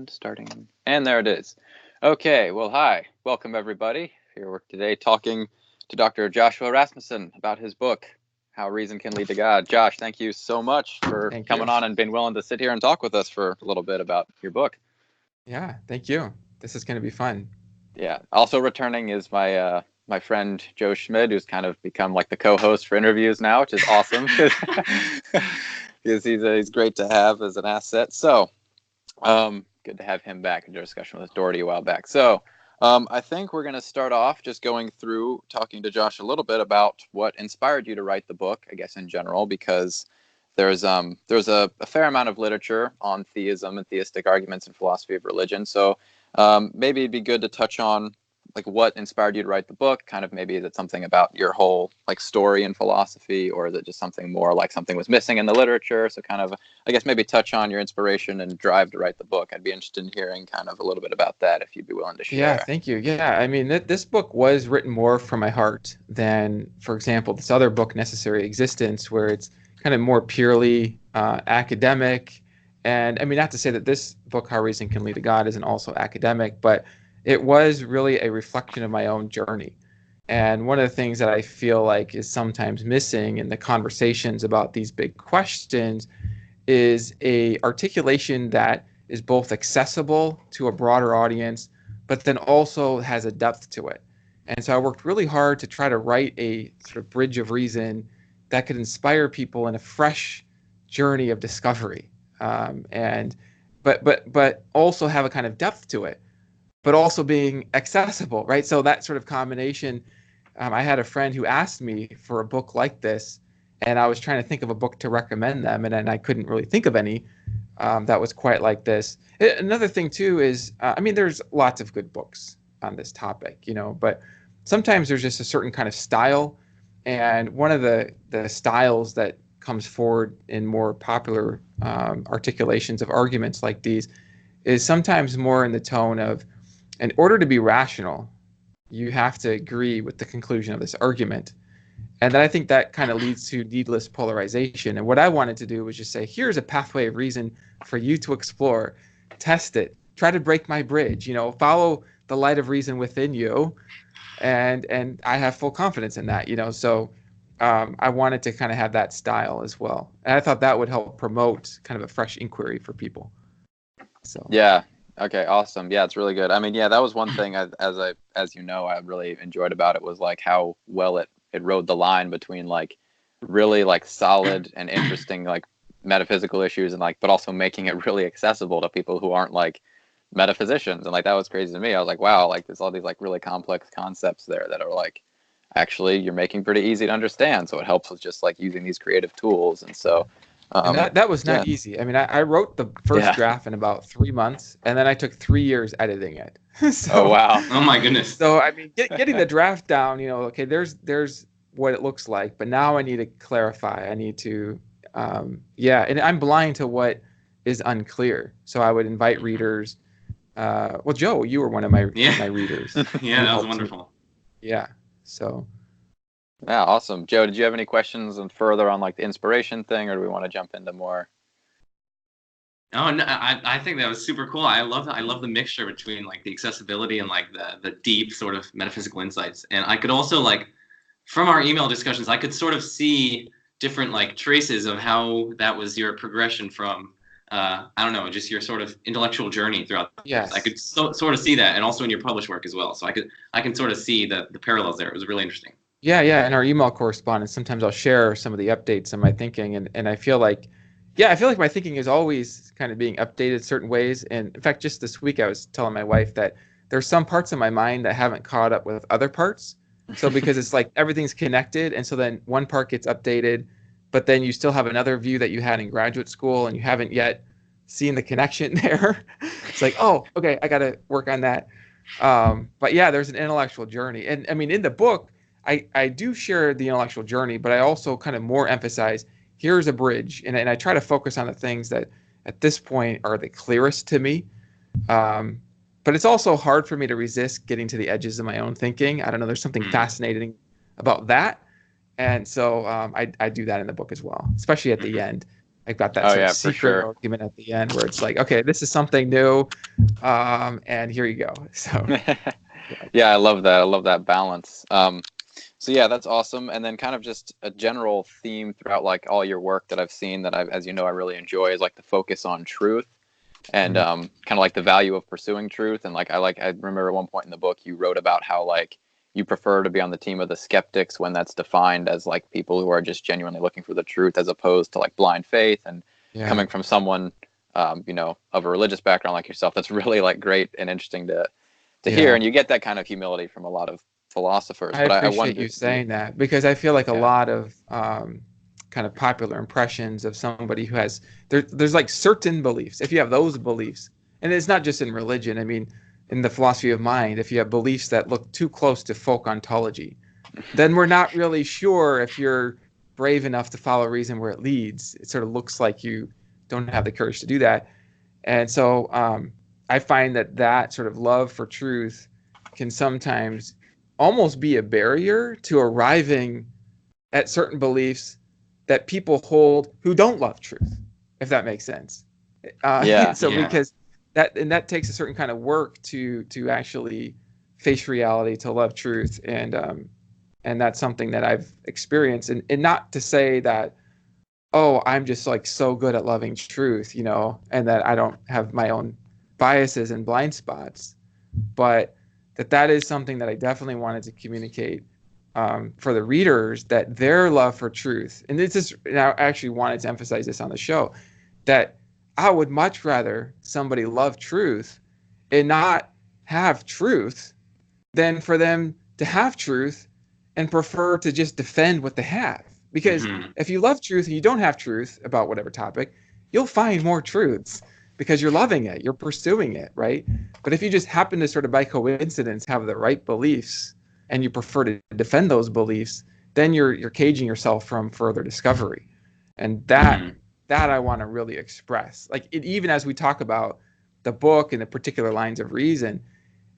And starting, and there it is. Okay, well, hi. Welcome, everybody. Here we're today talking to Dr. Joshua Rasmussen about his book, How Reason Can Lead to God. Josh, thank you so much for coming on and being willing to sit here and talk with us for a little bit about your book. Yeah, thank you. This is going to be fun. Yeah. Also returning is my my friend Joe Schmid, who's kind of become like the co-host for interviews now, which is awesome because he's great to have as an asset. So good to have him back in discussion with Doherty a while back. So I think we're going to start off just going through talking to Josh a little bit about what inspired you to write the book, I guess in general, because there's a fair amount of literature on theism and theistic arguments in philosophy of religion. So maybe it'd be good to touch on like what inspired you to write the book. Kind of maybe is it something about your whole like story in philosophy, or is it just something more like something was missing in the literature? So kind of, I guess maybe touch on your inspiration and drive to write the book. I'd be interested in hearing kind of a little bit about that if you'd be willing to share. Yeah, thank you. Yeah, I mean, this book was written more from my heart than, for example, this other book, Necessary Existence, where it's kind of more purely academic. And I mean, not to say that this book, How Reason Can Lead to God, isn't also academic, but it was really a reflection of my own journey. And one of the things that I feel like is sometimes missing in the conversations about these big questions is a articulation that is both accessible to a broader audience, but then also has a depth to it. And so I worked really hard to try to write a sort of bridge of reason that could inspire people in a fresh journey of discovery, and but also have a kind of depth to it, but also being accessible, right? So that sort of combination. I had a friend who asked me for a book like this, and I was trying to think of a book to recommend them, and I couldn't really think of any that was quite like this. Another thing too is, I mean, there's lots of good books on this topic, but sometimes there's just a certain kind of style, and one of the styles that comes forward in more popular articulations of arguments like these is sometimes more in the tone of, in order to be rational, you have to agree with the conclusion of this argument. And then I think that kind of leads to needless polarization. And what I wanted to do was just say, here's a pathway of reason for you to explore, test it, try to break my bridge, follow the light of reason within you. And I have full confidence in that, So I wanted to kind of have that style as well. And I thought that would help promote kind of a fresh inquiry for people. So yeah. Okay, awesome. Yeah, it's really good. I mean, yeah, that was one thing as you know, I really enjoyed about it was like how well it rode the line between like really like solid and interesting like metaphysical issues and like, but also making it really accessible to people who aren't like metaphysicians. And like that was crazy to me. I was like, wow, like there's all these like really complex concepts there that are like actually you're making pretty easy to understand. So it helps with just like using these creative tools. And so and that was not easy. I mean, I wrote the first draft in about 3 months, and then I took 3 years editing it. Oh wow! Oh my goodness! So I mean, getting the draft down, okay, there's what it looks like, but now I need to clarify. I need to, and I'm blind to what is unclear. So I would invite readers. Well, Joe, you were one of my readers. Yeah, that was wonderful. Yeah, so. Yeah, awesome. Joe, did you have any questions and further on like the inspiration thing, or do we want to jump into more? Oh, no, I think that was super cool. I love the mixture between like the accessibility and like the deep sort of metaphysical insights. And I could also like, from our email discussions, I could sort of see different like traces of how that was your progression from, I don't know, just your sort of intellectual journey throughout. Yes. I could sort of see that, and also in your published work as well. So I can sort of see the parallels there. It was really interesting. Yeah. In our email correspondence, sometimes I'll share some of the updates on my thinking, and I feel like, my thinking is always kind of being updated certain ways. And in fact, just this week, I was telling my wife that there's some parts of my mind that haven't caught up with other parts. So because it's like everything's connected, and so then one part gets updated, but then you still have another view that you had in graduate school, and you haven't yet seen the connection there. It's like, oh, okay, I got to work on that. But yeah, there's an intellectual journey, and I mean, in the book, I do share the intellectual journey, but I also kind of more emphasize, here's a bridge. And I try to focus on the things that at this point are the clearest to me. But it's also hard for me to resist getting to the edges of my own thinking. I don't know, there's something fascinating about that. And so I do that in the book as well, especially at the end. I've got that Oh, sort of yeah, for secret sure. argument at the end where it's like, okay, this is something new, and here you go. So Yeah, I love that. I love that balance. So yeah, that's awesome. And then kind of just a general theme throughout like all your work that I've seen that as you know, I really enjoy is like the focus on truth and kind of like the value of pursuing truth. And I remember at one point in the book you wrote about how like you prefer to be on the team of the skeptics when that's defined as like people who are just genuinely looking for the truth as opposed to like blind faith. And yeah, coming from someone, of a religious background like yourself, that's really like great and interesting to hear. yeah. And you get that kind of humility from a lot of philosophers. I But I appreciate you wonder, saying that because I feel like a yeah, lot of kind of popular impressions of somebody who has there's like certain beliefs. If you have those beliefs, and it's not just in religion. I mean, in the philosophy of mind, if you have beliefs that look too close to folk ontology, then we're not really sure if you're brave enough to follow reason where it leads. It sort of looks like you don't have the courage to do that. And so I find that sort of love for truth can sometimes almost be a barrier to arriving at certain beliefs that people hold who don't love truth, if that makes sense. yeah, So Yeah. because that takes a certain kind of work to actually face reality, to love truth, and that's something that I've experienced. And not to say that, oh, I'm just like so good at loving truth, and that I don't have my own biases and blind spots, but that is something that I definitely wanted to communicate for the readers, that their love for truth, and this is, and I actually wanted to emphasize this on the show, that I would much rather somebody love truth and not have truth than for them to have truth and prefer to just defend what they have. Because Mhm. if you love truth and you don't have truth about whatever topic, you'll find more truths because you're loving it, you're pursuing it, right? But if you just happen to sort of by coincidence have the right beliefs and you prefer to defend those beliefs, then you're caging yourself from further discovery. And Mhm. that I want to really express. Like even as we talk about the book and the particular lines of reason,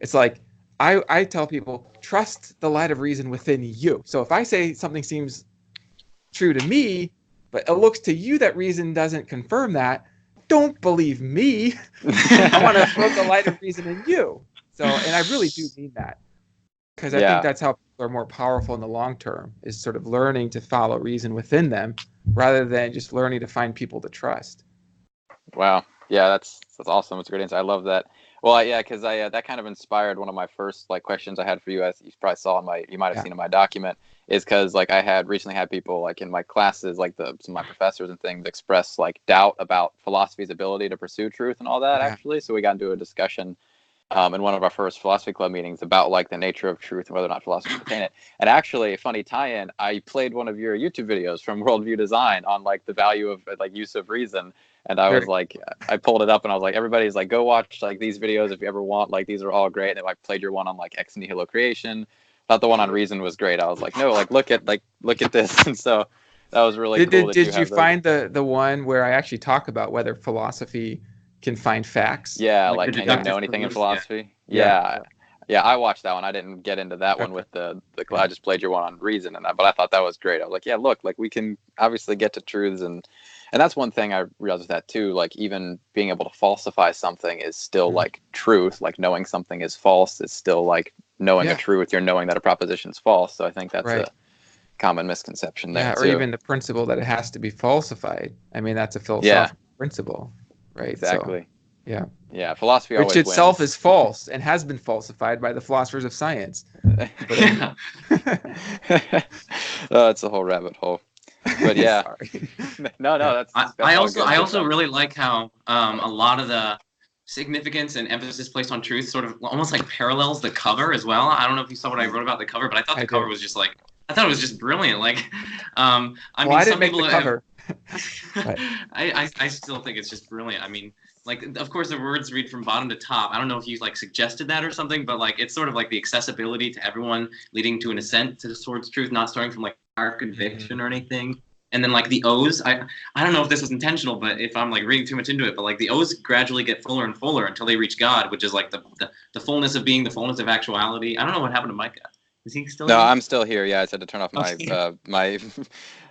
it's like I tell people, trust the light of reason within you. So if I say something seems true to me, but it looks to you that reason doesn't confirm that, don't believe me. I want to float the light of reason in you. So, and I really do mean that, because I think yeah. that's how people are more powerful in the long term, is sort of learning to follow reason within them rather than just learning to find people to trust. Wow. Yeah, that's awesome. It's a great answer. I love that. Well, yeah, because I that kind of inspired one of my first like questions I had for you, as you probably saw in you might have Yeah. seen in my document, is because like I had recently had people like in my classes, like some of my professors and things, express like doubt about philosophy's ability to pursue truth and all that Yeah. actually. So we got into a discussion in one of our first philosophy club meetings about like the nature of truth and whether or not philosophy can attain it. And actually, a funny tie-in, I played one of your YouTube videos from Worldview Design on like the value of like use of reason. And I was Very. like, I pulled it up and I was like, everybody's like, go watch like these videos if you ever want. Like these are all great. And then I played your one on like ex nihilo creation. Thought the one on reason was great. I was like, no, like look at this. And so that was really Did, cool did, that you did you have those. find the one where I actually talk about whether philosophy can find facts? Yeah, Like the like can you deductive know anything in proof. Yeah. philosophy? Yeah. Yeah. Yeah, I watched that one. I didn't get into that one Okay. with the Yeah. I just played your one on reason and that, but I thought that was great. I was like, yeah, look, like we can obviously get to truths and that's one thing I realized with that too. Like even being able to falsify something is still Mhm. like truth. Like knowing something is false is still like knowing a Yeah. truth. You're knowing that a proposition is false. So I think that's Right. a common misconception there Yeah. Or too. even the principle that it has to be falsified. I mean, that's a Yeah, philosophical principle, right? So, exactly. yeah. Yeah, philosophy Which always itself wins. is false and has been falsified by the philosophers of science. But anyway. Yeah. Oh, it's a whole rabbit hole. But yeah, Sorry. no, Yeah. that's all good. I Good also stuff. really like how a lot of the significance and emphasis placed on truth sort of almost like parallels the cover as well. I don't know if you saw what I wrote about the cover, but I thought I the cover did. was just like, I thought it was just brilliant. Like, I Well, mean, I didn't some make the people have. cover. But I still think it's just brilliant. I mean, like, of course, the words read from bottom to top. I don't know if you like suggested that or something, but like, it's sort of like the accessibility to everyone, leading to an ascent towards truth, not starting from like our conviction or anything. And then like the O's, I don't know if this was intentional, but if I'm like reading too much into it, but like the O's gradually get fuller and fuller until they reach God, which is like the fullness of being, the fullness of actuality. I don't know what happened to Micah. Is he still No, here? I'm still here. Yeah, I said to turn off my Okay.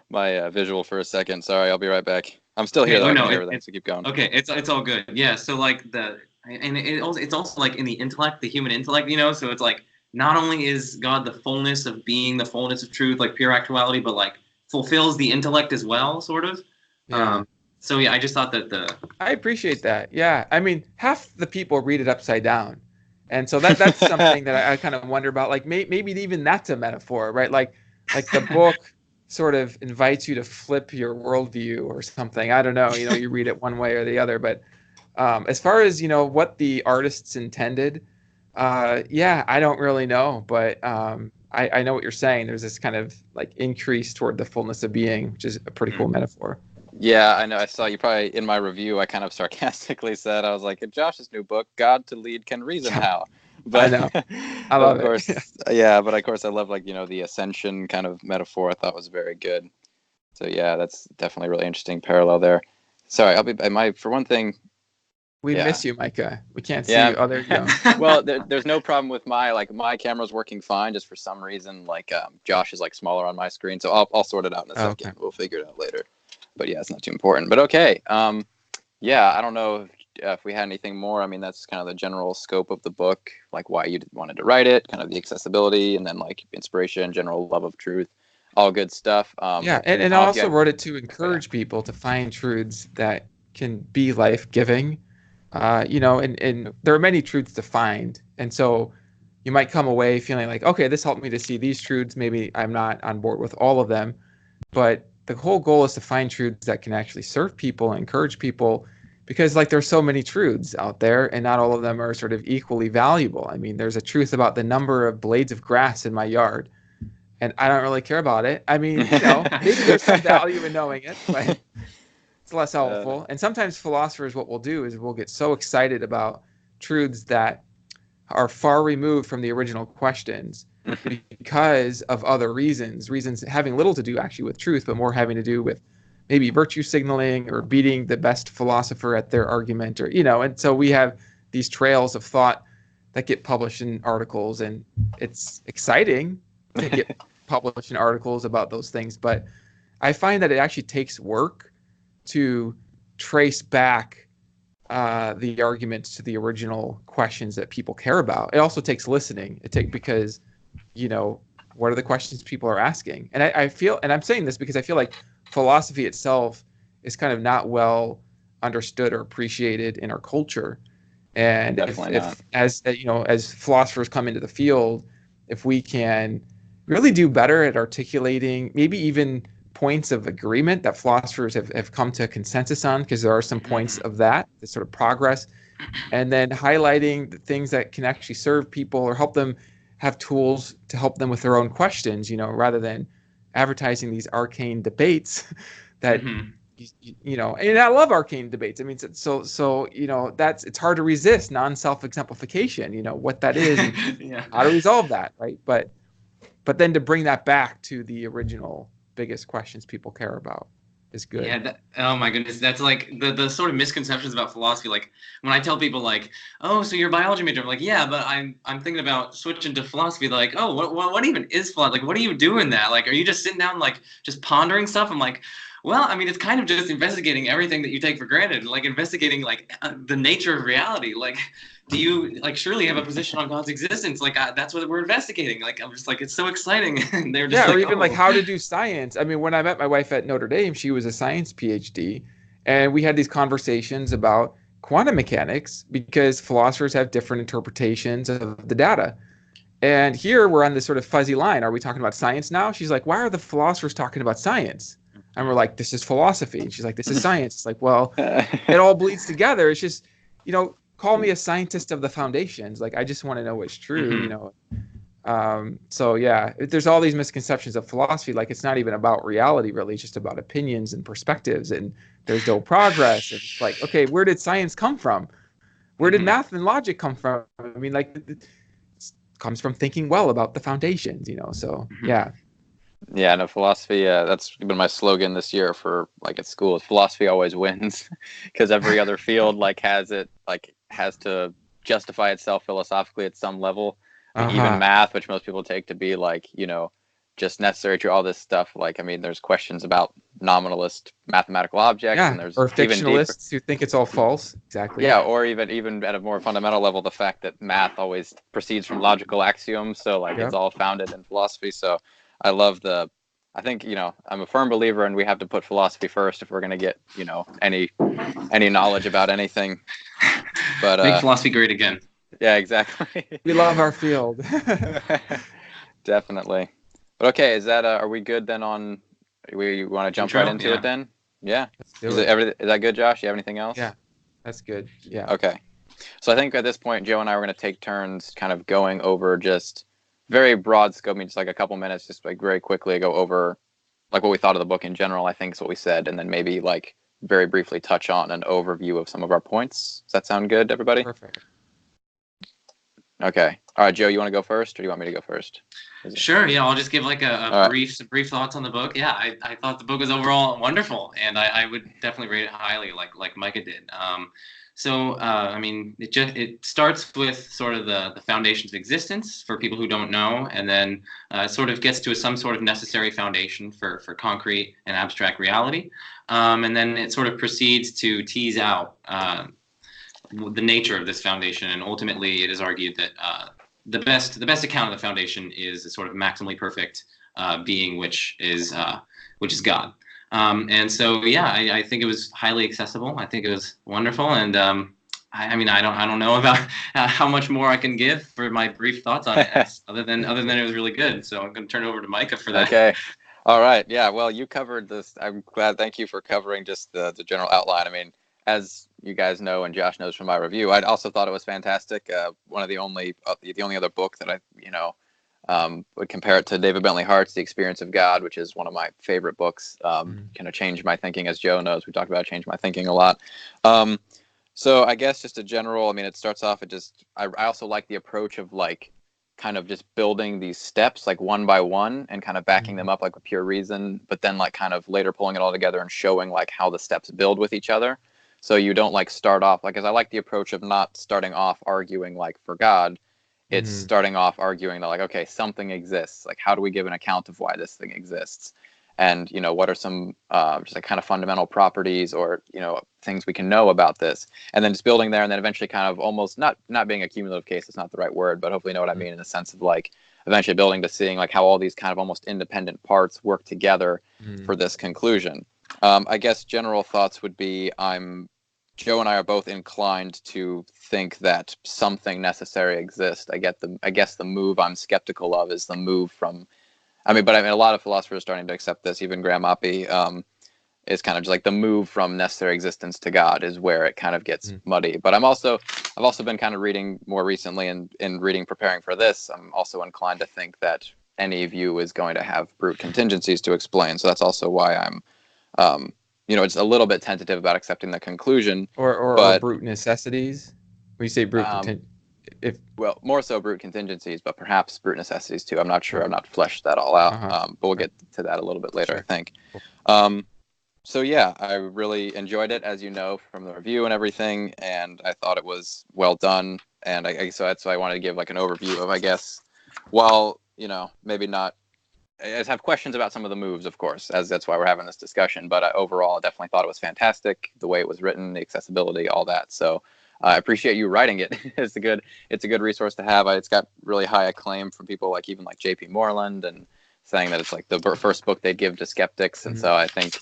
my visual for a second. Sorry, I'll be right back. I'm still here Okay, though. I no, can hear everything, so keep going. okay, it's all good. Yeah, so like it's also like in the intellect, the human intellect, so it's like not only is God the fullness of being, the fullness of truth, like pure actuality, but like fulfills the intellect as well, sort of. Yeah. So yeah, I just thought that I appreciate that. Yeah. I mean, half the people read it upside down. And so that's something that I kind of wonder about. Like maybe even that's a metaphor, right? Like the book sort of invites you to flip your worldview or something. I don't know. You read it one way or the other. But as far as what the artists intended, yeah, I don't really know. But I know what you're saying. There's this kind of like increase toward the fullness of being, which is a pretty cool metaphor. Yeah, I know. I saw you probably in my review. I kind of sarcastically said, I was like, in Josh's new book, God to lead can reason how. But I know. I love of course, yeah. But of course, I love like the ascension kind of metaphor. I thought was very good. So yeah, that's definitely a really interesting parallel there. Sorry, for one thing. We Yeah. miss you, Micah. We can't see Yeah. you. Oh, there you go. Well, there's no problem with my camera's working fine. Just for some reason, like Josh is like smaller on my screen, so I'll sort it out in a second. Okay. We'll figure it out later. But yeah, it's not too important. But okay. Yeah, I don't know if we had anything more. I mean, that's kind of the general scope of the book, like why you wanted to write it, kind of the accessibility, and then like inspiration, general love of truth, all good stuff. Yeah, and I also wrote it to encourage people to find truths that can be life-giving. And there are many truths to find. And so you might come away feeling like, okay, this helped me to see these truths. Maybe I'm not on board with all of them. But the whole goal is to find truths that can actually serve people and encourage people, because like there's so many truths out there and not all of them are sort of equally valuable. I mean, there's a truth about the number of blades of grass in my yard, and I don't really care about it. I mean, maybe there's some value in knowing it, but it's less helpful. And sometimes philosophers, what we'll do is we'll get so excited about truths that are far removed from the original questions because of other reasons having little to do actually with truth, but more having to do with maybe virtue signaling or beating the best philosopher at their argument, or and so we have these trails of thought that get published in articles, and it's exciting to get published in articles about those things, but I find that it actually takes work to trace back the arguments to the original questions that people care about. It also takes listening. Because what are the questions people are asking? And I feel, and I'm saying this because I feel like philosophy itself is kind of not well understood or appreciated in our culture. And if as philosophers come into the field, if we can really do better at articulating maybe even points of agreement that philosophers have come to a consensus on, because there are some points of that sort of progress, and then highlighting the things that can actually serve people or help them have tools to help them with their own questions, rather than advertising these arcane debates that, and I love arcane debates. I mean, so it's hard to resist non-self-exemplification, what that is and how to resolve that, right? But then to bring that back to the original biggest questions people care about is good. Yeah. Oh my goodness. That's like the sort of misconceptions about philosophy. Like when I tell people like, oh, so you're a biology major, I'm like, yeah, but I'm thinking about switching to philosophy. They're like, oh, what even is philosophy? Like, what are you doing that? Like, are you just sitting down, like just pondering stuff? I'm like, well, I mean, it's kind of just investigating everything that you take for granted, like investigating like the nature of reality. Like, do you like surely have a position on God's existence? Like that's what we're investigating. Like I'm just like, it's so exciting. And they're just or even like how to do science. I mean, when I met my wife at Notre Dame, she was a science PhD, and we had these conversations about quantum mechanics because philosophers have different interpretations of the data. And here we're on this sort of fuzzy line. Are we talking about science now? She's like, why are the philosophers talking about science? And we're like, this is philosophy. And she's like, this is science. It's like, well, it all bleeds together. It's just, call me a scientist of the foundations. Like, I just want to know what's true, So yeah, there's all these misconceptions of philosophy. Like, it's not even about reality, really. It's just about opinions and perspectives, and there's no progress. And it's like, okay, where did science come from? Where did math and logic come from? I mean, like, it comes from thinking well about the foundations, so yeah. Yeah, no, philosophy, that's been my slogan this year for like at school, is philosophy always wins, because every other field has to justify itself philosophically at some level. Even math, which most people take to be like, just necessary to all this stuff. Like, I mean, there's questions about nominalist mathematical objects, and there's or even deeper. fictionalists who think it's all false. Exactly. Yeah, or even at a more fundamental level, the fact that math always proceeds from logical axioms, so like it's all founded in philosophy. So I love I think, I'm a firm believer, and we have to put philosophy first if we're going to get, any knowledge about anything. But make philosophy great again. Yeah, exactly. We love our field. Definitely. But okay, is that are we good then on? We want to jump right into it then? Yeah. Is that good, Josh? You have anything else? Yeah, that's good. Yeah. Okay. So I think at this point, Joe and I are going to take turns kind of going over just very broad scope, I mean, just like a couple minutes, just like very quickly go over like what we thought of the book in general, I think is what we said, and then maybe like very briefly touch on an overview of some of our points. Does that sound good, everybody? Perfect. Okay. All right, Joe, you want to go first, or do you want me to go first? Sure. Yeah, I'll just give like a brief thoughts on the book. Yeah, I thought the book was overall wonderful, and I would definitely rate it highly, like Micah did. I mean, it starts with sort of the foundations of existence for people who don't know, and then it sort of gets to some sort of necessary foundation for concrete and abstract reality, and then it sort of proceeds to tease out the nature of this foundation, and ultimately it is argued that the best account of the foundation is a sort of maximally perfect being, which is God. And so, yeah, I think it was highly accessible. I think it was wonderful, and I mean, I don't know about how much more I can give for my brief thoughts on it, other than it was really good. So I'm going to turn it over to Micah for that. Okay. All right. Yeah. Well, you covered this. I'm glad. Thank you for covering just the general outline. I mean, as you guys know, and Josh knows from my review, I also thought it was fantastic. One of the only other book that I would compare it to David Bentley Hart's The Experience of God, which is one of my favorite books. Kind of changed my thinking, as Joe knows. We talked about changed my thinking a lot. So I guess just a general, I mean, it starts off, I also like the approach of like kind of just building these steps like one by one and kind of backing them up like with pure reason, but then like kind of later pulling it all together and showing like how the steps build with each other. So you don't like start off, like, as I like the approach of not starting off arguing like for God. It's starting off arguing that like, okay, something exists. Like, how do we give an account of why this thing exists? And, what are some just like kind of fundamental properties or, things we can know about this? And then just building there, and then eventually kind of almost not being a cumulative case, it's not the right word, but hopefully you know what I mean, in the sense of like eventually building to seeing like how all these kind of almost independent parts work together for this conclusion. I guess general thoughts would be Joe and I are both inclined to think that something necessary exists. I guess the move I'm skeptical of is the move from, a lot of philosophers are starting to accept this. Even Graham Oppy is kind of just like the move from necessary existence to God is where it kind of gets muddy. But I've also been kind of reading more recently, and in reading preparing for this, I'm also inclined to think that any view is going to have brute contingencies to explain. So that's also why I'm it's a little bit tentative about accepting the conclusion, or brute necessities. When you say brute, more so brute contingencies, but perhaps brute necessities too. I'm not sure. I've not fleshed that all out, but we'll get to that a little bit later, I think. So yeah, I really enjoyed it, as you know, from the review and everything, and I thought it was well done. And so that's why I wanted to give like an overview of, I guess, while maybe not. I just have questions about some of the moves, of course, as that's why we're having this discussion. But overall, I definitely thought it was fantastic, the way it was written, the accessibility, all that. So I appreciate you writing it. It's a good resource to have. It's got really high acclaim from people like even like J.P. Moreland, and saying that it's like the first book they give to skeptics. And so I think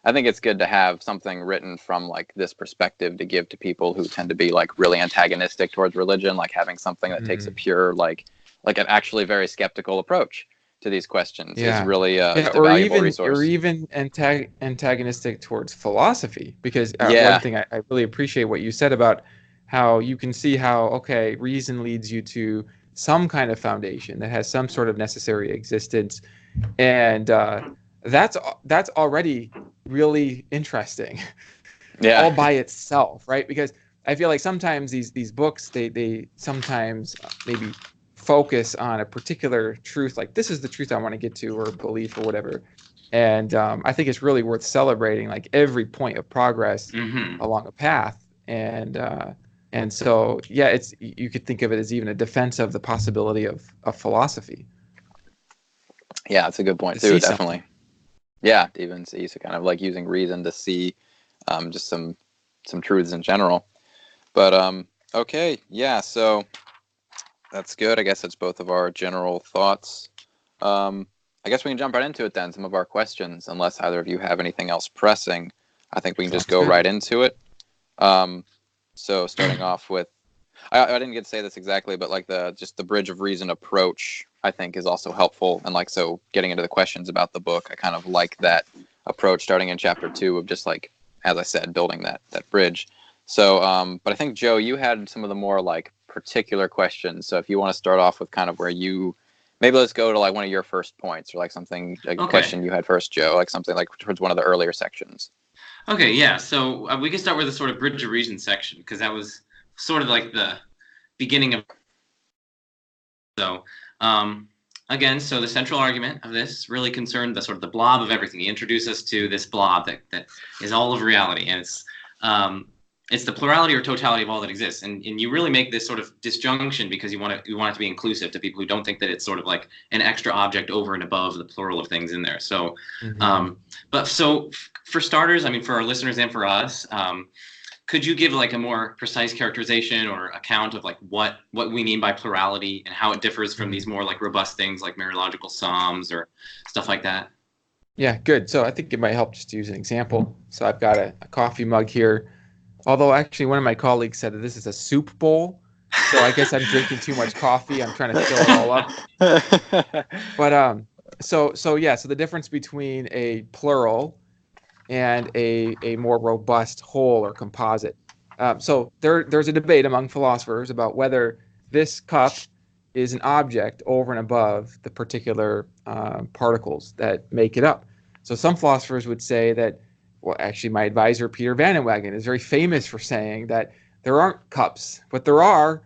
it's good to have something written from like this perspective to give to people who tend to be like really antagonistic towards religion, like having something that takes a pure like an actually very skeptical approach to these questions is really a valuable resource. Or even antagonistic towards philosophy, because one thing I really appreciate what you said about how you can see how reason leads you to some kind of foundation that has some sort of necessary existence, and that's already really interesting all by itself, right? Because I feel like sometimes these books they sometimes maybe focus on a particular truth, like this is the truth I want to get to, or belief or whatever, and I think it's really worth celebrating like every point of progress along a path, and so you could think of it as even a defense of the possibility of philosophy. Yeah, that's a good point to too. see Definitely. something. Yeah, to even see, so kind of like using reason to see just some truths in general. But okay, yeah. So that's good. I guess that's both of our general thoughts. I guess we can jump right into it then. Some of our questions, unless either of you have anything else pressing. I think we can just Sounds go good. right into it. So starting off with, I didn't get to say this exactly, but like the bridge of reason approach, I think is also helpful. And like, so getting into the questions about the book, I kind of like that approach starting in chapter 2 of just like, as I said, building that bridge. So, but I think Joe, you had some of the more like particular questions. So if you want to start off with kind of where maybe let's go to like one of your first points or like something, like a question you had first, Joe, like something like towards one of the earlier sections. Okay, yeah. So we can start with the sort of bridge of reason section, because that was sort of like the beginning of. So again, so the central argument of this really concerned the sort of the blob of everything. He introduced us to this blob that is all of reality, and it's the plurality or totality of all that exists. And you really make this sort of disjunction because you want it to be inclusive to people who don't think that it's sort of like an extra object over and above the plural of things in there. So, but so for starters, I mean, for our listeners and for us, could you give like a more precise characterization or account of like what we mean by plurality and how it differs from these more like robust things like Mariological sums or stuff like that? Yeah, good. So I think it might help just to use an example. So I've got a coffee mug here. Although actually one of my colleagues said that this is a soup bowl. So I guess I'm drinking too much coffee. I'm trying to fill it all up. But so yeah, so the difference between a plural and a more robust whole or composite. So there's a debate among philosophers about whether this cup is an object over and above the particular particles that make it up. So some philosophers would say that, well, actually, my advisor, Peter Van Wagen, is very famous for saying that there aren't cups. What there are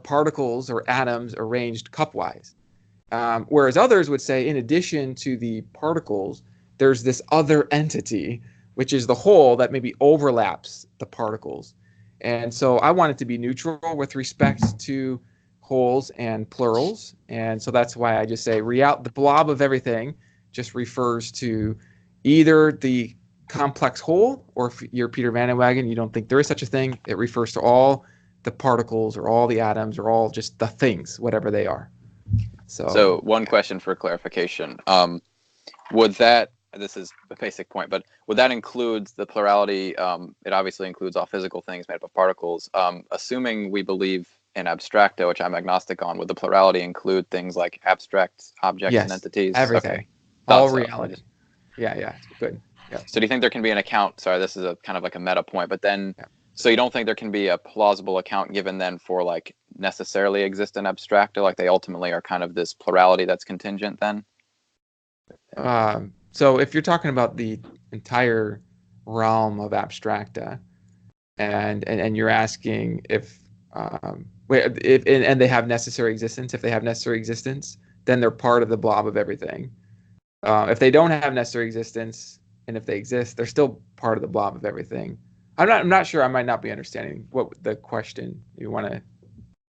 particles or atoms arranged cupwise. Whereas others would say, in addition to the particles, there's this other entity, which is the whole that maybe overlaps the particles. And so I want it to be neutral with respect to wholes and plurals. And so that's why I just say the blob of everything just refers to either the complex whole, or if you're Peter Van Wagen, you don't think there is such a thing, it refers to all the particles or all the atoms or all just the things, whatever they are. So one question for clarification. Would that, this is a basic point, but would that include the plurality? It obviously includes all physical things made up of particles. Assuming we believe in abstracto, which I'm agnostic on, would the plurality include things like abstract objects and entities? Everything. Okay. All reality. Yeah, good. Yeah. So do you think there can be an account? Sorry, this is a kind of like a meta point, but then, so you don't think there can be a plausible account given then for like necessarily existent abstracta, like they ultimately are kind of this plurality that's contingent then? So if you're talking about the entire realm of abstracta, and you're asking if they have necessary existence, if they have necessary existence, then they're part of the blob of everything. If they don't have necessary existence, and if they exist, they're still part of the blob of everything. I'm not sure. I might not be understanding what the question you want to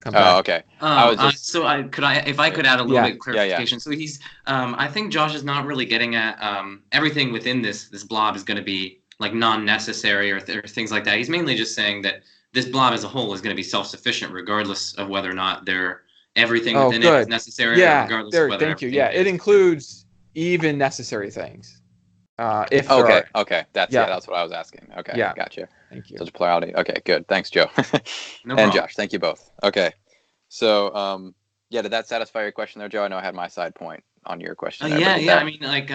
come back. Oh, okay. If I could add a little bit of clarification. Yeah. So he's, I think Josh is not really getting at everything within this blob is going to be like non-necessary or things like that. He's mainly just saying that this blob as a whole is going to be self-sufficient regardless of whether or not everything within it is necessary. Yeah, regardless of whether thank you. Yeah, it includes even necessary things. If there okay, are. okay, that's what I was asking. Okay, yeah, gotcha. Thank you. Such a plurality. Okay, good. Thanks, Joe. No and problem. Josh, thank you both. Okay, so did that satisfy your question there, Joe? I know I had my side point on your question. Yeah. I mean, like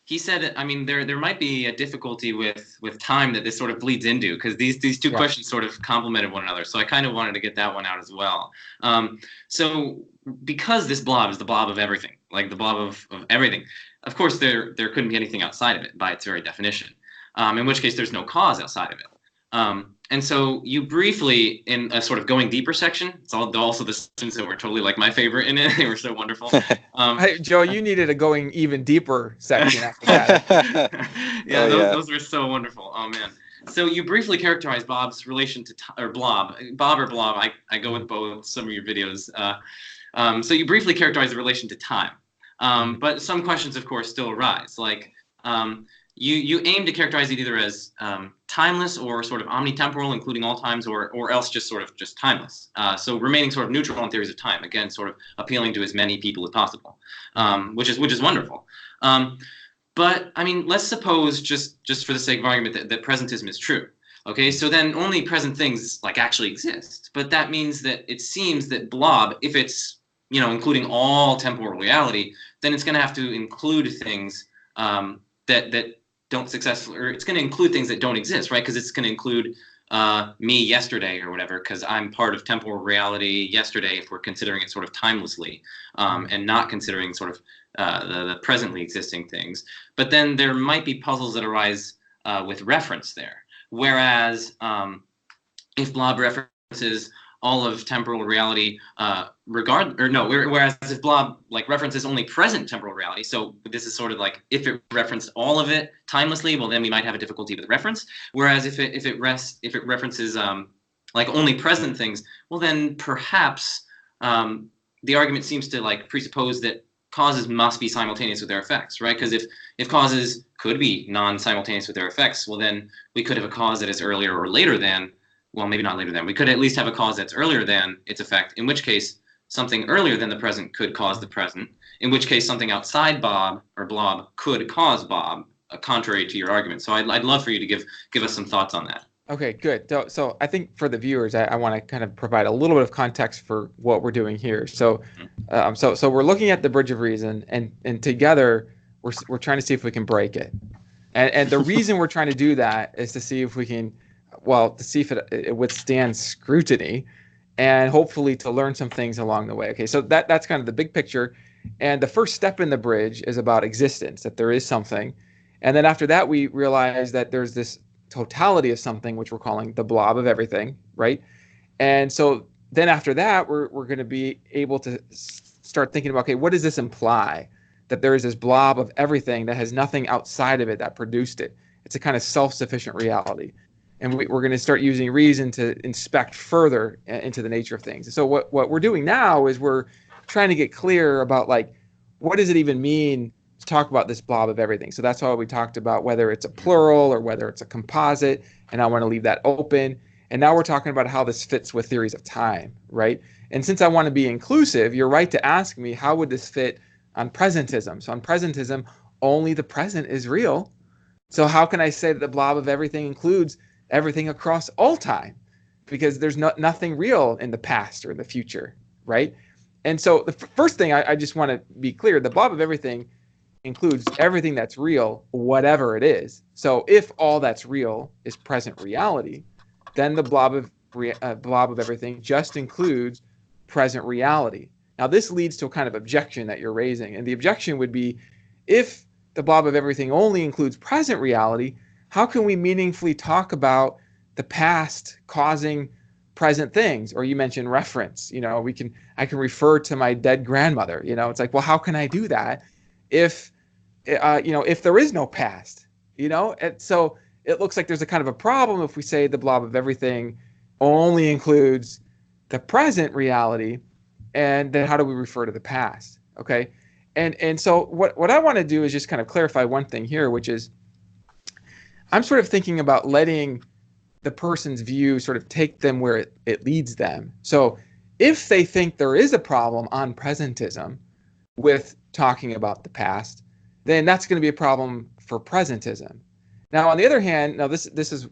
he said, I mean, there might be a difficulty with time that this sort of bleeds into, because these two questions sort of complemented one another. So I kind of wanted to get that one out as well. So because this blob is the blob of everything, like the blob of everything, of course there couldn't be anything outside of it by its very definition. In which case there's no cause outside of it. And so you briefly, in a sort of going deeper section, it's also the sections that were totally like my favorite in it. They were so wonderful. Hey, Joe, you needed a going even deeper section after that. Those were so wonderful. Oh man. So you briefly characterize Bob's relation to Bob or blob. I go with both some of your videos. So you briefly characterize the relation to time. But some questions, of course, still arise. Like you aim to characterize it either as timeless or sort of omnitemporal, including all times, or else just sort of just timeless. So remaining sort of neutral on theories of time, again, sort of appealing to as many people as possible, which is wonderful. But I mean, let's suppose just for the sake of argument that presentism is true. Okay, so then only present things like actually exist. But that means that it seems that blob, if it's including all temporal reality, then it's going to have to include things that don't successfully, or it's going to include things that don't exist, right? Because it's going to include me yesterday or whatever, because I'm part of temporal reality yesterday if we're considering it sort of timelessly, and not considering sort of the presently existing things. But then there might be puzzles that arise with reference there. Whereas if blob references all of temporal reality, whereas if blob references only present temporal reality, so this is sort of like if it referenced all of it timelessly, well then we might have a difficulty with reference. Whereas if it references only present things, well then perhaps the argument seems to presuppose that causes must be simultaneous with their effects, right? Because if causes could be non-simultaneous with their effects, well then we could have a cause that is earlier or later than, well maybe not later than, we could at least have a cause that's earlier than its effect, in which case something earlier than the present could cause the present, in which case something outside Bob or blob could cause Bob, contrary to your argument. So I'd love for you to give us some thoughts on that. Okay, good. So I think for the viewers, I want to kind of provide a little bit of context for what we're doing here. So we're looking at the bridge of reason, and together we're trying to see if we can break it. And the reason we're trying to do that is to see if we can, to see if it withstands scrutiny, and hopefully to learn some things along the way. Okay, so that's kind of the big picture. And the first step in the bridge is about existence, that there is something. And then after that, we realize that there's this totality of something, which we're calling the blob of everything, right? And so then after that, we're going to be able to start thinking about, okay, what does this imply? That there is this blob of everything that has nothing outside of it that produced it. It's a kind of self-sufficient reality. And we're going to start using reason to inspect further into the nature of things. So what we're doing now is we're trying to get clear about what does it even mean to talk about this blob of everything. So that's why we talked about whether it's a plural or whether it's a composite, and I want to leave that open. And now we're talking about how this fits with theories of time, right? And since I want to be inclusive, you're right to ask me, how would this fit on presentism? So on presentism, only the present is real. So how can I say that the blob of everything includes everything across all time? Because there's nothing real in the past or the future, right? And so the first thing I just want to be clear, the blob of everything includes everything that's real, whatever it is. So if all that's real is present reality, then the blob of everything just includes present reality. Now this leads to a kind of objection that you're raising, and the objection would be, if the blob of everything only includes present reality, how can we meaningfully talk about the past causing present things? Or you mentioned reference. I can refer to my dead grandmother. It's like, well, how can I do that if there is no past? And so it looks like there's a kind of a problem if we say the blob of everything only includes the present reality, and then how do we refer to the past? Okay, and so what I want to do is just kind of clarify one thing here, which is I'm sort of thinking about letting the person's view sort of take them where it leads them. So if they think there is a problem on presentism with talking about the past, then that's going to be a problem for presentism. Now, on the other hand, this is,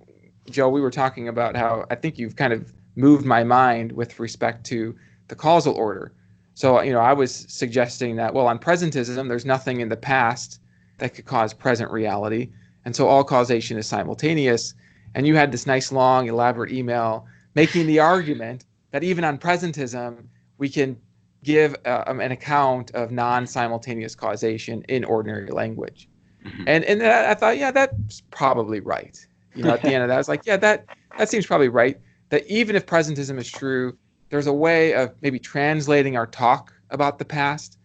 Joe, we were talking about how I think you've kind of moved my mind with respect to the causal order. So, I was suggesting that, well, on presentism, there's nothing in the past that could cause present reality. And so all causation is simultaneous. And you had this nice, long, elaborate email making the argument that even on presentism, we can give an account of non-simultaneous causation in ordinary language. Mm-hmm. And I thought, yeah, that's probably right. At the end of that, I was like, yeah, that seems probably right. That even if presentism is true, there's a way of maybe translating our talk about the past.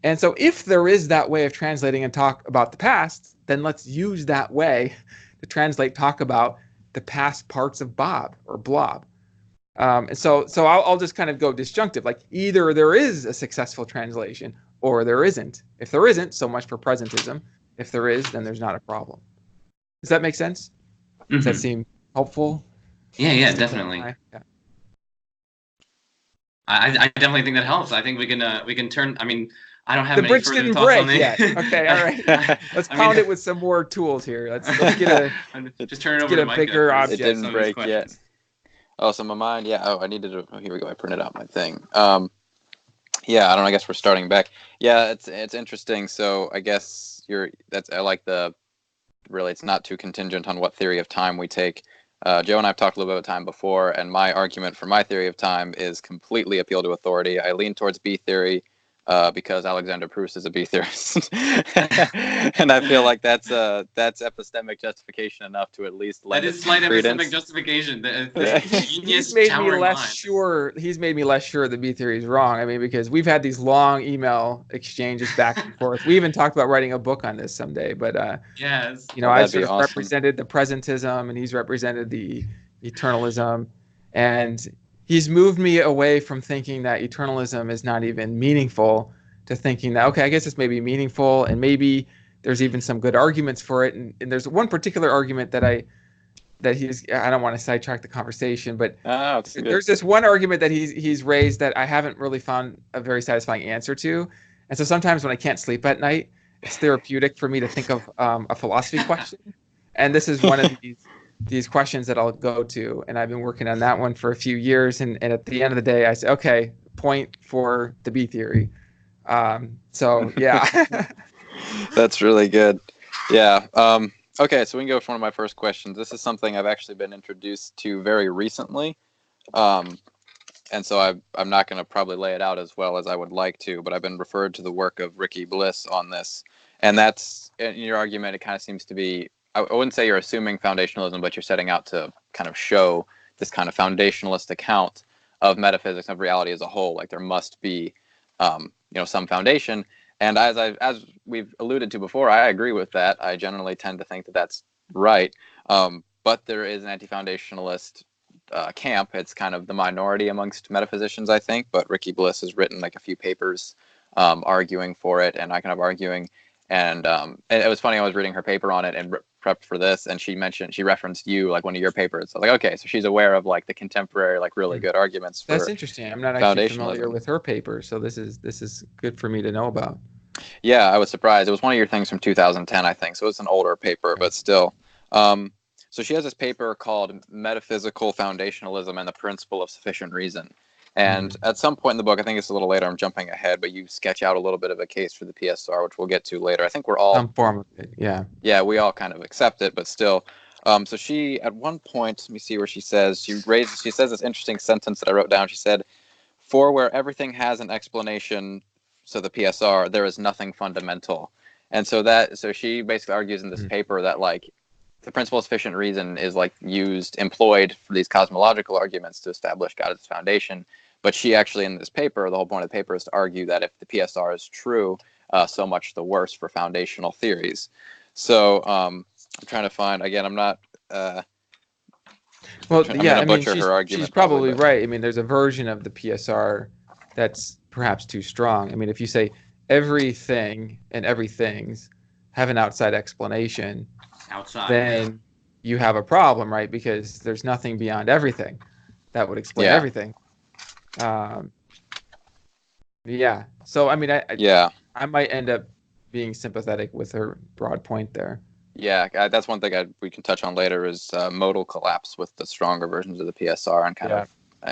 And so if there is that way of translating and talk about the past, then let's use that way to translate talk about the past parts of Bob or blob. And so I'll just kind of go disjunctive, like either there is a successful translation or there isn't. If there isn't, so much for presentism. If there is, then there's not a problem. Does that make sense? Does that seem helpful? Yeah, definitely. Yeah. I definitely think that helps. I think we can turn. I mean, I don't have The any bridge further didn't thoughts break on the. yet. Okay, all right. Let's pound it with some more tools here. Let's get a just turn it over to Micah. bigger object. It didn't break yet. Oh, so my mind. Yeah. Oh, I needed to. Oh, here we go. I printed out my thing. Yeah. I don't know. I guess we're starting back. Yeah. It's interesting. So I guess I like really. It's not too contingent on what theory of time we take. Joe and I have talked a little bit about time before, and my argument for my theory of time is completely appeal to authority. I lean towards B theory because Alexander Proust is a B theorist, and I feel like that's epistemic justification enough to at least lend that is slight credence. epistemic justification. He's made me less sure. He's made me less sure that B theory is wrong. I mean, because we've had these long email exchanges back and forth. We even talked about writing a book on this someday. But yes, I sort of represented the presentism, and he's represented the eternalism, and he's moved me away from thinking that eternalism is not even meaningful to thinking that, okay, I guess it's maybe meaningful, and maybe there's even some good arguments for it. And there's one particular argument I don't want to sidetrack the conversation, but there's this one argument that he's raised that I haven't really found a very satisfying answer to. And so sometimes when I can't sleep at night, it's therapeutic for me to think of a philosophy question. And this is one of these questions that I'll go to, and I've been working on that one for a few years, and at the end of the day I say, okay, point for the B theory. So yeah. That's really good. Yeah. Okay, so we can go with one of my first questions. This is something I've actually been introduced to very recently, and so I'm not going to probably lay it out as well as I would like to, but I've been referred to the work of Ricky Bliss on this, and that's, in your argument, it kind of seems to be, I wouldn't say you're assuming foundationalism, but you're setting out to kind of show this kind of foundationalist account of metaphysics, of reality as a whole. Like there must be, some foundation. And as we've alluded to before, I agree with that. I generally tend to think that that's right. But there is an anti-foundationalist camp. It's kind of the minority amongst metaphysicians, I think. But Ricky Bliss has written like a few papers arguing for it, and I kind of arguing. And it was funny. I was reading her paper on it and prepped for this, and she referenced you, like one of your papers. So like, okay, so she's aware of like the contemporary, like really good arguments for That's interesting. I'm not actually familiar with her paper, so this is good for me to know about. Yeah, I was surprised. It was one of your things from 2010, I think. So it's an older paper, but still. So she has this paper called Metaphysical Foundationalism and the Principle of Sufficient Reason. And at some point in the book, I think it's a little later, I'm jumping ahead, but you sketch out a little bit of a case for the PSR, which we'll get to later. I think we're all... Some form of it, yeah. Yeah, we all kind of accept it, but still. So she, at one point, let me see where she says, she says this interesting sentence that I wrote down. She said, "For where everything has an explanation, so the PSR, there is nothing fundamental." And so she basically argues in this paper that like the principle of sufficient reason is like employed for these cosmological arguments to establish God as foundation. But she actually, in this paper, the whole point of the paper is to argue that if the PSR is true, so much the worse for foundational theories. So I'm trying to find, again, I'm not... she's probably right. I mean, there's a version of the PSR that's perhaps too strong. I mean, if you say everything and everything's have an outside explanation, then you have a problem, right? Because there's nothing beyond everything that would explain everything. So I mean, I might end up being sympathetic with her broad point there. Yeah, that's one thing we can touch on later is modal collapse with the stronger versions of the PSR and kind of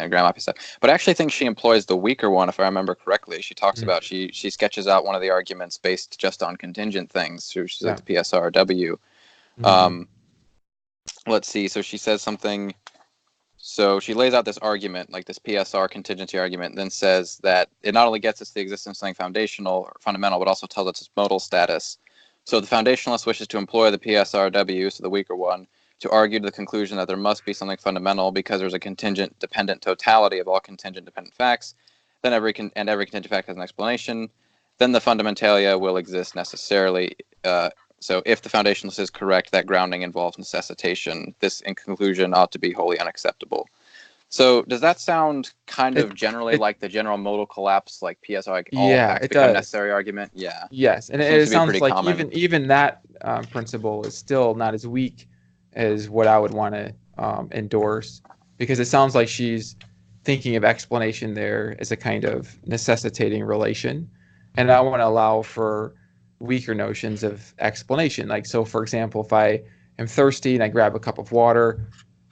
grammar stuff. But I actually think she employs the weaker one, if I remember correctly. She talks about, she sketches out one of the arguments based just on contingent things. So she's like the PSRW. Let's see. So she says something. So she lays out this argument, like this PSR contingency argument, and then says that it not only gets us the existence of something foundational or fundamental, but also tells us its modal status. So the foundationalist wishes to employ the PSRW, so the weaker one, to argue to the conclusion that there must be something fundamental because there's a contingent dependent totality of all contingent dependent facts. Then every contingent fact has an explanation. Then the fundamentalia will exist necessarily. So if the foundationalist is correct, that grounding involves necessitation. This, in conclusion, ought to be wholly unacceptable. So does that sound kind of generally like the general modal collapse, like PSR, like all Yeah, facts it become does. necessary argument? Yeah. Yes, and It seems it to be sounds pretty like common. even that principle is still not as weak as what I would want to endorse, because it sounds like she's thinking of explanation there as a kind of necessitating relation, and I want to allow for weaker notions of explanation. Like, so for example, if I am thirsty and I grab a cup of water,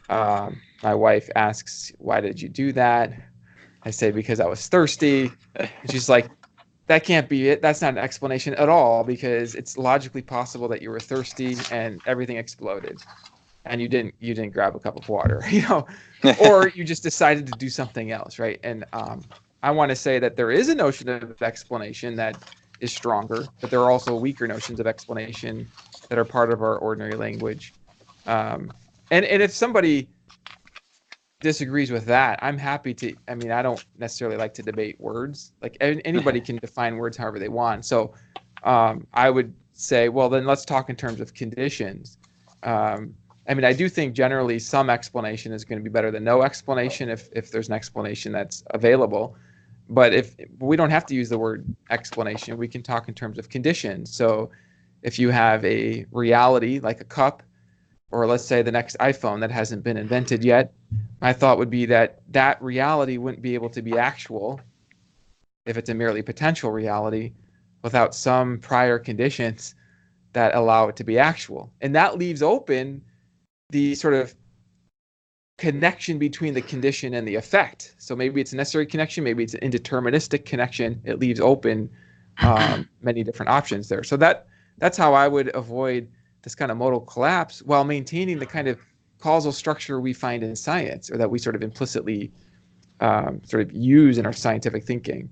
my wife asks, "Why did you do that?" I say, "Because I was thirsty." And she's like, "That can't be it. That's not an explanation at all, because it's logically possible that you were thirsty and everything exploded and you didn't grab a cup of water, or you just decided to do something else, right?" And I want to say that there is a notion of explanation that is stronger, but there are also weaker notions of explanation that are part of our ordinary language. And if somebody disagrees with that, I'm happy to. I mean, I don't necessarily like to debate words. Like, anybody can define words however they want. So I would say, well, then let's talk in terms of conditions. I mean, I do think generally some explanation is going to be better than no explanation if there's an explanation that's available. But if we don't have to use the word explanation, we can talk in terms of conditions. So if you have a reality like a cup, or let's say the next iPhone that hasn't been invented yet, my thought would be that that reality wouldn't be able to be actual if it's a merely potential reality without some prior conditions that allow it to be actual. And that leaves open the sort of connection between the condition and the effect. So maybe it's a necessary connection, maybe it's an indeterministic connection. It leaves open many different options there. So that's how I would avoid this kind of modal collapse while maintaining the kind of causal structure we find in science, or that we sort of implicitly sort of use in our scientific thinking.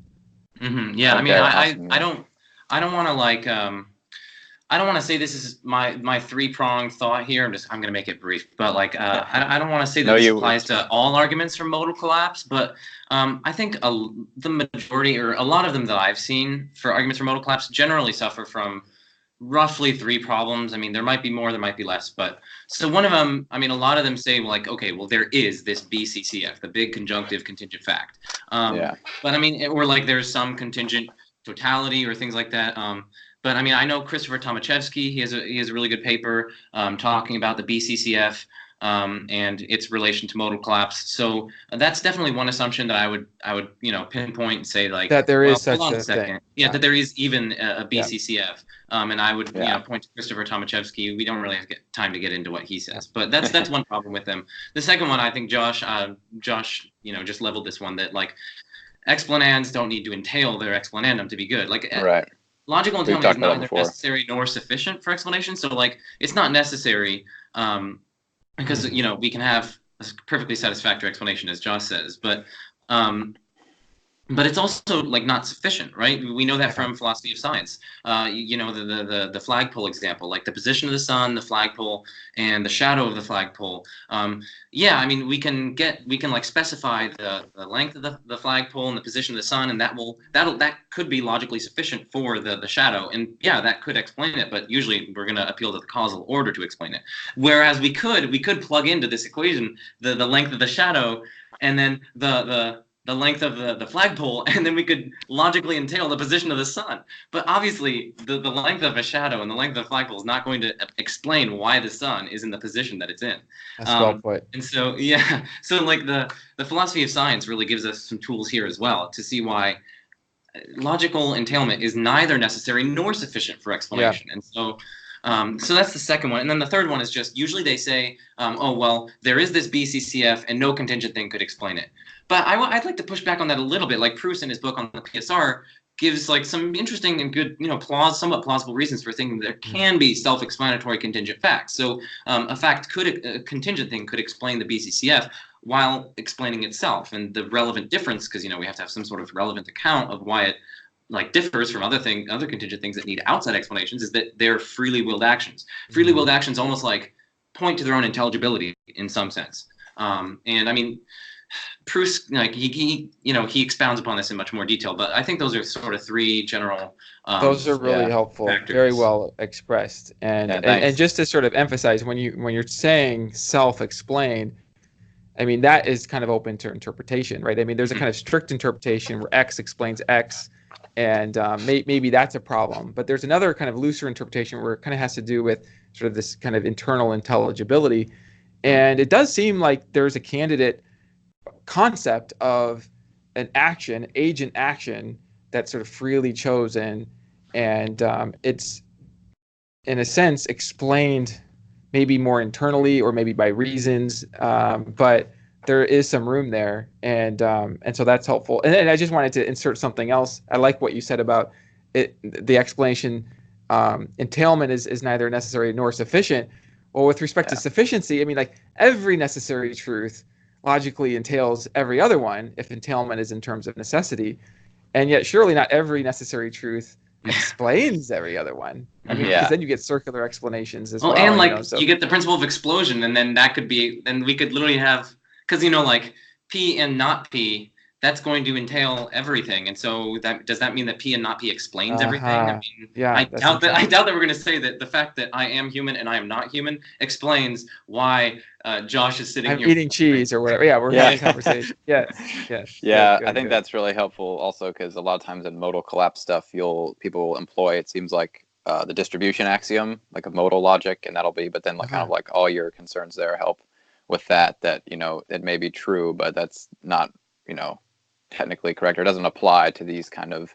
Mm-hmm. Yeah, I mean, I don't want to like, I don't want to say this is my three-pronged thought here. I'm going to make it brief, but like, I don't want to say that this applies to all arguments from modal collapse, but I think the majority, or a lot of them that I've seen for arguments for modal collapse, generally suffer from roughly three problems. I mean, there might be more, there might be less, but so one of them, I mean, a lot of them say like, okay, well, there is this BCCF, the big conjunctive contingent fact. But I mean, or like there's some contingent totality or things like that. But I mean, I know Christopher Tomaszewski, he has a really good paper talking about the BCCF and its relation to modal collapse. So that's definitely one assumption that I would pinpoint and say like that there is such a thing. Yeah, that there is even a BCCF. And I would point to Christopher Tomaszewski. We don't really have time to get into what he says, but that's one problem with them. The second one, I think Josh just leveled this one, that like explanands don't need to entail their explanandum to be good. Like logical entailment is neither necessary nor sufficient for explanation. So like it's not necessary because we can have a perfectly satisfactory explanation, as Josh says, but it's also like not sufficient, right? We know that from philosophy of science. The flagpole example, like the position of the sun, the flagpole, and the shadow of the flagpole. I mean, we can like specify the length of the flagpole and the position of the sun, and that could be logically sufficient for the shadow, and that could explain it. But usually we're going to appeal to the causal order to explain it. Whereas we could plug into this equation the length of the shadow, and then the length of the flagpole, and then we could logically entail the position of the sun. But obviously, the length of a shadow and the length of the flagpole is not going to explain why the sun is in the position that it's in. That's well put. And so, so like the philosophy of science really gives us some tools here as well to see why logical entailment is neither necessary nor sufficient for explanation. And so that's the second one. And then the third one is just, usually they say, oh, well, there is this BCCF and no contingent thing could explain it. But I'd like to push back on that a little bit. Like Proust in his book on the PSR gives like some interesting and good, somewhat plausible reasons for thinking there can be self-explanatory contingent facts. So a contingent thing could explain the BCCF while explaining itself. And the relevant difference, because we have to have some sort of relevant account of why it like differs from other contingent things that need outside explanations, is that they're freely willed actions. Freely willed actions almost like point to their own intelligibility in some sense. And I mean, Proust, like he expounds upon this in much more detail, but I think those are sort of three general. Those are really helpful, factors. Very well expressed, and just to sort of emphasize, when you're saying self-explained, I mean, that is kind of open to interpretation, right? I mean, there's a kind of strict interpretation where X explains X, and maybe that's a problem. But there's another kind of looser interpretation where it kind of has to do with sort of this kind of internal intelligibility. And it does seem like there's a candidate concept of an action, agent action, that's sort of freely chosen, and it's in a sense explained maybe more internally or maybe by reasons, but there is some room there, and so that's helpful. And I just wanted to insert something else. I like what you said about it. The explanation, entailment is neither necessary nor sufficient. Well, with respect to sufficiency, I mean, like every necessary truth logically entails every other one if entailment is in terms of necessity, and yet surely not every necessary truth explains every other one. I mean, because then you get circular explanations as well. And like you get the principle of explosion, and then that could be, then we could literally have, because like P and not P, that's going to entail everything. And so that does that mean that P and not P explains everything? I mean, I doubt that we're going to say that the fact that I am human and I am not human explains why Josh is sitting here eating cheese or whatever. Yeah, we're having a conversation. Yes. Yeah, I think that's really helpful also, because a lot of times in modal collapse stuff, people employ, it seems like, the distribution axiom, like a modal logic, and that'll be, but then like kind of like all your concerns there help with that it may be true, but that's not, technically correct, or doesn't apply to these kind of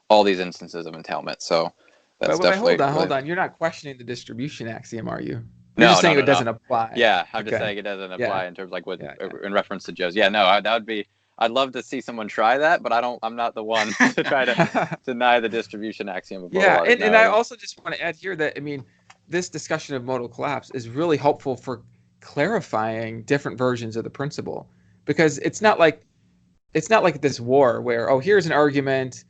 all these instances of entailment. So that's definitely. Hold on. You're not questioning the distribution axiom, are you? You're just saying it doesn't apply. Yeah, I'm just saying it doesn't apply in terms like in reference to Joe's. Yeah, no, that would be. I'd love to see someone try that, but I'm not the one to try to deny the distribution axiom of modal logic. And I also just want to add here that, I mean, this discussion of modal collapse is really helpful for clarifying different versions of the principle, because it's not like this war where, here's an argument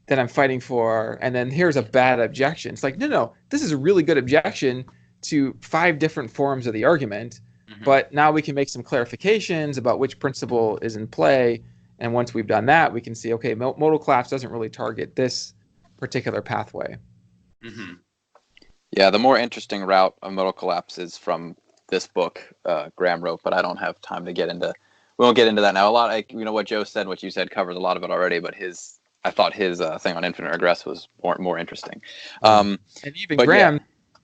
that I'm fighting for, and then here's a bad objection. It's like, no, this is a really good objection to 5 different forms of the argument, but now we can make some clarifications about which principle is in play, and once we've done that, we can see, okay, modal collapse doesn't really target this particular pathway. Yeah, the more interesting route of modal collapse is from this book Graham wrote, but I don't have time to get into. We won't get into that now. A lot, what Joe said, what you said covers a lot of it already. But I thought his thing on infinite regress was more interesting. And even Graham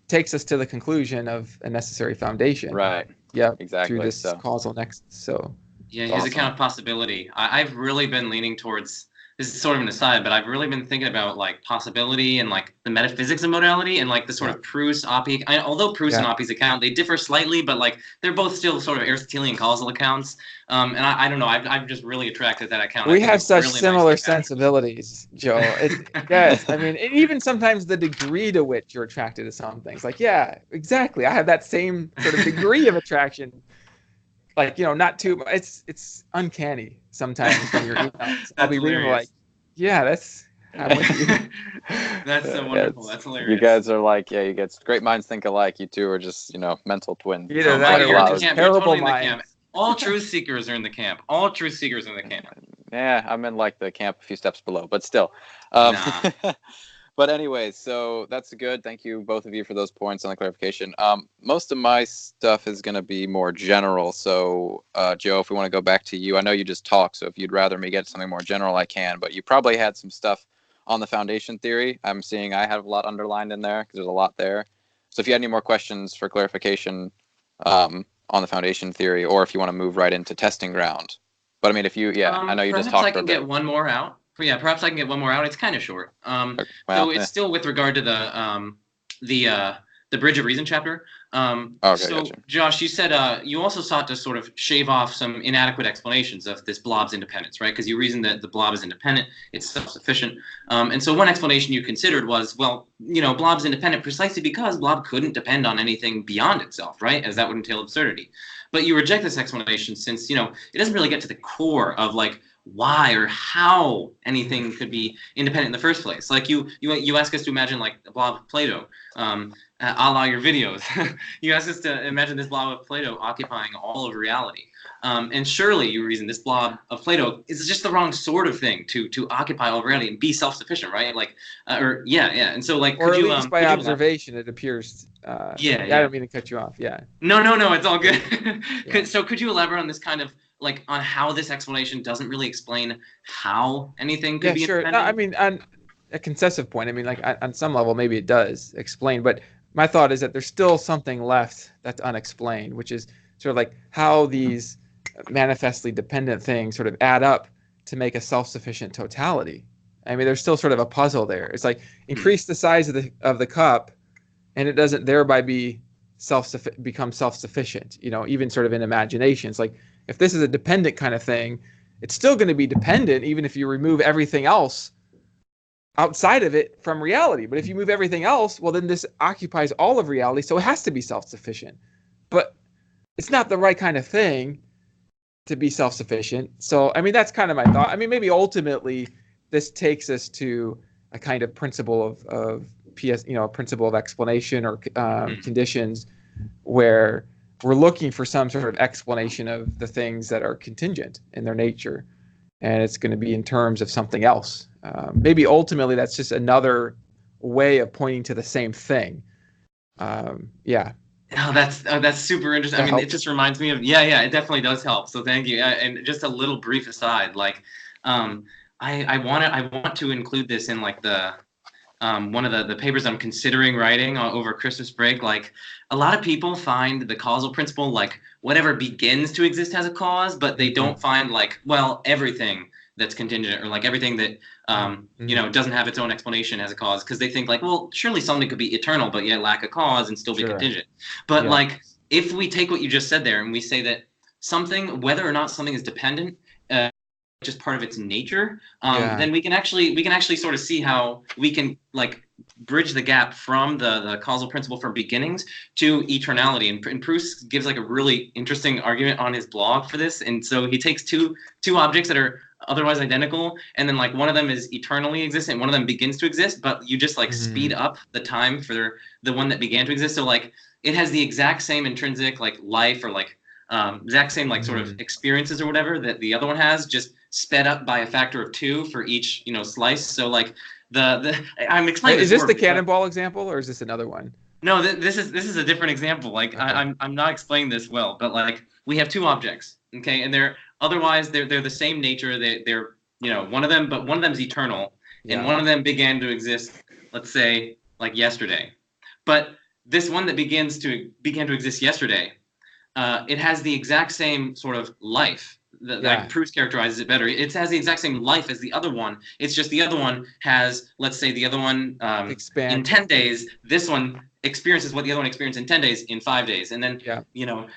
takes us to the conclusion of a necessary foundation. Right. Yeah. Exactly. Through this causal nexus. So. Yeah, his account of possibility. I've really been leaning towards. This is sort of an aside, but I've really been thinking about like possibility and like the metaphysics of modality and like the sort of Proust-Oppie. Although Proust and Oppie's account, they differ slightly, but like they're both still sort of Aristotelian causal accounts. And I don't know, I'm just really attracted to that account. We have such really similar sensibilities, Joe. Yes, I mean, even sometimes the degree to which you're attracted to some things, like, yeah, exactly. I have that same sort of degree of attraction. Like, not too. It's uncanny sometimes when you're emails. I'll be reading like, yeah, that's. I'm with you. That's so wonderful. That's hilarious. You guys are like, you get great minds think alike. You two are just, mental twins. Either that or terrible minds. All truth seekers are in the camp. All truth seekers are in the camp. Yeah, I'm in like the camp a few steps below, but still. But anyways, so that's good. Thank you, both of you, for those points on the clarification. Most of my stuff is going to be more general. So, Joe, if we want to go back to you, I know you just talked, so if you'd rather me get something more general, I can. But you probably had some stuff on the foundation theory. I'm seeing I have a lot underlined in there because there's a lot there. So if you had any more questions for clarification on the foundation theory, or if you want to move right into testing ground. But I mean, if you, I know you just talked. Perhaps I can get one more out. Perhaps I can get one more out. It's kind of short. So it's still with regard to the Bridge of Reason chapter. Gotcha. Josh, you said you also sought to sort of shave off some inadequate explanations of this blob's independence, right? Because you reasoned that the blob is independent, it's self-sufficient. And so one explanation you considered was, blob's independent precisely because blob couldn't depend on anything beyond itself, right? As that would entail absurdity. But you reject this explanation since, it doesn't really get to the core of like why or how anything could be independent in the first place. Like you ask us to imagine like the blob of Plato, a la your videos. You ask us to imagine this blob of Plato occupying all of reality. And surely, you reason, this blob of Plato is just the wrong sort of thing to occupy all of reality and be self-sufficient, right? Like, and so like, or could at you least by observation, it appears. Yeah, I don't mean to cut you off. Yeah. No, it's all good. Yeah. So could you elaborate on this kind of like on how this explanation doesn't really explain how anything could be sure. No, independent? I mean, on a concessive point, I mean, like on some level, maybe it does explain, but my thought is that there's still something left that's unexplained, which is sort of like how these manifestly dependent things sort of add up to make a self-sufficient totality. I mean, there's still sort of a puzzle there. It's like increase the size of the cup, and it doesn't thereby become self-sufficient. You know, even sort of in imagination, it's like if this is a dependent kind of thing, it's still going to be dependent even if you remove everything else outside of it from reality. But if you move everything else, well, then this occupies all of reality, so it has to be self-sufficient. But it's not the right kind of thing to be self-sufficient. So, I mean, that's kind of my thought. I mean, maybe ultimately this takes us to a kind of principle of a principle of explanation or conditions where we're looking for some sort of explanation of the things that are contingent in their nature. And it's going to be in terms of something else. Maybe ultimately that's just another way of pointing to the same thing. Yeah. Oh, that's super interesting. I mean, it just reminds me of it definitely does help. So thank you. And just a little brief aside, like, I want to include this in like the one of the papers I'm considering writing over Christmas break. Like, a lot of people find the causal principle like whatever begins to exist has a cause, but they don't find like, well, everything that's contingent or like everything that doesn't have its own explanation as a cause, because they think like, well, surely something could be eternal but yet lack a cause and still be contingent. But like, if we take what you just said there and we say that something, whether or not something is dependent, just part of its nature, then we can actually sort of see how we can like bridge the gap from the causal principle from beginnings to eternality. And Proust gives like a really interesting argument on his blog for this. And so he takes two objects that are otherwise identical, and then like one of them is eternally existent, one of them begins to exist, but you just like speed up the time for the one that began to exist. So like it has the exact same intrinsic like life or like exact same like sort of experiences or whatever that the other one has, just sped up by a factor of 2 for each slice. So like I'm explaining. Is this the cannonball example, or is this another one? No, this is a different example. Like, okay. I'm not explaining this well, but like we have two objects, okay, and they're the same nature. They're one of them's eternal, and one of them began to exist, let's say, like yesterday. But this one that began to exist yesterday, it has the exact same sort of life. Like Proust characterizes it better. It has the exact same life as the other one. It's just the other one has, let's say, the other one in 10 days. This one experiences what the other one experienced in 10 days in 5 days, and then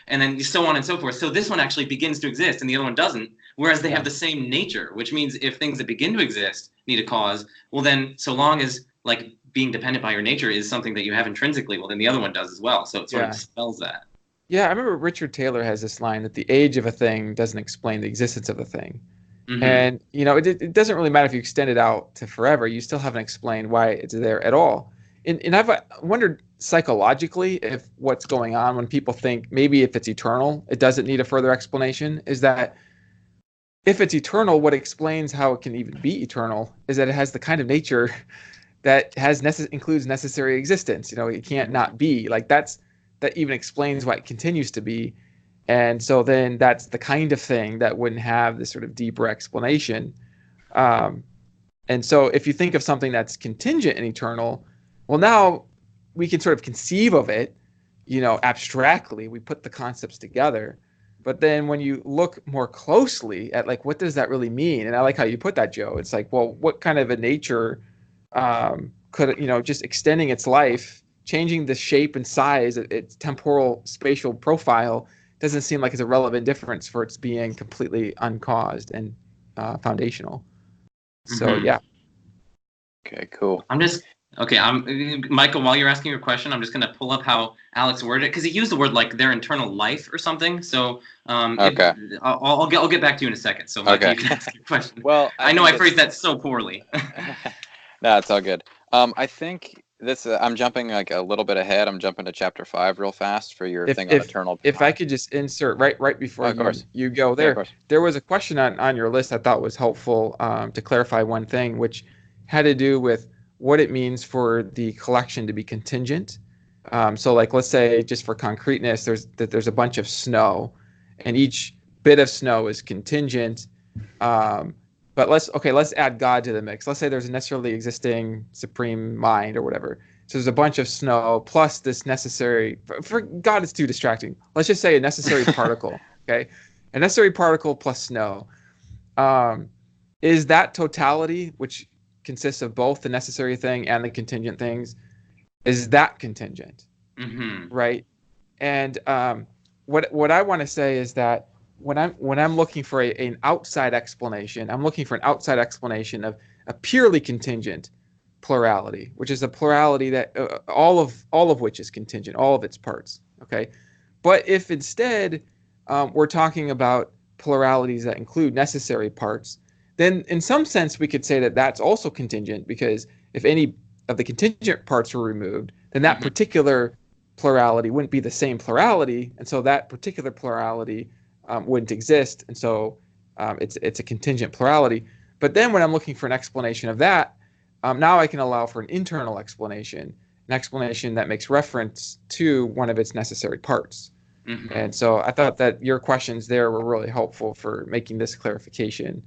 and then so on and so forth. So this one actually begins to exist, and the other one doesn't. Whereas they have the same nature, which means if things that begin to exist need a cause, well then, so long as like being dependent by your nature is something that you have intrinsically, well then the other one does as well. So it sort of spells that. Yeah, I remember Richard Taylor has this line that the age of a thing doesn't explain the existence of a thing. And, it doesn't really matter if you extend it out to forever. You still haven't explained why it's there at all. And I've wondered psychologically if what's going on when people think maybe if it's eternal, it doesn't need a further explanation, is that if it's eternal, what explains how it can even be eternal is that it has the kind of nature that includes necessary existence. It can't not be. Like that even explains why it continues to be. And so then that's the kind of thing that wouldn't have this sort of deeper explanation. And so if you think of something that's contingent and eternal, well, now we can sort of conceive of it, abstractly. We put the concepts together. But then when you look more closely at like, what does that really mean? And I like how you put that, Joe. It's like, well, what kind of a nature could, just extending its life, changing the shape and size, its temporal spatial profile, doesn't seem like it's a relevant difference for its being completely uncaused and foundational. So Okay, cool. Michael, while you're asking your question, I'm just going to pull up how Alex worded it, because he used the word like their internal life or something. So I'll get back to you in a second. So Michael, you can ask your question. Well, I know I phrased that so poorly. No, it's all good. I think this I'm jumping like a little bit ahead. I'm jumping to chapter 5 real fast for your thing on eternal. If I could just insert right before you go there, yeah, there was a question on your list I thought was helpful to clarify one thing, which had to do with what it means for the collection to be contingent. So like, let's say just for concreteness, there's a bunch of snow, and each bit of snow is contingent. But let's add God to the mix. Let's say there's a necessarily existing supreme mind or whatever. So there's a bunch of snow plus this necessary, for God it's too distracting. Let's just say a necessary particle, okay? A necessary particle plus snow. Is that totality, which consists of both the necessary thing and the contingent things, is that contingent? Mm-hmm. Right? And what I want to say is that when I'm looking for an outside explanation, I'm looking for an outside explanation of a purely contingent plurality, which is a plurality that all of which is contingent, all of its parts. Okay, but if instead we're talking about pluralities that include necessary parts, then in some sense we could say that that's also contingent, because if any of the contingent parts were removed, then that particular plurality wouldn't be the same plurality, and so that particular plurality wouldn't exist, and so it's a contingent plurality. But then when I'm looking for an explanation of that, now I can allow for an internal explanation, an explanation that makes reference to one of its necessary parts. Mm-hmm. And so I thought that your questions there were really helpful for making this clarification.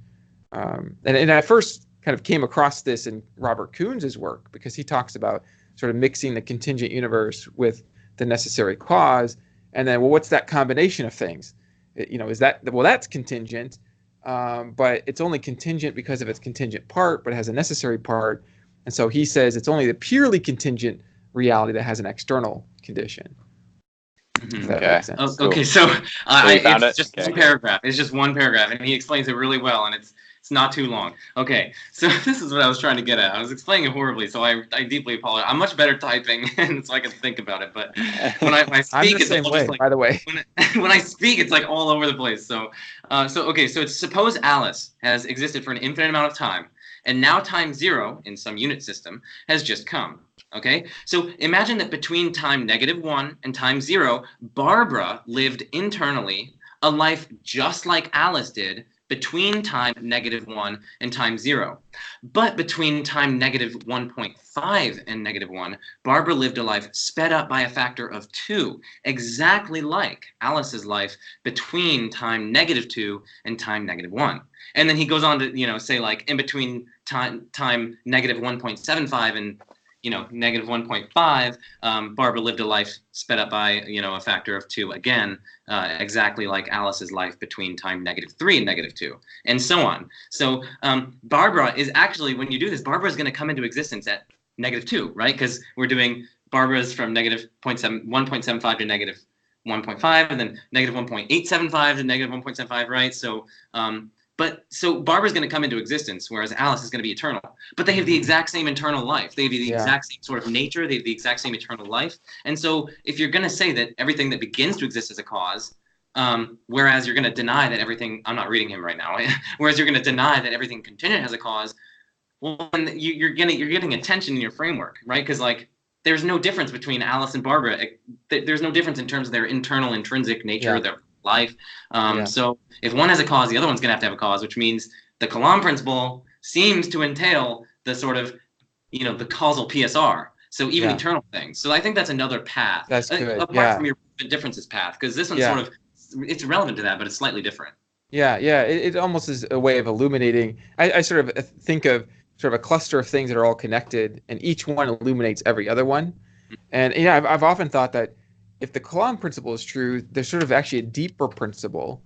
And I first kind of came across this in Robert Kuhn's work, because he talks about sort of mixing the contingent universe with the necessary cause, and then, well, what's that combination of things? Is that, well, that's contingent, but it's only contingent because of its contingent part, but it has a necessary part. And so he says it's only the purely contingent reality that has an external condition. Mm-hmm. Okay, so it's just one paragraph. It's just one paragraph, and he explains it really well, and it's not too long. Okay, so this is what I was trying to get at. I was explaining it horribly, so I deeply apologize. I'm much better typing, and so I can think about it. But when I speak, I'm the same way, by the way. When I speak, it's like all over the place. So it's suppose Alice has existed for an infinite amount of time, and now time zero in some unit system has just come. Okay, so imagine that between time -1 and time 0, Barbara lived internally a life just like Alice did between time -1 and time 0. But between time -1.5 and -1, Barbara lived a life sped up by a factor of 2, exactly like Alice's life between time -2 and time -1. And then he goes on to, say, like, in between time -1.75 and -1.5, Barbara lived a life sped up by, a factor of 2 again, exactly like Alice's life between time -3 and -2, and so on. So Barbara is actually, when you do this, Barbara is going to come into existence at -2, right? Because we're doing Barbara's from -1.75 to -1.5, and then -1.875 to -1.75, right? So So Barbara's going to come into existence, whereas Alice is going to be eternal. But they have the exact same internal life. They have the exact same sort of nature. They have the exact same eternal life. And so if you're going to say that everything that begins to exist is a cause, whereas you're going to deny that everything, I'm not reading him right now, whereas you're going to deny that everything contingent has a cause, well, you're getting a tension in your framework, right? Because, like, there's no difference between Alice and Barbara. There's no difference in terms of their internal intrinsic nature, their life. So if one has a cause, the other one's going to have a cause, which means the Kalam principle seems to entail the sort of, the causal PSR. So even eternal things. So I think that's another path. That's good. Apart from your differences path, because this one's sort of, it's relevant to that, but it's slightly different. Yeah. It almost is a way of illuminating. I sort of think of sort of a cluster of things that are all connected, and each one illuminates every other one. And I've often thought that if the Kalam principle is true, there's sort of actually a deeper principle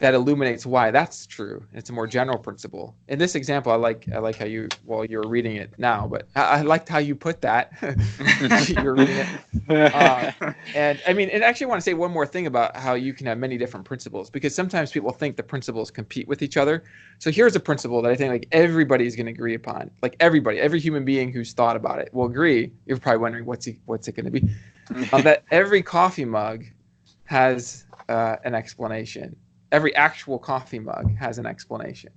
that illuminates why that's true. It's a more general principle. In this example, I like how you were reading it now, but I liked how you put that. You're reading it. And I mean, and actually I want to say one more thing about how you can have many different principles, because sometimes people think the principles compete with each other. So here's a principle that I think, like, everybody's going to agree upon. Like, every human being who's thought about it will agree. You're probably wondering what's it going to be. That every coffee mug has an explanation. Every actual coffee mug has an explanation.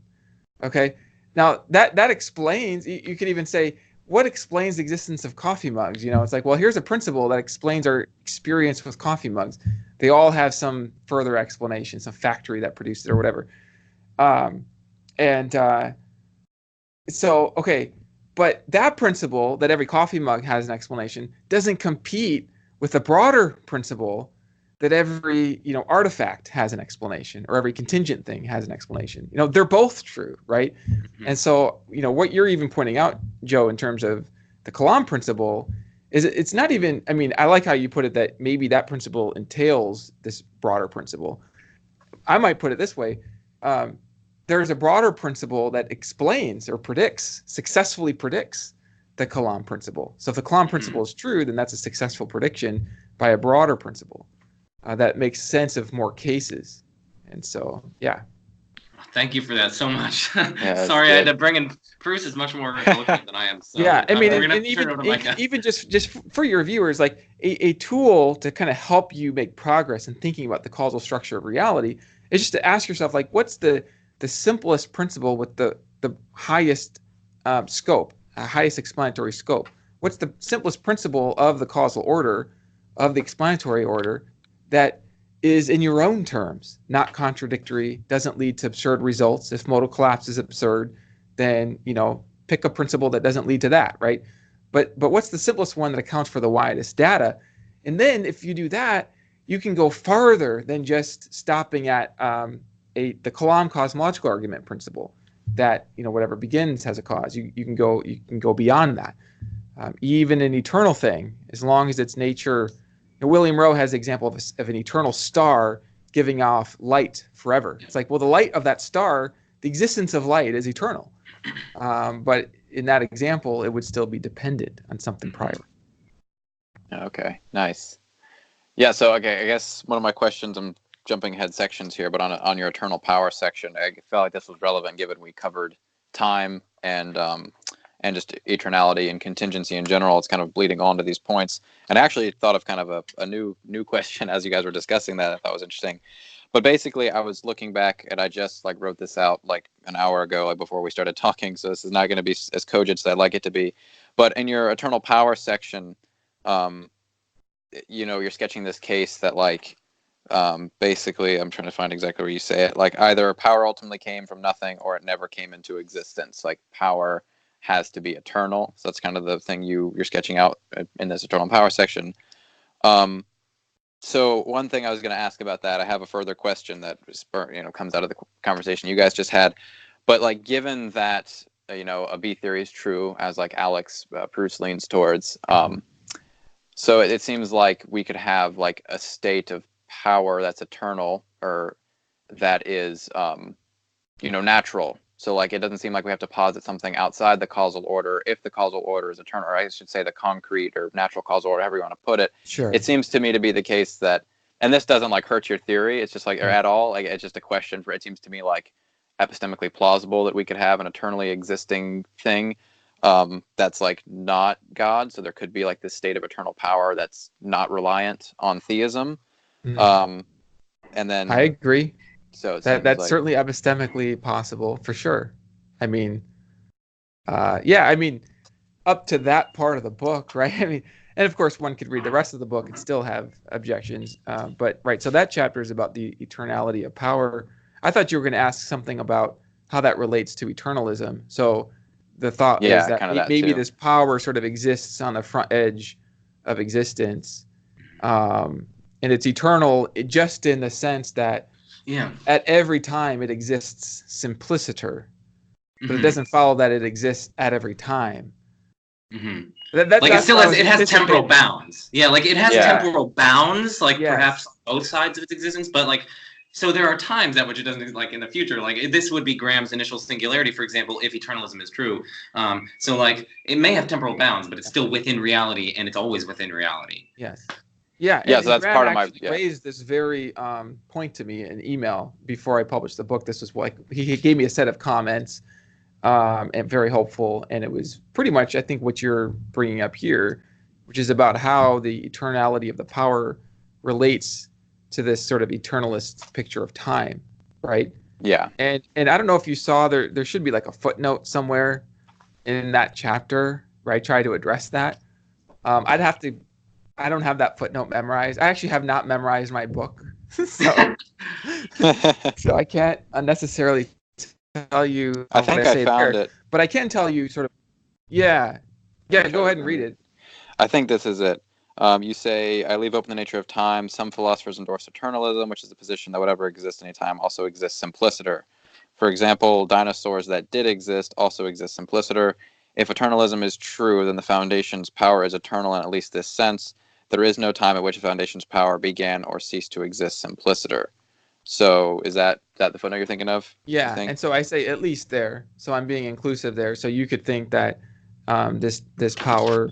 Okay. Now that explains. You could even say, what explains the existence of coffee mugs? It's like, well, here's a principle that explains our experience with coffee mugs. They all have some further explanation, some factory that produces it or whatever. So, okay, but that principle that every coffee mug has an explanation doesn't compete with the broader principle that every, artifact has an explanation, or every contingent thing has an explanation. They're both true, right? Mm-hmm. And so, what you're even pointing out, Joe, in terms of the Kalam principle, is it's not even, I like how you put it that maybe that principle entails this broader principle. I might put it this way. There's a broader principle that explains or successfully predicts the Kalam principle. So if the Kalam principle is true, then that's a successful prediction by a broader principle that makes sense of more cases. And so, yeah. Thank you for that so much. Yeah, sorry, I had to bring in Bruce is much more eloquent than I am. So yeah, even just for your viewers, like a tool to kind of help you make progress in thinking about the causal structure of reality is just to ask yourself, like, what's the simplest principle with the highest scope, highest explanatory scope? What's the simplest principle of the causal order, of the explanatory order, that is in your own terms, not contradictory, doesn't lead to absurd results? If modal collapse is absurd, then, pick a principle that doesn't lead to that, right? But what's the simplest one that accounts for the widest data? And then if you do that, you can go farther than just stopping at the Kalam cosmological argument principle that, whatever begins has a cause. You can go beyond that. Even an eternal thing, as long as its nature. William Rowe has the example of an eternal star giving off light forever. It's like, well, the light of that star, the existence of light is eternal. But in that example, it would still be dependent on something prior. Okay, nice. Yeah, so, okay, I guess one of my questions, I'm jumping ahead sections here, but on your eternal power section, I felt like this was relevant given we covered time and just eternality and contingency in general. It's kind of bleeding on to these points. And I actually thought of kind of a new question as you guys were discussing that I thought was interesting. But basically, I was looking back and I just wrote this out an hour ago, before we started talking. So this is not going to be as cogent as I'd like it to be. But in your eternal power section, you're sketching this case that basically, I'm trying to find exactly where you say it. Either power ultimately came from nothing or it never came into existence. Power has to be eternal. So that's kind of the thing you're sketching out in this eternal power section. So one thing I was going to ask about that, I have a further question that comes out of the conversation you guys just had. But given that a B theory is true, as Alex Proust leans towards, so it seems like we could have a state of power that's eternal, or that is natural. So it doesn't seem like we have to posit something outside the causal order if the causal order is eternal, or I should say the concrete or natural causal order, however you want to put it. Sure. It seems to me to be the case that, and this doesn't hurt your theory, it's just or at all, it's just a question for, it seems to me epistemically plausible that we could have an eternally existing thing that's not God. So there could be this state of eternal power that's not reliant on theism. Mm-hmm. And then I agree. So that's certainly epistemically possible, for sure. Up to that part of the book, right? And of course, one could read the rest of the book and still have objections. But right, so that chapter is about the eternality of power. I thought you were going to ask something about how that relates to eternalism. So the thought is that maybe this power sort of exists on the front edge of existence, and it's eternal just in the sense that at every time it exists simpliciter, but it doesn't follow that it exists at every time. Mm-hmm. It has temporal bounds. Yeah, it has temporal bounds, perhaps both sides of its existence, but so there are times at which it doesn't, in the future, this would be Graham's initial singularity, for example, if eternalism is true. So it may have temporal bounds, but it's still within reality, and it's always within reality. Yes. Yeah, so that's part of my raised this very point to me in email before I published the book. This was he gave me a set of comments, and very helpful, and it was pretty much, I think, what you're bringing up here, which is about how the eternality of the power relates to this sort of eternalist picture of time, right? Yeah. And I don't know if you saw there should be a footnote somewhere in that chapter where I try to address that. I don't have that footnote memorized. I actually have not memorized my book. so I can't unnecessarily tell you I what think I I say found there. it. But I can tell you sort of, yeah, go ahead and read it. I think this is it. You say, I leave open the nature of time. Some philosophers endorse eternalism, which is the position that whatever exists any time also exists simpliciter. For example, dinosaurs that did exist also exist simpliciter. If eternalism is true, then the Foundation's power is eternal in at least this sense. There is no time at which the Foundation's power began or ceased to exist simpliciter. So is that the footnote you're thinking of? Yeah, and so I say at least there. So I'm being inclusive there. So you could think that this power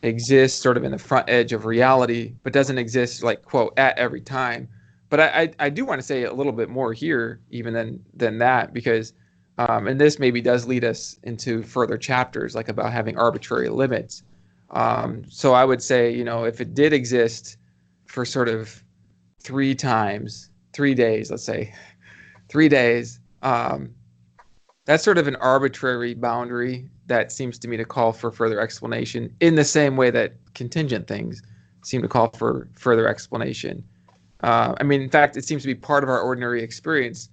exists sort of in the front edge of reality, but doesn't exist like quote at every time. But I do want to say a little bit more here even than that, because and this maybe does lead us into further chapters like about having arbitrary limits. So I would say, if it did exist for sort of 3 days, let's say 3 days, that's sort of an arbitrary boundary that seems to me to call for further explanation in the same way that contingent things seem to call for further explanation. In fact, it seems to be part of our ordinary experience.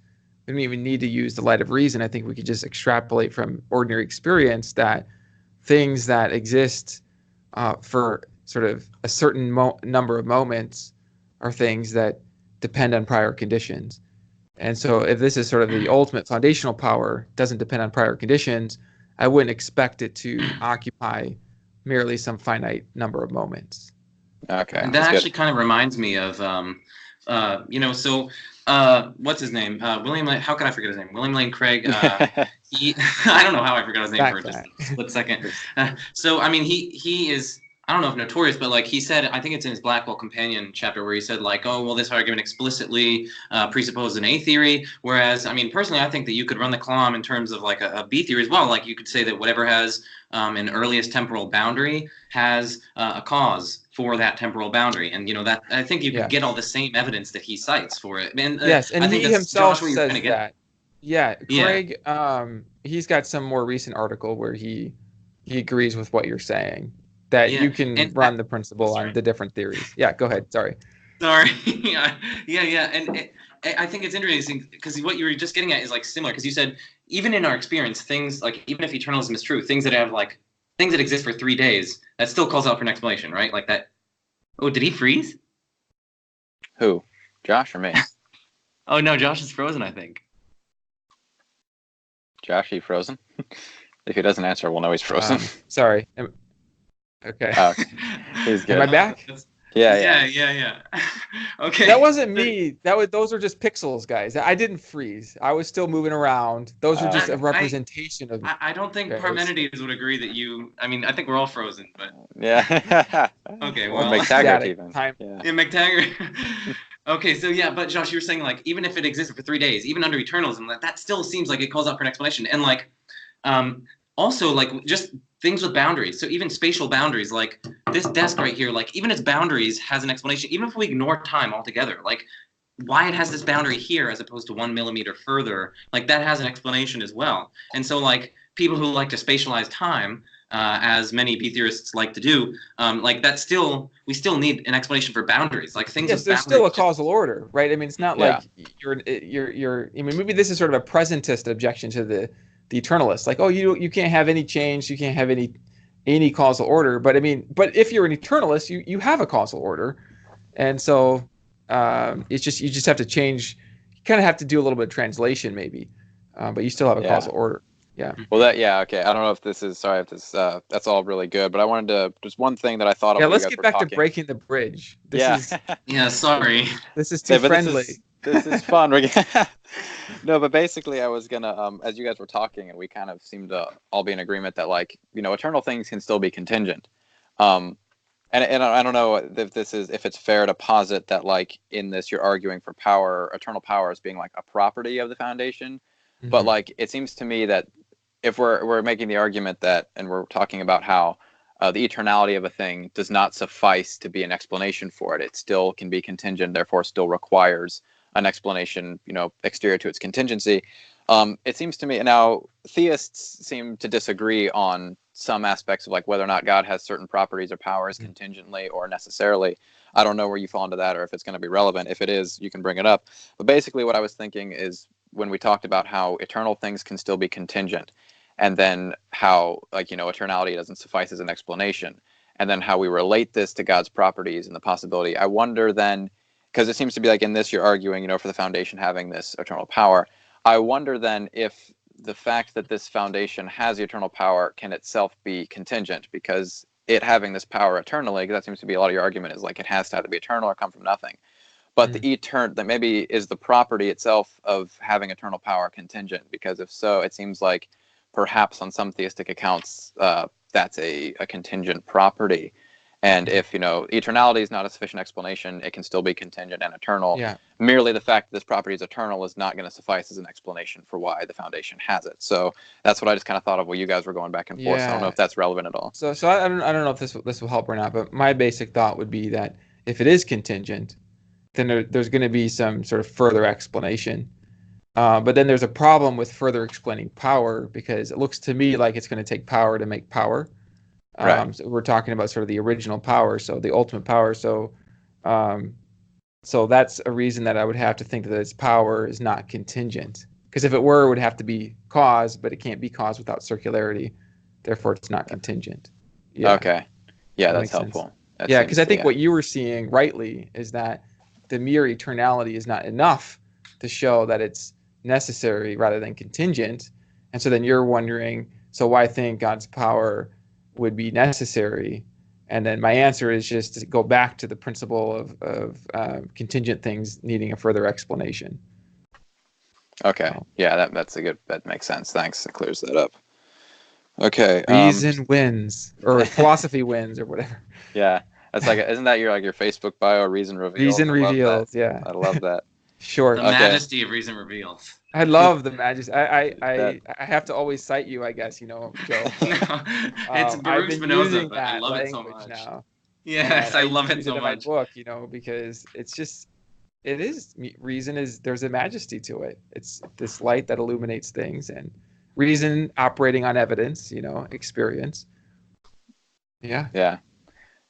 We don't even need to use the light of reason. I think we could just extrapolate from ordinary experience that things that exist for sort of a certain number of moments are things that depend on prior conditions. And so if this is sort of the ultimate foundational power, doesn't depend on prior conditions, I wouldn't expect it to occupy merely some finite number of moments. Okay. And that actually kind of reminds me of, what's his name? William Lane, how could I forget his name? William Lane Craig. I don't know how I forgot his name for just a split second. He is, I don't know if notorious, but like he said, I think it's in his Blackwell Companion chapter where he said like, oh, well, this argument explicitly presupposes an A theory. Whereas, personally, I think that you could run the column in terms of like a B theory as well. Like you could say that whatever has an earliest temporal boundary has a cause for that temporal boundary. And, that I think you could get all the same evidence that he cites for it. And, yes, and I think he himself says that. Yeah, Craig, he's got some more recent article where he agrees with what you're saying. That you can run the principle on the different theories. Yeah, go ahead. Sorry. yeah. And I think it's interesting because what you were just getting at is like similar, because you said even in our experience, things like even if eternalism is true, things that exist for 3 days, that still calls out for an explanation, right? Like that. Oh, did he freeze? Who? Josh or me? Oh no, Josh is frozen, I think. Josh, he frozen? If he doesn't answer, we'll know he's frozen. Sorry. Okay. Oh, he's good. Am I back? Yeah. Okay. That wasn't me. Those were just pixels, guys. I didn't freeze. I was still moving around. Those are just a representation of. I don't think Parmenides would agree that you. I think we're all frozen, but. Yeah. Okay. Well. Or McTaggart even. Yeah, McTaggart. Okay, so yeah, but Josh, you're saying like even if it existed for 3 days, even under eternalism, that still seems like it calls out for an explanation, and like, also like just things with boundaries. So even spatial boundaries, like this desk right here, like even its boundaries has an explanation. Even if we ignore time altogether, like why it has this boundary here as opposed to 1 millimeter further, like that has an explanation as well. And so like people who like to spatialize time, as many B theorists like to do, like we still need an explanation for boundaries, like things. Yes, there's still a causal order, right? It's not like you're. Maybe this is sort of a presentist objection to the eternalists, like, oh, you can't have any change, you can't have any causal order. But if you're an eternalist, you have a causal order, and so it's just you just have to change. You kind of have to do a little bit of translation, maybe, but you still have a causal order. Yeah. Well, okay. I don't know if this is that's all really good, but I wanted to just one thing that I thought of. Yeah, let's get back to breaking the bridge. Sorry. This is too friendly. This is fun. No, but basically I was gonna, as you guys were talking, and we kind of seemed to all be in agreement that like, eternal things can still be contingent. And I don't know if it's fair to posit that like in this you're arguing for eternal power as being like a property of the Foundation. Mm-hmm. But like it seems to me that if we're making the argument that, and we're talking about how the eternality of a thing does not suffice to be an explanation for it, it still can be contingent, therefore still requires an explanation, exterior to its contingency. It seems to me now theists seem to disagree on some aspects of like whether or not God has certain properties or powers contingently or necessarily. I don't know where you fall into that or if it's going to be relevant. If it is, you can bring it up. But basically what I was thinking is when we talked about how eternal things can still be contingent, and then how, like, eternality doesn't suffice as an explanation, and then how we relate this to God's properties and the possibility. I wonder then, because it seems to be like in this you're arguing, for the foundation having this eternal power. I wonder then if the fact that this foundation has eternal power can itself be contingent, because it having this power eternally, because that seems to be a lot of your argument, is like it has to either be eternal or come from nothing. But that maybe is the property itself of having eternal power contingent, because if so, it seems like perhaps on some theistic accounts that's a contingent property. And if eternality is not a sufficient explanation, it can still be contingent and eternal. Yeah. Merely the fact that this property is eternal is not going to suffice as an explanation for why the foundation has it. So that's what I just kind of thought of while you guys were going back and forth. So I don't know if that's relevant at all. So I don't know if this will help or not, but my basic thought would be that if it is contingent, then there's going to be some sort of further explanation. But then there's a problem with further explaining power, because it looks to me like it's going to take power to make power. Right. So we're talking about sort of the original power, so the ultimate power. So that's a reason that I would have to think that its power is not contingent. Because if it were, it would have to be cause, but it can't be cause without circularity. Therefore, it's not contingent. Yeah. Okay. Yeah, that's helpful. Yeah, because I think what you were seeing rightly is that the mere eternality is not enough to show that it's necessary rather than contingent. And so then you're wondering, so why think God's power would be necessary? And then my answer is just to go back to the principle of contingent things needing a further explanation. Okay. Yeah, that makes sense. Thanks. It clears that up. Okay. Reason wins, or philosophy wins, or whatever. Yeah. That's isn't that your Facebook bio, Reason Revealed? Reason Revealed, yeah. I love that. Sure. The majesty of Reason Revealed. I love the majesty. I have to always cite you, I guess, Joe. No, it's Baruch Spinoza, but I love it so much. Now. Yes, I love it so much. In my book, because there's a majesty to it. It's this light that illuminates things, and reason operating on evidence, experience. Yeah. Yeah.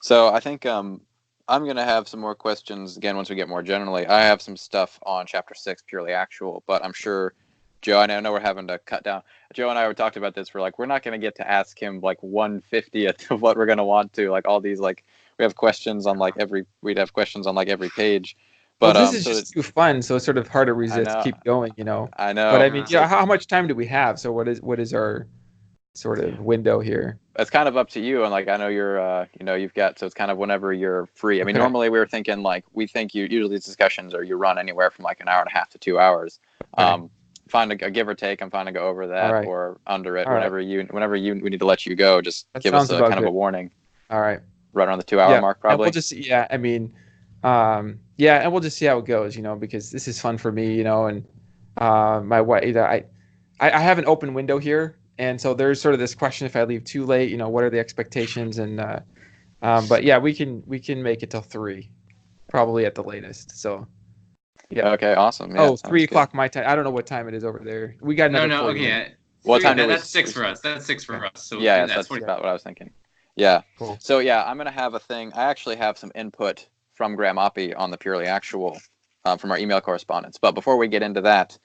So I think I'm going to have some more questions again once we get more generally. I have some stuff on chapter 6, purely actual, but I'm sure Joe, I know we're having to cut down. Joe and I were talking about this. We're not going to get to ask him 1/50th of what we're going to want to, all these, we have questions on we'd have questions on every page. But this is just too fun, so it's sort of hard to resist. Keep going, I know. But I mean, how much time do we have? So what is our sort of window here? It's kind of up to you, and I know you're you've got, so it's kind of whenever you're free. I mean, normally we were thinking we think usually these discussions you run anywhere from an hour and a half to 2 hours. Okay. Fine to give or take. I'm fine to go over that or under it. Whenever we need to let you go, just that give us a kind of a warning. All right. Right around the 2 hour mark, probably. And we'll just see how it goes, because this is fun for me, and my wife, I have an open window here. And so there's sort of this question: if I leave too late, what are the expectations? And but yeah, we can make it till 3, probably at the latest. So yeah. Okay. Awesome. Yeah, 3 o'clock my time. I don't know what time it is over there. We got another. No. Okay. What time? That's 6 for us. That's 6 for us. So yeah, that's about what I was thinking. Yeah. Cool. So yeah, I'm gonna have a thing. I actually have some input from Graham Oppie on the purely actual from our email correspondence. But before we get into that.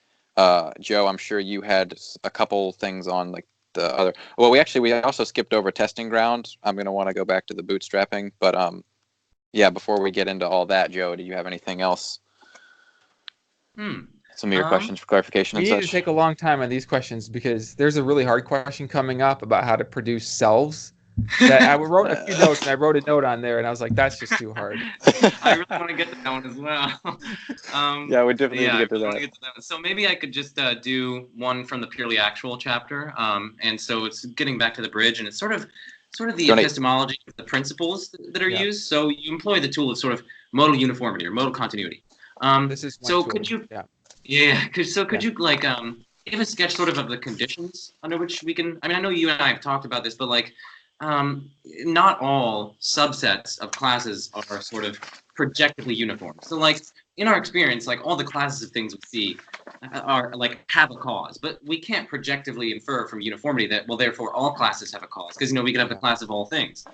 Joe, I'm sure you had a couple things on the other. Well, we also skipped over testing ground. I'm going to want to go back to the bootstrapping, but yeah. Before we get into all that, Joe, do you have anything else? Some of your questions for clarification and such. We need to take a long time on these questions because there's a really hard question coming up about how to produce selves. That I wrote a few notes and I wrote a note on there and I was like, that's just too hard. I really want to get to that one as well. Yeah, we definitely need to get to that. So maybe I could just do one from the purely actual chapter. And so it's getting back to the bridge, and it's sort of the epistemology of the principles that are used. So you employ the tool of sort of modal uniformity or modal continuity. This is so tool. Could you? Yeah. Could you give a sketch sort of the conditions under which we can? I mean, I know you and I have talked about this, but not all subsets of classes are sort of projectively uniform. So in our experience, like all the classes of things we see are like have a cause, but we can't projectively infer from uniformity that, well, therefore all classes have a cause, because we could have the class of all things.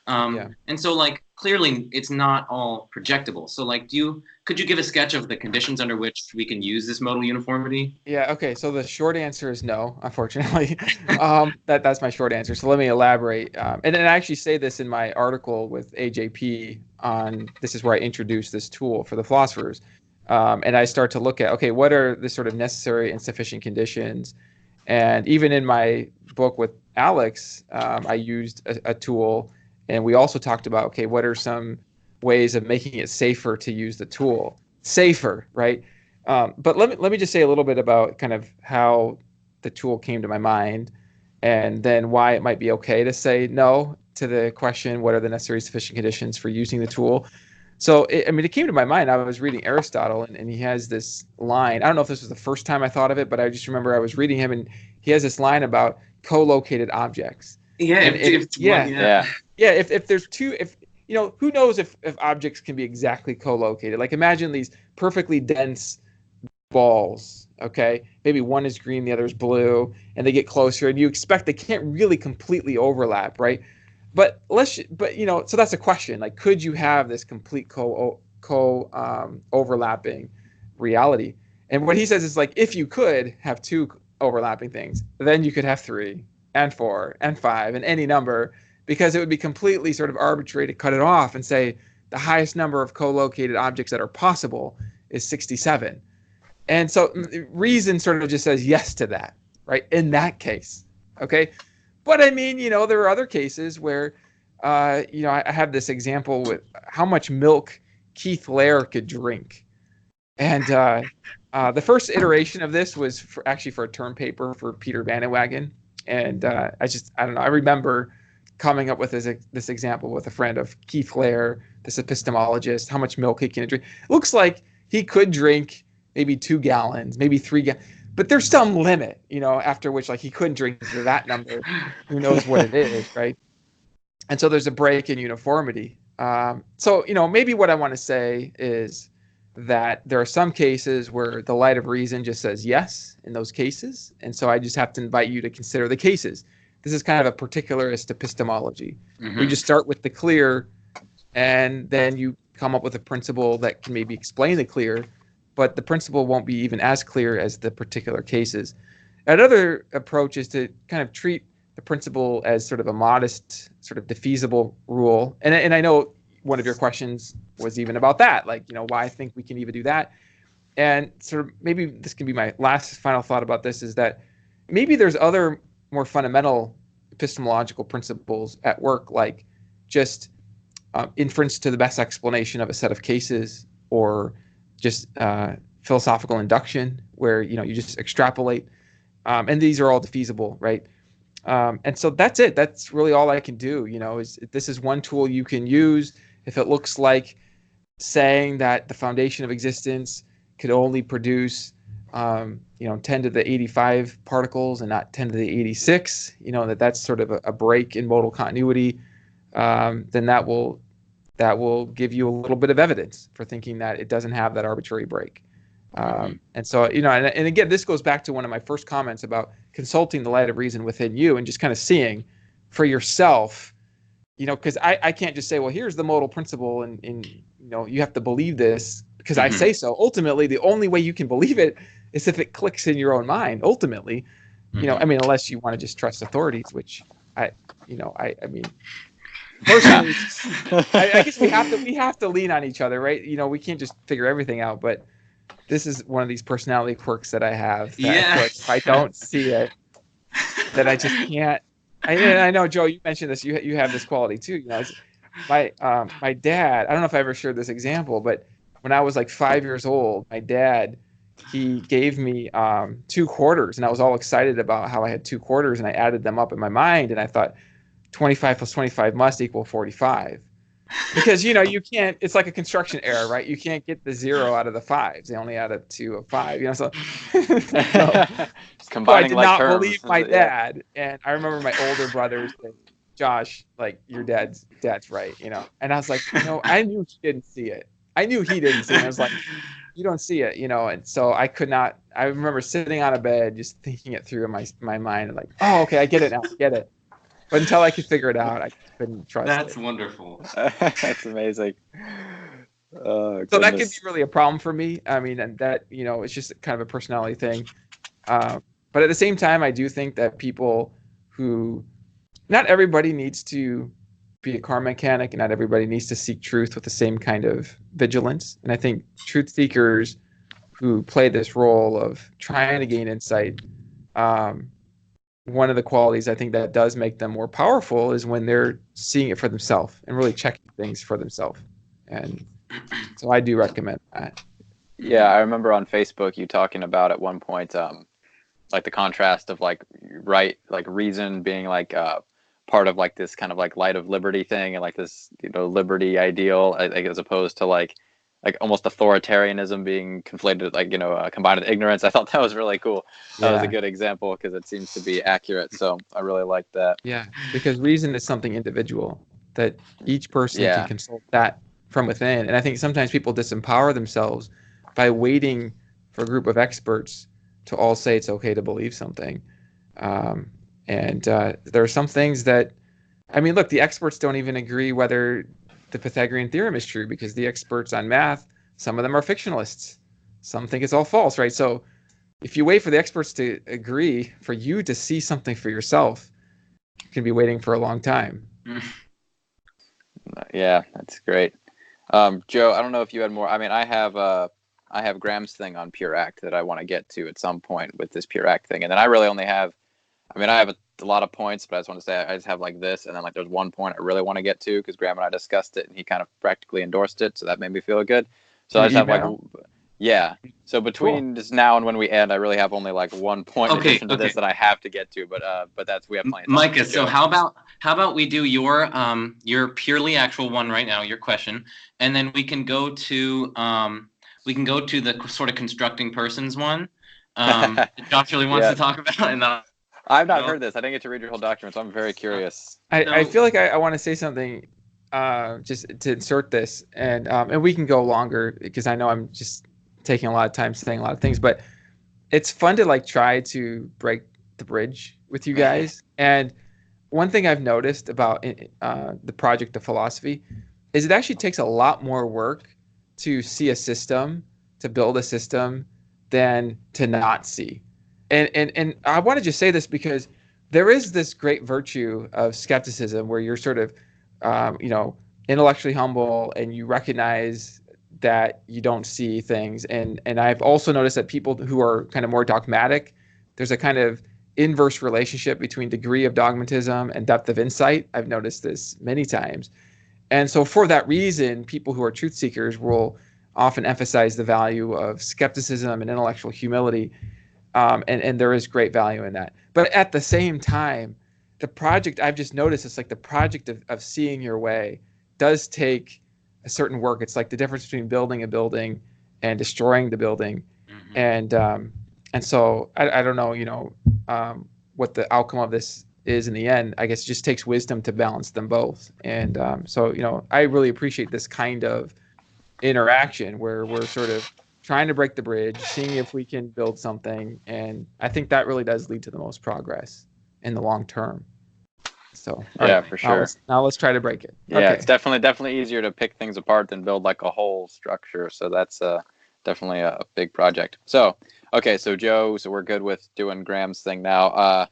And so like clearly it's not all projectable. So like could you give a sketch of the conditions under which we can use this modal uniformity? Yeah, okay. So the short answer is no, unfortunately. That's my short answer. So let me elaborate. And I actually say this in my article with AJP on, this is where I introduce this tool for the philosophers. And I start to look at, okay, what are the sort of necessary and sufficient conditions? And even in my book with Alex, I used a tool, and we also talked about, okay, what are some ways of making it safer to use the tool? Safer, right? But let me just say a little bit about kind of how the tool came to my mind, and then why it might be okay to say no to the question, what are the necessary sufficient conditions for using the tool? So, it came to my mind. I was reading Aristotle, and he has this line. I don't know if this was the first time I thought of it, but I just remember I was reading him, and he has this line about co-located objects. Yeah, If there's two, who knows if objects can be exactly co-located? Like imagine these perfectly dense balls, okay? Maybe one is green, the other is blue, and they get closer, and you expect they can't really completely overlap, right? But so that's a question. Like, could you have this complete overlapping reality? And what he says is like, if you could have two overlapping things, then you could have 3 and 4 and 5 and any number, because it would be completely sort of arbitrary to cut it off and say the highest number of co-located objects that are possible is 67. And so reason sort of just says yes to that, right? In that case, okay? But there are other cases where, I have this example with how much milk Keith Lair could drink. And the first iteration of this was actually for a term paper for Peter Van Wagen. And I don't know, I remember coming up with this example with a friend of Keith Lair, this epistemologist, how much milk he can drink. It looks like he could drink maybe 2 gallons, maybe 3 gallons. But there's some limit, after which like he couldn't drink to that number. Who knows what it is, right? And so there's a break in uniformity. So maybe what I want to say is that there are some cases where the light of reason just says yes in those cases. And so I just have to invite you to consider the cases. This is kind of a particularist epistemology. Mm-hmm. We just start with the clear, and then you come up with a principle that can maybe explain the clear, but the principle won't be even as clear as the particular cases. Another approach is to kind of treat the principle as sort of a modest, sort of defeasible rule. And I know one of your questions was even about that, like, why I think we can even do that. And sort of maybe this can be my last final thought about this, is that maybe there's other more fundamental epistemological principles at work, like just inference to the best explanation of a set of cases, or just philosophical induction, where you just extrapolate, and these are all defeasible, right? And so that's it. That's really all I can do. This is one tool you can use. If it looks like saying that the foundation of existence could only produce 10 to the 85 particles and not 10 to the 86, that's sort of a break in modal continuity, then that will give you a little bit of evidence for thinking that it doesn't have that arbitrary break. And so, and again, this goes back to one of my first comments about consulting the light of reason within you and just kind of seeing for yourself, because I can't just say, well, here's the modal principle, and you have to believe this because I say so. Ultimately, the only way you can believe it is if it clicks in your own mind. Ultimately, unless you want to just trust authorities, which personally, I guess we have to lean on each other, right? We can't just figure everything out. But this is one of these personality quirks that I have. That I feel like if I don't see it, that I just can't. I know, Joe, you mentioned this. You have this quality too. My dad. I don't know if I ever shared this example, but when I was like 5 years old, my dad, he gave me 2 quarters, and I was all excited about how I had 2 quarters, and I added them up in my mind, and I thought 25 plus 25 must equal 45. Because you can't. It's like a construction error, right? You can't get the 0 out of the 5s. They only add up to a 5. So, combining, I did not believe my dad, and I remember my older brothers saying, "Josh, like your dad's right," And I was like, I knew he didn't see it. I knew he didn't see it. I was like, you don't see it, and so I could not. I remember sitting on a bed just thinking it through in my mind, like, oh, okay, I get it now, I get it. But until I could figure it out, I couldn't trust That's it. wonderful. That's amazing. Oh, So that could be goodness. really a problem for me. I mean, and that, it's just kind of a personality thing. But at the same time, I do think that people who, not everybody needs to be a car mechanic, and not everybody needs to seek truth with the same kind of vigilance. And I think truth seekers who play this role of trying to gain insight, one of the qualities I think that does make them more powerful is when they're seeing it for themselves and really checking things for themselves. And so I do recommend that. Yeah, I remember on Facebook you talking about at one point, like the contrast of like reason being like part of like this kind of like light of liberty thing, and like this liberty ideal, like as opposed to like almost authoritarianism being conflated, like combined with ignorance. I thought that was really cool. That was a good example because it seems to be accurate. So I really like that. Yeah, because reason is something individual that each person Yeah. can consult that from within. And I think sometimes people disempower themselves by waiting for a group of experts to all say it's okay to believe something. And there are some things that, I mean, look, the experts don't even agree whether the Pythagorean theorem is true, because the experts on math, some of them are fictionalists. Some think it's all false, right? So if you wait for the experts to agree for you to see something for yourself, you can be waiting for a long time. Yeah, that's great. Joe, I don't know if you had more. I mean, I have Graham's thing on pure act that I want to get to at some point with this pure act thing, and then I really only have. I mean, I have a lot of points, but I just want to say I just have like this, and then like there's one point I really want to get to because Graham and I discussed it, and he kind of practically endorsed it, so that made me feel good. So I just have like, yeah. So between just now and when we end, I really have only like one point in addition to this that I have to get to, but we have plenty of time. Micah, so how about we do your purely actual one right now, your question, and then we can go to the sort of constructing persons one. Josh really wants to talk about, and I've not heard this. I didn't get to read your whole document, so I'm very curious. I feel like I want to say something just to insert this, and we can go longer because I know I'm just taking a lot of time saying a lot of things, but it's fun to like try to break the bridge with you guys. And one thing I've noticed about the project of philosophy is it actually takes a lot more work to see a system, to build a system, than to not see. And I want to just say this because there is this great virtue of skepticism where you're sort of, intellectually humble and you recognize that you don't see things. And I've also noticed that people who are kind of more dogmatic, there's a kind of inverse relationship between degree of dogmatism and depth of insight. I've noticed this many times. And so for that reason, people who are truth seekers will often emphasize the value of skepticism and intellectual humility. And there is great value in that. But at the same time, the project, I've just noticed, it's like the project of seeing your way does take a certain work. It's like the difference between building a building and destroying the building. Mm-hmm. And so I don't know, what the outcome of this is in the end. I guess it just takes wisdom to balance them both. And so, I really appreciate this kind of interaction where we're sort of trying to break the bridge, seeing if we can build something. And I think that really does lead to the most progress in the long term. So yeah, for sure. Now let's try to break it. Yeah, okay. It's definitely easier to pick things apart than build like a whole structure. So that's definitely a big project. So, okay, so Joe, so we're good with doing Graham's thing now.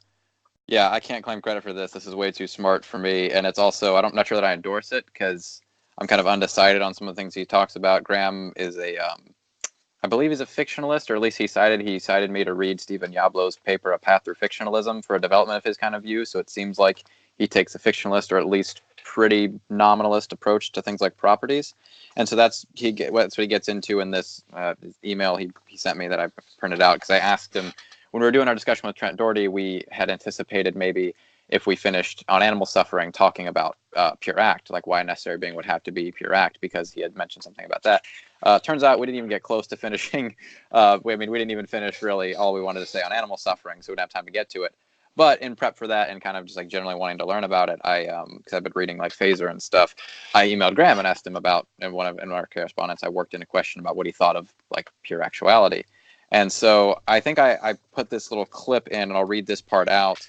Yeah, I can't claim credit for this. This is way too smart for me. And it's also, I'm not sure that I endorse it because I'm kind of undecided on some of the things he talks about. Graham is I believe he's a fictionalist, or at least he cited me to read Stephen Yablow's paper, A Path Through Fictionalism, for a development of his kind of view. So it seems like he takes a fictionalist, or at least pretty nominalist approach to things like properties. And so that's what he gets into in this email he sent me that I printed out, because I asked him, when we were doing our discussion with Trent Doherty, we had anticipated maybe if we finished on animal suffering talking about pure act, like why a necessary being would have to be pure act, because he had mentioned something about that. Turns out we didn't even get close to finishing. We didn't even finish really all we wanted to say on animal suffering, so we didn't have time to get to it. But in prep for that and kind of just like generally wanting to learn about it, because I've been reading like Phaser and stuff, I emailed Graham and asked him about, in our correspondence, I worked in a question about what he thought of like pure actuality. And so I think I put this little clip in, and I'll read this part out.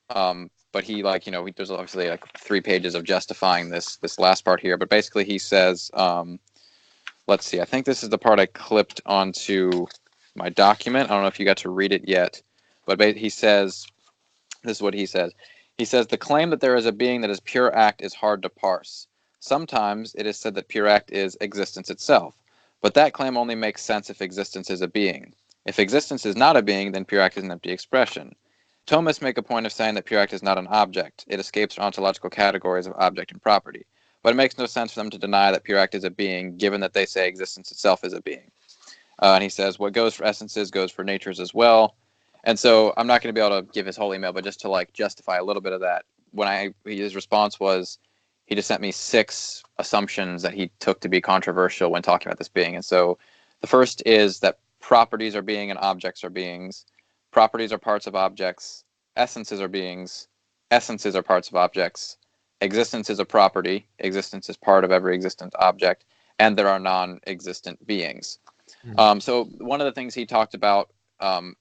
But he there's obviously like 3 pages of justifying this last part here. But basically he says, let's see, I think this is the part I clipped onto my document. I don't know if you got to read it yet, but he says, this is what he says. He says, the claim that there is a being that is pure act is hard to parse. Sometimes it is said that pure act is existence itself, but that claim only makes sense if existence is a being. If existence is not a being, then pure act is an empty expression. Thomists make a point of saying that pure act is not an object. It escapes ontological categories of object and property. But it makes no sense for them to deny that pure act is a being, given that they say existence itself is a being. And he says, what goes for essences goes for natures as well. And so I'm not going to be able to give his whole email, but just to like justify a little bit of that, his response was, he just sent me 6 assumptions that he took to be controversial when talking about this being. And so the first is that properties are being and objects are beings. Properties are parts of objects. Essences are beings. Essences are parts of objects. Existence is a property. Existence is part of every existent object. And there are non-existent beings. So one of the things he talked about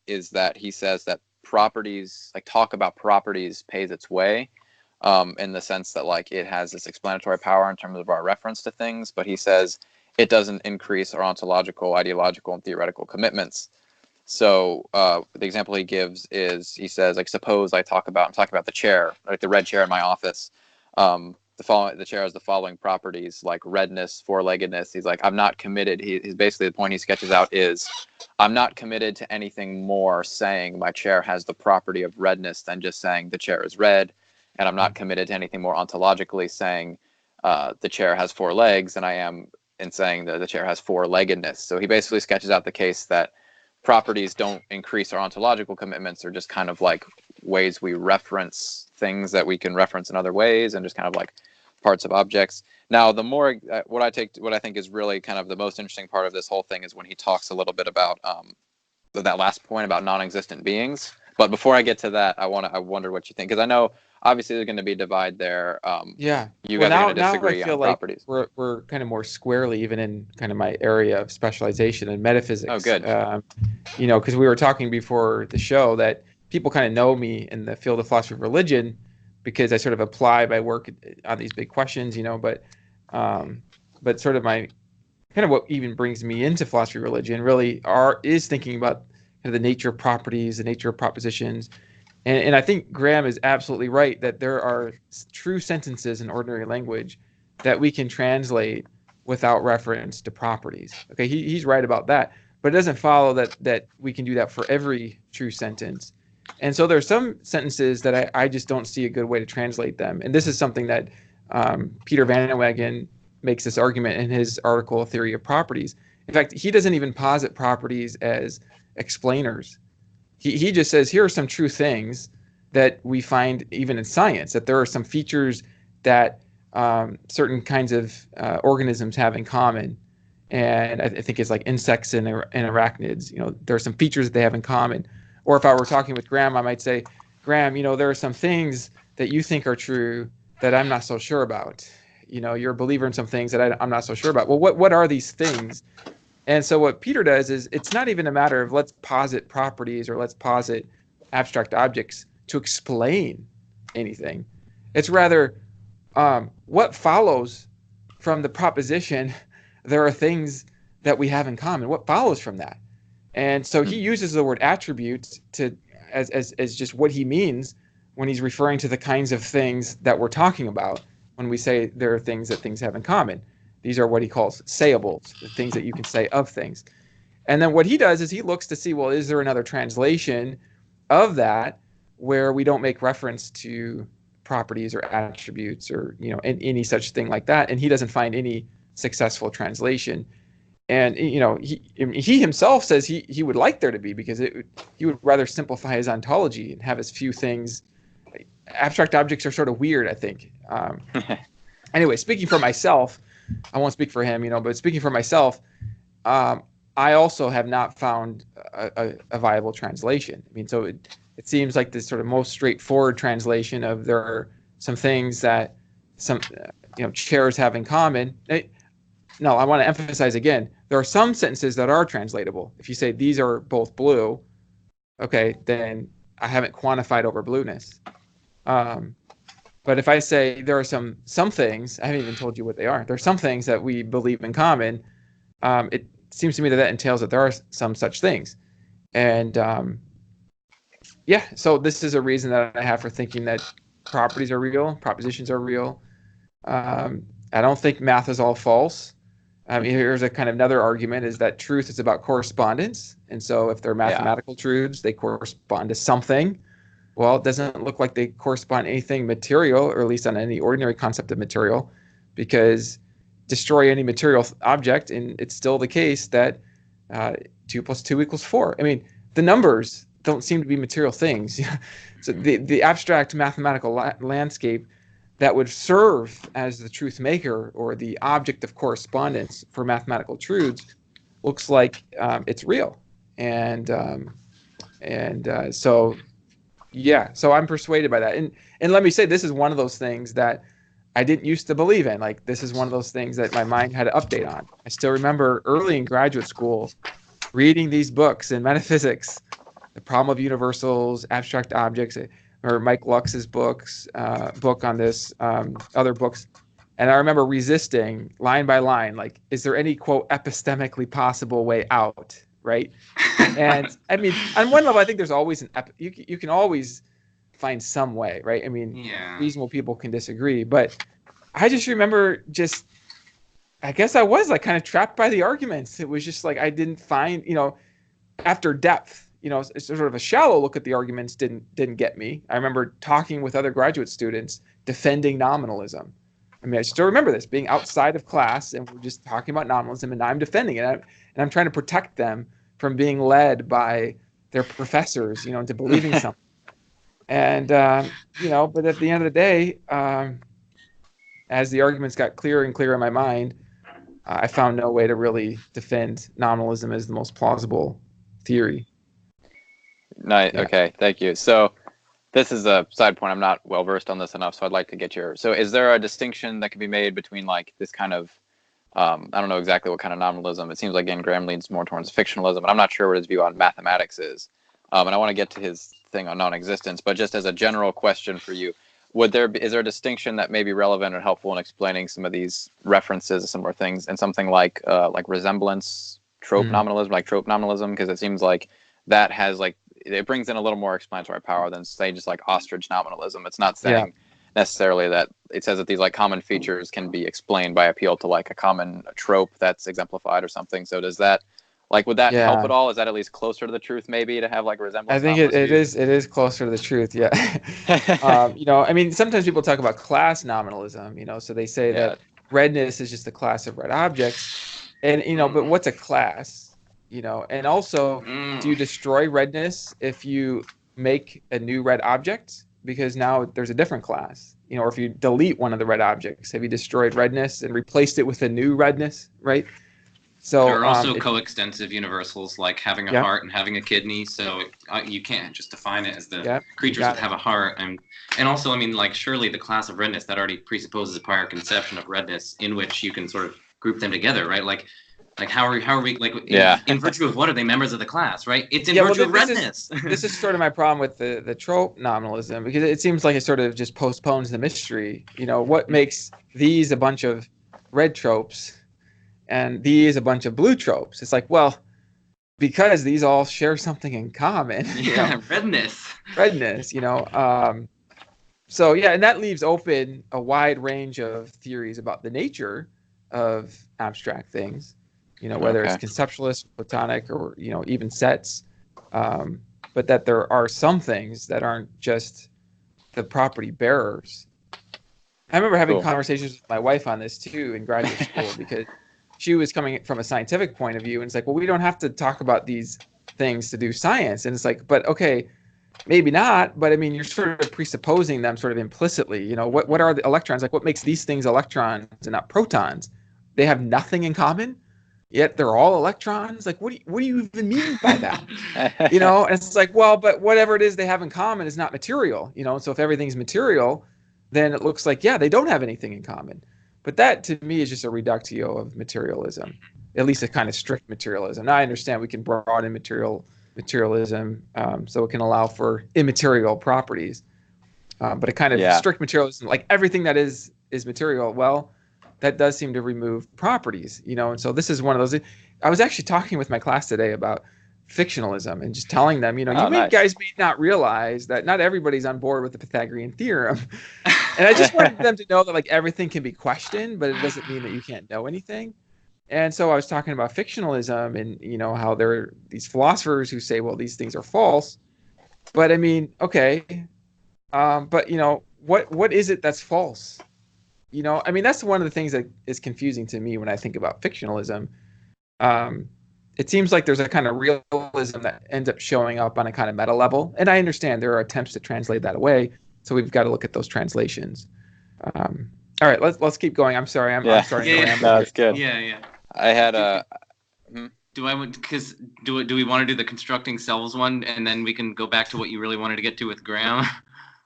is that he says that properties, like talk about properties, pays its way, in the sense that like it has this explanatory power in terms of our reference to things, but he says it doesn't increase our ontological, ideological, and theoretical commitments. So the example he gives is, he says, like, suppose I'm talking about the chair, like the red chair in my office. The chair has the following properties, like redness, four-leggedness. He's like, I'm not committed. He's basically, the point he sketches out is, I'm not committed to anything more saying my chair has the property of redness than just saying the chair is red. And I'm not committed to anything more ontologically saying the chair has 4 legs than I am in saying that the chair has four-leggedness. So he basically sketches out the case that properties don't increase our ontological commitments. They're just kind of like ways we reference things that we can reference in other ways, and just kind of like parts of objects. Now, the more what I think is really kind of the most interesting part of this whole thing is when he talks a little bit about that last point about non-existent beings. But before I get to that, I wonder what you think, because I know obviously there's going to be a divide there. Yeah, you guys are going to disagree now I feel on like properties. We're kind of more squarely even in kind of my area of specialization in metaphysics. Oh, good. Because we were talking before the show that people kind of know me in the field of philosophy of religion because I sort of apply my work on these big questions, but sort of my kind of what even brings me into philosophy of religion really is thinking about kind of the nature of properties, the nature of propositions. And I think Graham is absolutely right that there are true sentences in ordinary language that we can translate without reference to properties. Okay, he's right about that. But it doesn't follow that we can do that for every true sentence. And so there are some sentences that I just don't see a good way to translate them. And this is something that Peter Van Wagen makes this argument in his article, Theory of Properties. In fact, he doesn't even posit properties as explainers. He just says, here are some true things that we find even in science, that there are some features that certain kinds of organisms have in common. And I think it's like insects and arachnids. There are some features that they have in common. Or if I were talking with Graham, I might say, Graham, there are some things that you think are true that I'm not so sure about. You're a believer in some things that I'm not so sure about. Well, what are these things? And so what Peter does is it's not even a matter of let's posit properties or let's posit abstract objects to explain anything. It's rather what follows from the proposition there are things that we have in common. What follows from that? And so he uses the word attributes as just what he means when he's referring to the kinds of things that we're talking about when we say there are things that things have in common. These are what he calls sayables, the things that you can say of things. And then what he does is he looks to see, well, is there another translation of that where we don't make reference to properties or attributes or any such thing like that? And he doesn't find any successful translation. And he himself says he would like there to be, because he would rather simplify his ontology and have as few things. Abstract objects are sort of weird, I think. Anyway, speaking for myself, I won't speak for him, but speaking for myself, I also have not found a viable translation. I mean, so it seems like the sort of most straightforward translation of there are some things that some chairs have in common. No, I want to emphasize again, there are some sentences that are translatable. If you say these are both blue, okay, then I haven't quantified over blueness. But if I say there are some things, I haven't even told you what they are. There are some things that we believe in common. It seems to me that entails that there are some such things. And so this is a reason that I have for thinking that properties are real, propositions are real. I don't think math is all false. Here's a kind of another argument is that truth is about correspondence. And so if they're mathematical truths, they correspond to something. Well, it doesn't look like they correspond to anything material, or at least on any ordinary concept of material, because destroy any material object, and it's still the case that 2 + 2 = 4. I mean, the numbers don't seem to be material things. So the abstract mathematical landscape that would serve as the truth maker or the object of correspondence for mathematical truths looks like it's real. So I'm persuaded by that. And let me say, this is one of those things that I didn't used to believe in. Like, this is one of those things that my mind had to update on. I still remember early in graduate school reading these books in metaphysics, The Problem of Universals, Abstract Objects, or Mike Lux's book on this, other books. And I remember resisting line by line, like, is there any, quote, epistemically possible way out, right? And I mean, on one level, I think there's always you can always find some way, right? I mean, reasonable people can disagree, but I just remember I guess I was like kind of trapped by the arguments. It was just like I didn't find, after depth, it's sort of a shallow look at the arguments didn't get me. I remember talking with other graduate students defending nominalism. I mean, I still remember this, being outside of class, and we're just talking about nominalism, and I'm defending it, and I'm trying to protect them from being led by their professors, into believing something. And but at the end of the day, as the arguments got clearer and clearer in my mind, I found no way to really defend nominalism as the most plausible theory. Nice. Yeah. Okay, thank you. So this is a side point. I'm not well versed on this enough, so I'd like to get so is there a distinction that can be made between like this kind of I don't know exactly what kind of nominalism. It seems like, again, Graham leans more towards fictionalism, and I'm not sure what his view on mathematics is. And I want to get to his thing on non-existence, but just as a general question for you, is there a distinction that may be relevant and helpful in explaining some of these references, similar things, and something like resemblance trope nominalism, like trope nominalism? Because it seems like that has it brings in a little more explanatory power than, say, just like ostrich nominalism. It's not saying necessarily that it says that these like common features can be explained by appeal to like a common trope that's exemplified or something. So does that would that help at all? Is that at least closer to the truth, maybe, to have like resemblance? I think it is closer to the truth. Yeah. I mean, sometimes people talk about class nominalism, so they say that redness is just a class of red objects, and but what's a class? And also, do you destroy redness if you make a new red object? Because now there's a different class, or if you delete one of the red objects, have you destroyed redness and replaced it with a new redness, right? So there are also coextensive universals, like having a heart and having a kidney. So you can't just define it as the creatures that have a heart. And also, I mean, like, surely the class of redness, that already presupposes a prior conception of redness in which you can sort of group them together, right? Like how are we like in virtue of what are they members of the class, right? It's in virtue of redness. This is sort of my problem with the trope nominalism, because it seems like it sort of just postpones the mystery. What makes these a bunch of red tropes and these a bunch of blue tropes? It's like, well, because these all share something in common. Redness. So and that leaves open a wide range of theories about the nature of abstract things. Whether it's conceptualist, Platonic, or, even sets, but that there are some things that aren't just the property bearers. I remember having conversations with my wife on this too in graduate school, because she was coming from a scientific point of view, and it's like, well, we don't have to talk about these things to do science. And it's like, but okay, maybe not, but I mean, you're sort of presupposing them sort of implicitly. What are the electrons? Like, what makes these things electrons and not protons? They have nothing in common. yet they're all electrons. Like, what do you even mean by that? And it's like, well, but whatever it is they have in common is not material, So if everything's material, then it looks like, yeah, they don't have anything in common. But that to me is just a reductio of materialism, at least a kind of strict materialism. Now I understand we can broaden materialism, so it can allow for immaterial properties. But a kind of strict materialism, like everything that is material, well, that does seem to remove properties, And so this is one of those. I was actually talking with my class today about fictionalism and just telling them, guys may not realize that not everybody's on board with the Pythagorean theorem. And I just wanted them to know that like everything can be questioned, but it doesn't mean that you can't know anything. And so I was talking about fictionalism and, how there are these philosophers who say, well, these things are false. But I mean, okay. But, what is it that's false? I mean, that's one of the things that is confusing to me when I think about fictionalism. It seems like there's a kind of realism that ends up showing up on a kind of meta level. And I understand there are attempts to translate that away. So we've got to look at those translations. All right, let's keep going. I'm sorry. I'm starting to ramble. No, it's good. Yeah. I had do we want to do the constructing selves one, and then we can go back to what you really wanted to get to with Graham?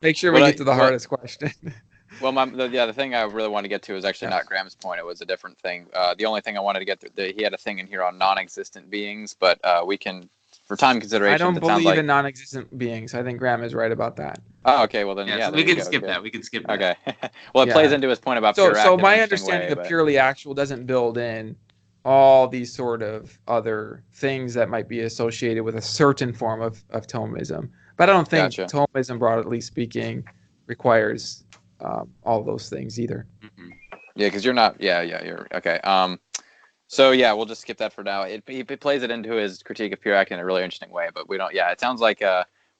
Make sure we get to the hardest question. Well, the thing I really wanted to get to was actually not Graham's point. It was a different thing. The only thing I wanted to get to, he had a thing in here on non-existent beings, but we can, for time consideration. I don't believe in non-existent beings. I think Graham is right about that. Oh, okay. Well, then, so we can skip that. We can skip that. Okay. Well, it plays into his point about pure So my understanding of purely actual doesn't build in all these sort of other things that might be associated with a certain form of Thomism. But I don't think Thomism, broadly speaking, requires all those things either. Mm-hmm. Yeah, because you're not. You're okay. So yeah, we'll just skip that for now. He plays it into his critique of pure act in a really interesting way, but we don't. Yeah, it sounds like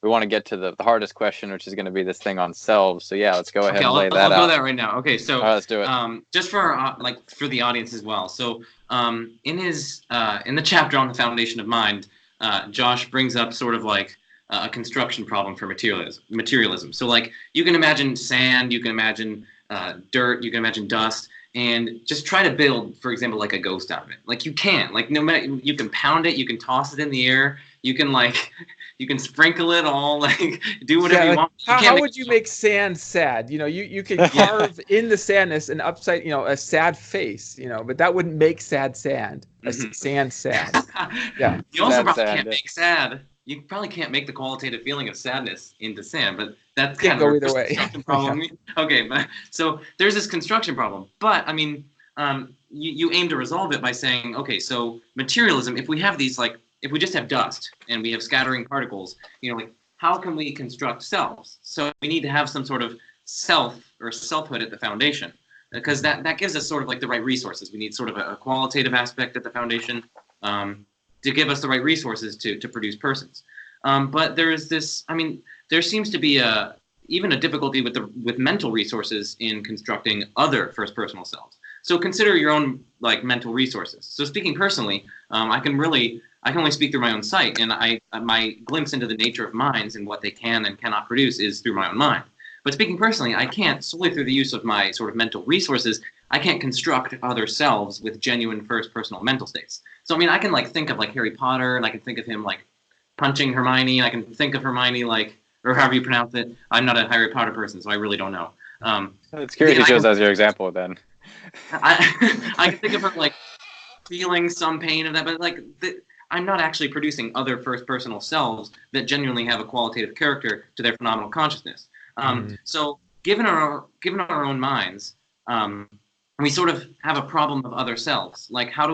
we want to get to the hardest question, which is going to be this thing on selves. So yeah, let's go ahead and lay that out. I'll go that right now. Okay, so let's do it. Just for for the audience as well. So in the chapter on the foundation of mind, Josh brings up sort of like a construction problem for materialism. So like you can imagine sand, you can imagine dirt, you can imagine dust, and just try to build, for example, like a ghost out of it. Like you can, like no matter, you can pound it, you can toss it in the air, you can sprinkle it all, like do whatever you want. How would you make sand sad? You could carve in the sadness an upside, a sad face, but that wouldn't make sad sand. Sand sad. Yeah. You also probably can't make sad. You probably can't make the qualitative feeling of sadness into sand, but that's kind of a construction problem. Okay, but so there's this construction problem. But I mean, you aim to resolve it by saying, okay, so materialism, if we have these if we just have dust and we have scattering particles, how can we construct selves? So we need to have some sort of self or selfhood at the foundation, because that gives us sort of like the right resources. We need sort of a qualitative aspect at the foundation to give us the right resources to produce persons. But there is this, there seems to be even a difficulty with mental resources in constructing other first personal selves. So consider your own mental resources. So speaking personally, I can only speak through my own sight, and my glimpse into the nature of minds and what they can and cannot produce is through my own mind. But speaking personally, I can't, solely through the use of my sort of mental resources, I can't construct other selves with genuine first personal mental states. So I can think of Harry Potter, and I can think of him punching Hermione, and I can think of Hermione or however you pronounce it. I'm not a Harry Potter person, so I really don't know. It's curious you chose as your example then. I can think of her feeling some pain of that, but I'm not actually producing other first personal selves that genuinely have a qualitative character to their phenomenal consciousness. So given our own minds, we sort of have a problem of other selves. How do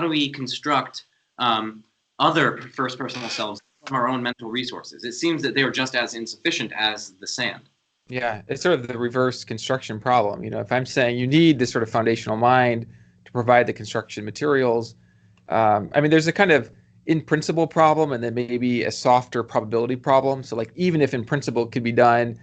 we construct other first personal selves from our own mental resources? It seems that they are just as insufficient as the sand. Yeah, it's sort of the reverse construction problem. If I'm saying you need this sort of foundational mind to provide the construction materials, there's a kind of in principle problem and then maybe a softer probability problem. So even if in principle it could be done,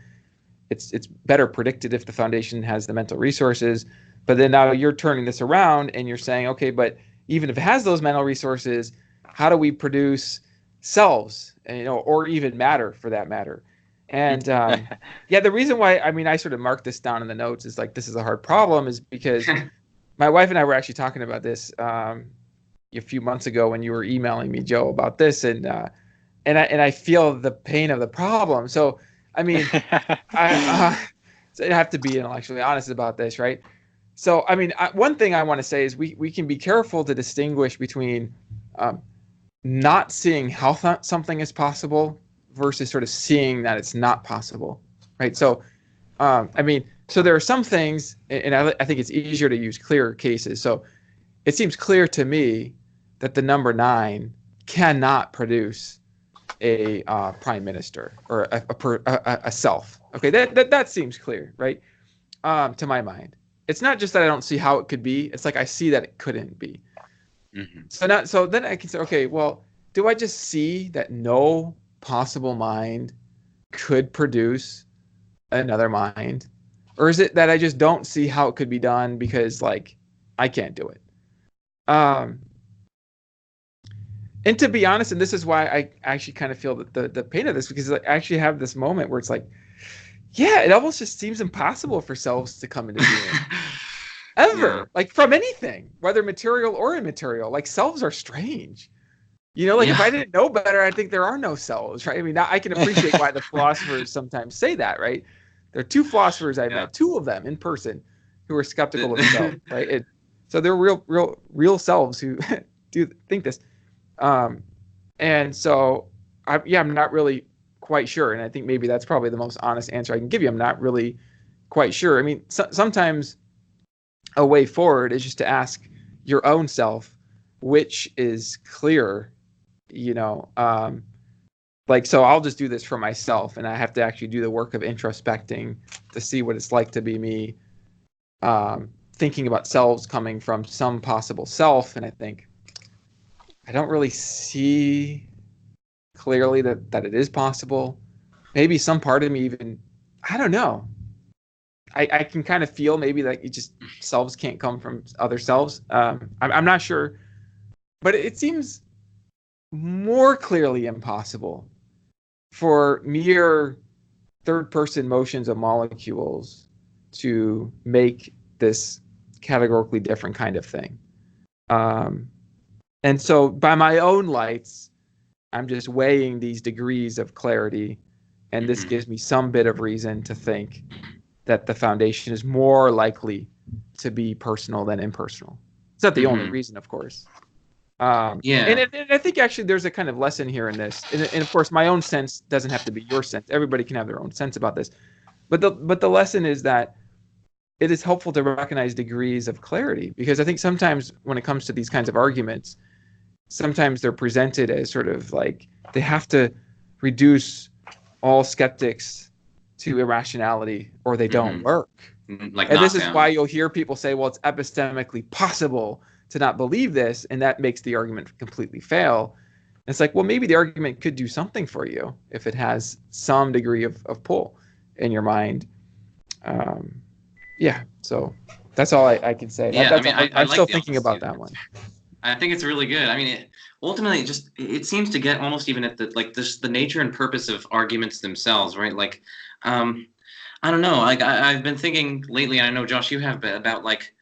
it's better predicted if the foundation has the mental resources. But then now you're turning this around and you're saying, okay, but even if it has those mental resources, how do we produce selves, or even matter for that matter? And the reason why I sort of marked this down in the notes is this is a hard problem is because my wife and I were actually talking about this a few months ago when you were emailing me, Joe, about this, and I feel the pain of the problem. So, I mean, so I have to be intellectually honest about this, right? So, I mean, one thing I want to say is we can be careful to distinguish between not seeing how something is possible versus sort of seeing that it's not possible, right? So, I mean, so there are some things, and I think it's easier to use clearer cases. So it seems clear to me that the number 9 cannot produce a prime minister or a self. Okay, that seems clear, right? To my mind. It's not just that I don't see how it could be. It's like I see that it couldn't be. Mm-hmm. So then I can say, okay, well, do I just see that no possible mind could produce another mind? Or is it that I just don't see how it could be done because, like, I can't do it? And to be honest, and this is why I actually kind of feel the pain of this, because I actually have this moment where it's like, yeah, it almost just seems impossible for selves to come into being. Ever. Like, from anything, whether material or immaterial. Like, selves are strange. You know, like, if I didn't know better, I'd think there are no selves, right? I mean, I can appreciate why the philosophers sometimes say that, right? There are 2 philosophers I met, 2 of them in person, who are skeptical of self, right? So they're real selves who do think this. And so, I'm not really quite sure. And I think maybe that's probably the most honest answer I can give you. I'm not really quite sure. I mean, sometimes a way forward is just to ask your own self, which is clearer, you know, like, so I'll just do this for myself, and I have to actually do the work of introspecting to see what it's like to be me, thinking about selves coming from some possible self. And I think I don't really see clearly that it is possible. Maybe some part of me even, I don't know. I can kind of feel maybe that it just selves can't come from other selves. I'm not sure, but it seems more clearly impossible for mere third-person motions of molecules to make this categorically different kind of thing. And so by my own lights, I'm just weighing these degrees of clarity, and this gives me some bit of reason to think that the foundation is more likely to be personal than impersonal. It's not the only reason, of course. And I think actually there's a kind of lesson here in this. And of course, my own sense doesn't have to be your sense. Everybody can have their own sense about this. But the lesson is that it is helpful to recognize degrees of clarity, because I think sometimes when it comes to these kinds of arguments, sometimes they're presented as sort of like they have to reduce all skeptics to irrationality or they don't work. Like, and this is why you'll hear people say, well, it's epistemically possible to not believe this, and that makes the argument completely fail. And it's like, well, maybe the argument could do something for you if it has some degree of pull in your mind. So that's all I can say. I'm still thinking about that one. I think it's really good. I mean, ultimately, it seems to get almost even at the nature and purpose of arguments themselves, right? Like, I don't know. Like, I've been thinking lately, and I know, Josh, you have, about like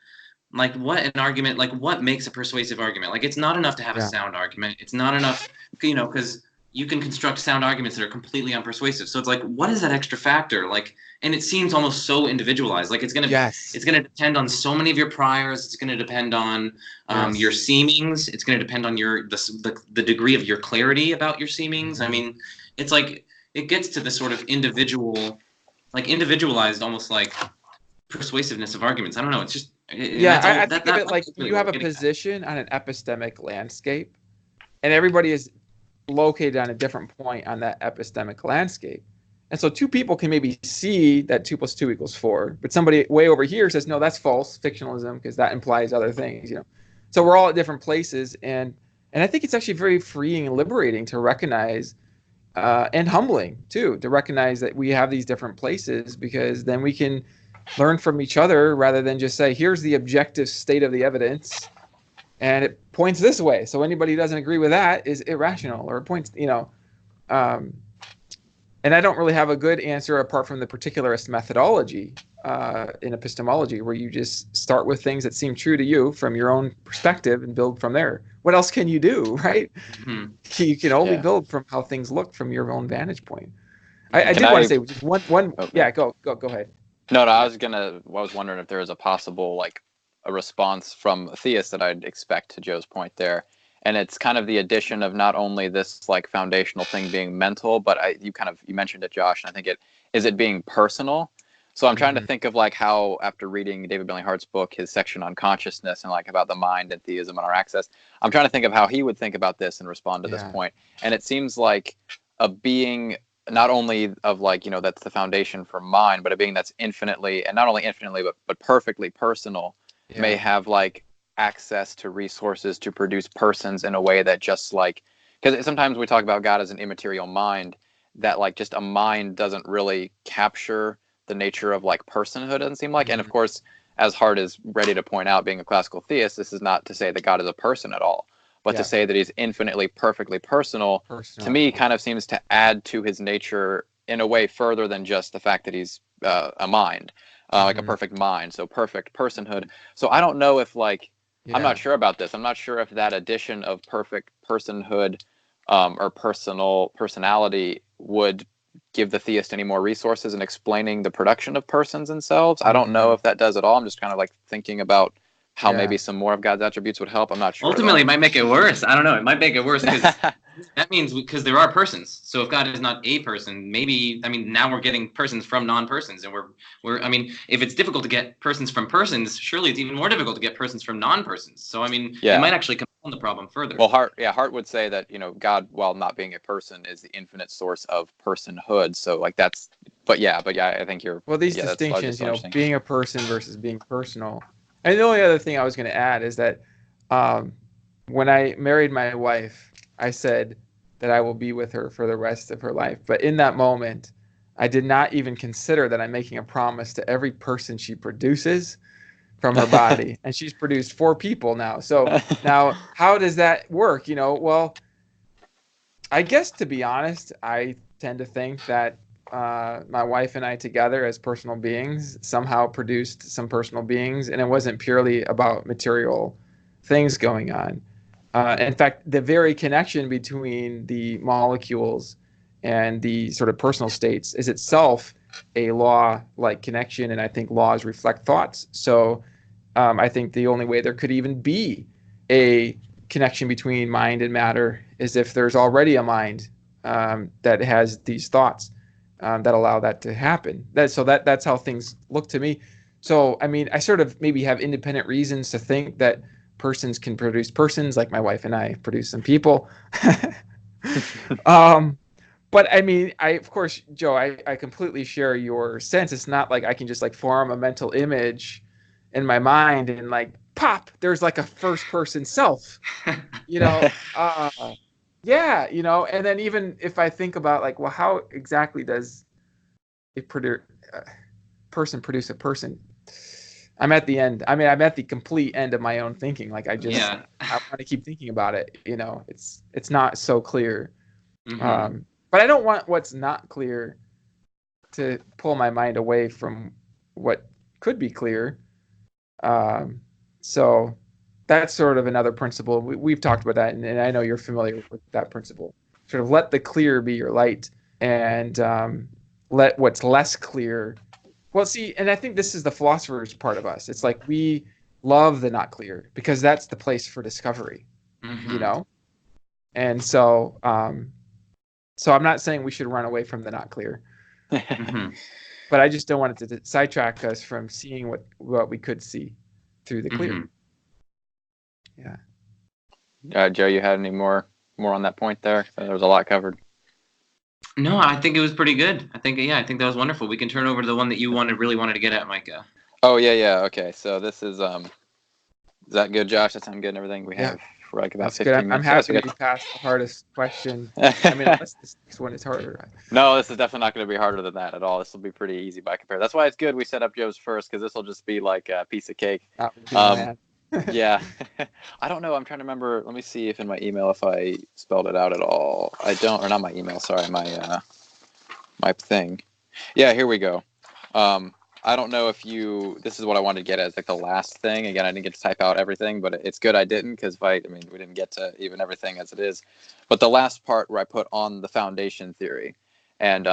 what an argument, like what makes a persuasive argument. Like, it's not enough to have a sound argument. It's not enough, because you can construct sound arguments that are completely unpersuasive. So it's like, what is that extra factor? Like, and it seems almost so individualized. Like, it's gonna depend on so many of your priors. It's gonna depend on your seemings. It's gonna depend on the degree of your clarity about your seemings. I mean, it's like it gets to the sort of individualized, almost like persuasiveness of arguments. I don't know. It's just I think of it like you have a position on an epistemic landscape, and everybody is located on a different point on that epistemic landscape. And so 2 people can maybe see that 2 + 2 = 4, but somebody way over here says, no, that's false fictionalism, because that implies other things, So we're all at different places, and I think it's actually very freeing and liberating to recognize, and humbling too, to recognize that we have these different places, because then we can learn from each other rather than just say, here's the objective state of the evidence, and it points this way. So anybody who doesn't agree with that is irrational, or it points, and I don't really have a good answer apart from the particularist methodology in epistemology, where you just start with things that seem true to you from your own perspective and build from there. What else can you do, right? Mhm. You can only Yeah. build from how things look from your own vantage point. Mm-hmm. I did want to say just one. Okay. Yeah, go ahead. No, I was wondering if there was a possible like a response from a theist that I'd expect to Joe's point there. And it's kind of the addition of not only this like foundational thing being mental, but you mentioned it, Josh, and I think it being personal. So I'm trying to think of like how, after reading David Bentley Hart's book, his section on consciousness and like about the mind and theism and our access, I'm trying to think of how he would think about this and respond to this point. And it seems like a being not only of like, that's the foundation for mind, but a being that's infinitely, and not only infinitely, but perfectly personal, may have like access to resources to produce persons in a way that just like, because sometimes we talk about God as an immaterial mind, that like just a mind doesn't really capture the nature of like personhood, doesn't seem like. And of course, as Hart is ready to point out, being a classical theist, this is not to say that God is a person at all, but to say that he's infinitely, perfectly personal, to me kind of seems to add to his nature in a way further than just the fact that he's a mind, like a perfect mind, so perfect personhood. So I don't know if like, I'm not sure about this. I'm not sure if that addition of perfect personhood or personality would give the theist any more resources in explaining the production of persons and selves. I don't know if that does at all. I'm just kind of like thinking about how maybe some more of God's attributes would help. I'm not sure. Ultimately, it might make it worse. I don't know. It might make it worse because that means because there are persons. So if God is not a person, maybe, now we're getting persons from non-persons, and if it's difficult to get persons from persons, surely it's even more difficult to get persons from non-persons. So it might actually compound the problem further. Well, Hart would say that God, while not being a person, is the infinite source of personhood. So like that's, but yeah, I think you're. Well, these distinctions, being a person versus being personal. And the only other thing I was going to add is that when I married my wife, I said that I will be with her for the rest of her life. But in that moment, I did not even consider that I'm making a promise to every person she produces from her body. And she's produced 4 people now. So now how does that work? Well, I guess, to be honest, I tend to think that my wife and I together as personal beings somehow produced some personal beings, and it wasn't purely about material things going on. In fact, the very connection between the molecules and the sort of personal states is itself a law-like connection, and I think laws reflect thoughts. So I think the only way there could even be a connection between mind and matter is if there's already a mind that has these thoughts that allow that to happen. That's how things look to me. So, I sort of maybe have independent reasons to think that persons can produce persons, like my wife and I produce some people. But of course, Joe, I completely share your sense. It's not like I can just like form a mental image in my mind and like pop, there's like a first person self, and then even if I think about like, well, how exactly does a person produce a person? I'm at the end. I'm at the complete end of my own thinking. Like I want to keep thinking about it. It's not so clear. But I don't want what's not clear to pull my mind away from what could be clear. So that's sort of another principle. We've talked about that, and I know you're familiar with that principle. Sort of let the clear be your light, and let what's less clear. Well, see, and I think this is the philosopher's part of us. It's like we love the not clear because that's the place for discovery, And so, so I'm not saying we should run away from the not clear, but I just don't want it to sidetrack us from seeing what we could see through the clear. Yeah. Joe, you had any more on that point there? There was a lot covered. No, I think it was pretty good. I think that was wonderful. We can turn over to the one that you really wanted to get at, Micah. Oh yeah. Okay, so this is that good, Josh? That sound good and everything? We have for like about 15 minutes. I'm happy we passed the hardest question. Unless this next one is harder. No, this is definitely not going to be harder than that at all. This will be pretty easy by comparison. That's why it's good we set up Joe's first, because this will just be like a piece of cake. Yeah. I don't know. I'm trying to remember. Let me see if in my email if I spelled it out at all. I don't, or not my email. Sorry, my thing. Yeah, here we go. I don't know if this is what I wanted to get as like the last thing. Again, I didn't get to type out everything, but it's good I didn't, because I mean, we didn't get to even everything as it is. But the last part where I put on the foundation theory, and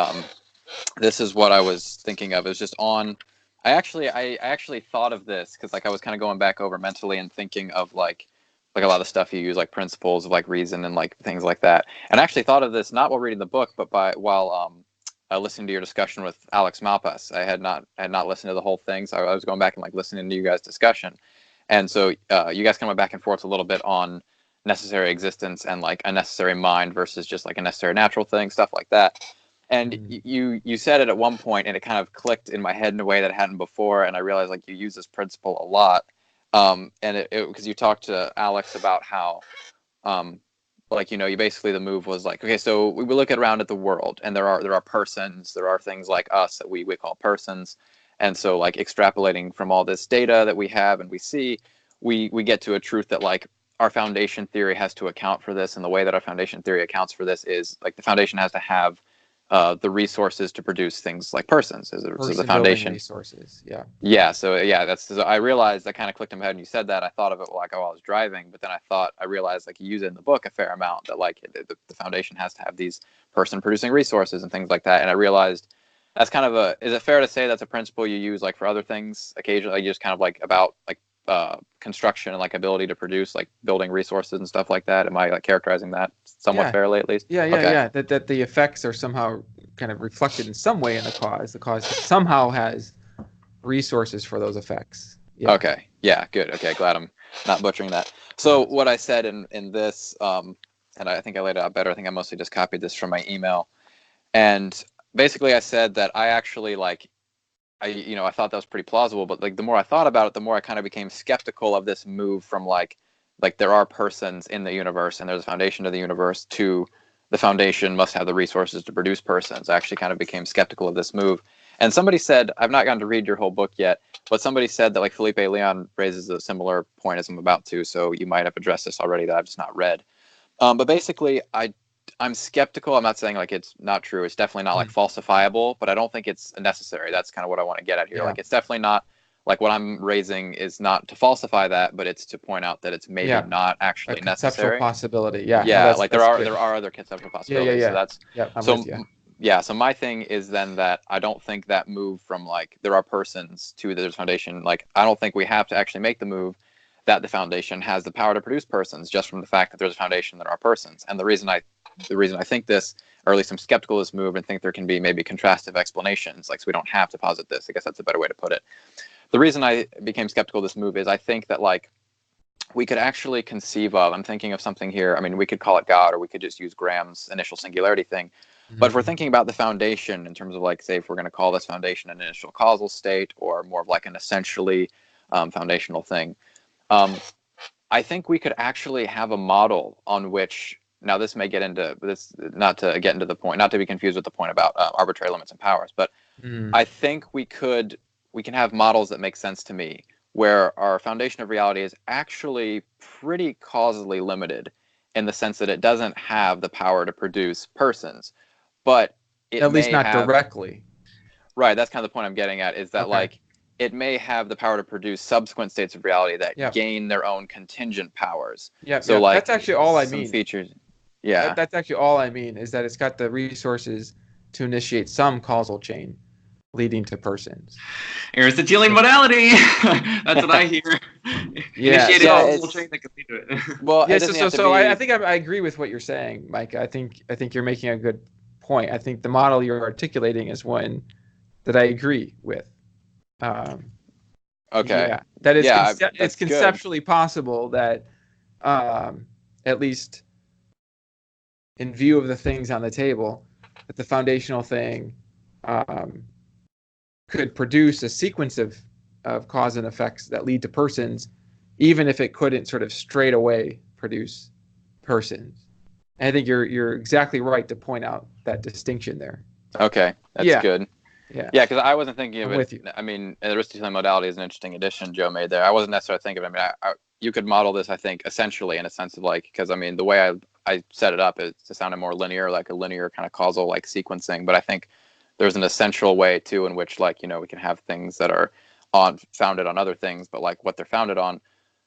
this is what I was thinking of. It was just on. I actually thought of this because like I was kind of going back over mentally and thinking of like a lot of stuff you use, like principles of like reason and like things like that. And I actually thought of this not while reading the book, but while listening to your discussion with Alex Malpass. I had not listened to the whole thing, so I was going back and like listening to you guys' discussion. And so you guys coming back and forth a little bit on necessary existence and like a necessary mind versus just like a necessary natural thing, stuff like that. And you said it at one point, and it kind of clicked in my head in a way that it hadn't before. And I realized like you use this principle a lot. And it because you talked to Alex about how, like, you know, you basically, the move was like, okay, so we look around at the world, and there are persons, there are things like us that we call persons. And so like extrapolating from all this data that we have and we see, we get to a truth that like our foundation theory has to account for this. And the way that our foundation theory accounts for this is like the foundation has to have the resources to produce things like persons as the foundation resources. Yeah. So I realized, that kind of clicked in my head when you said that. I thought of it like, oh, I was driving, but then I realized like you use it in the book a fair amount, that like the foundation has to have these person producing resources and things like that. And I realized that's kind of is it fair to say that's a principle you use like for other things occasionally, like just kind of like about like construction and like ability to produce, like building resources and stuff like that? Am I like characterizing that somewhat fairly at least? Yeah. That the effects are somehow kind of reflected in some way in the cause. The cause somehow has resources for those effects. Yeah. Okay. Yeah. Good. Okay. Glad I'm not butchering that. So what I said in this, and I think I laid it out better. I think I mostly just copied this from my email, and basically I said that I actually like. I thought that was pretty plausible, but like the more I thought about it, the more I kind of became skeptical of this move from like there are persons in the universe and there's a foundation to the universe, to the foundation must have the resources to produce persons. I actually kind of became skeptical of this move. And somebody said, I've not gotten to read your whole book yet, but somebody said that like Felipe Leon raises a similar point as I'm about to, so you might have addressed this already that I've just not read. But basically, I'm skeptical. I'm not saying like it's not true. It's definitely not like falsifiable, but I don't think it's necessary. That's kind of what I want to get at here. Yeah. Like it's definitely not like what I'm raising is not to falsify that, but it's to point out that it's maybe not actually necessary. Conceptual possibility. Yeah. Yeah. No, like there are other conceptual possibilities. Yeah. So that's I'm with you. Yeah. So my thing is then that I don't think that move from like there are persons to there's foundation. Like I don't think we have to actually make the move that the foundation has the power to produce persons just from the fact that there's a foundation that are persons. And the reason I think this, or at least I'm skeptical of this move and think there can be maybe contrastive explanations, like so we don't have to posit this. I guess that's a better way to put it. The reason I became skeptical of this move is I think that like we could actually conceive of, I'm thinking of something here. I mean, we could call it God, or we could just use Graham's initial singularity thing. But if we're thinking about the foundation in terms of like, say, if we're going to call this foundation an initial causal state or more of like an essentially foundational thing, I think we could actually have a model on which, now this may get into this, not to get into the point, not to be confused with the point about arbitrary limits and powers, but I think we can have models that make sense to me, where our foundation of reality is actually pretty causally limited in the sense that it doesn't have the power to produce persons, but it at least not have, directly. Right, that's kind of the point I'm getting at, is that like it may have the power to produce subsequent states of reality that gain their own contingent powers. So like that's actually all I mean. Features. Yeah. That's actually all I mean, is that it's got the resources to initiate some causal chain leading to persons. Aristotelian modality. That's what I hear. Initiate a causal chain that can lead to it. Well, I think I agree with what you're saying, Mike. I think you're making a good point. I think the model you're articulating is one that I agree with. That it's conceptually possible that, at least in view of the things on the table, that the foundational thing could produce a sequence of cause and effects that lead to persons, even if it couldn't sort of straight away produce persons. And I think you're exactly right to point out that distinction there. Okay, that's good. Yeah, because I wasn't thinking of it. With you. I mean, the Aristotelian modality is an interesting addition Joe made there. I wasn't necessarily thinking of it. I mean, you could model this, I think, essentially in a sense of like, because I mean, the way I set it up is to sound more linear, like a linear kind of causal like sequencing. But I think there's an essential way too in which like, we can have things that are founded on other things, but like what they're founded on.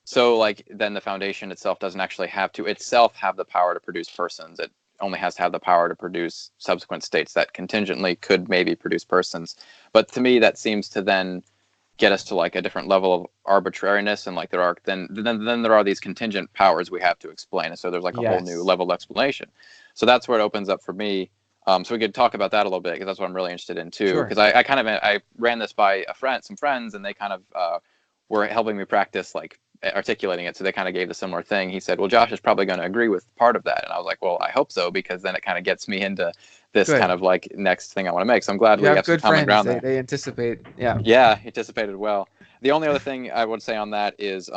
So like then the foundation itself doesn't actually have to itself have the power to produce persons. It only has to have the power to produce subsequent states that contingently could maybe produce persons. But to me, that seems to then get us to like a different level of arbitrariness, and like there are then there are these contingent powers we have to explain, and so there's like a whole new level of explanation. So that's where it opens up for me. So we could talk about that a little bit, because that's what I'm really interested in too. Because I ran this by some friends, and they kind of were helping me practice like articulating it. So they kind of gave the similar thing. He said, well, Josh is probably going to agree with part of that. And I was like, well, I hope so, because then it kind of gets me into this kind of like next thing I want to make. So I'm glad we have some common ground there. They anticipate. Yeah, anticipated well. The only other thing I would say on that is,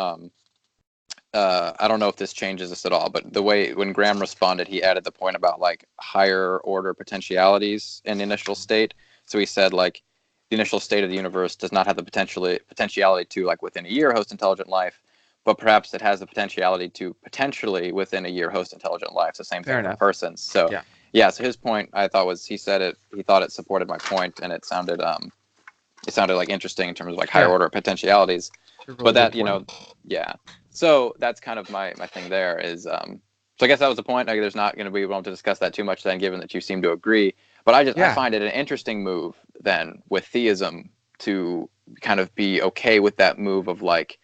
I don't know if this changes this at all, but the way when Graham responded, he added the point about like higher order potentialities in the initial state. So he said like the initial state of the universe does not have the potentiality to like within a year host intelligent life, but perhaps it has the potentiality to potentially within a year host intelligent life. It's the same thing for persons. So yeah, so his point I thought was, he thought it supported my point, and it sounded like interesting in terms of like higher order potentialities. Really, but that, so that's kind of my thing there is, so I guess that was the point. Like, there's not going to be able to discuss that too much then, given that you seem to agree. But I find it an interesting move then with theism to kind of be okay with that move of like,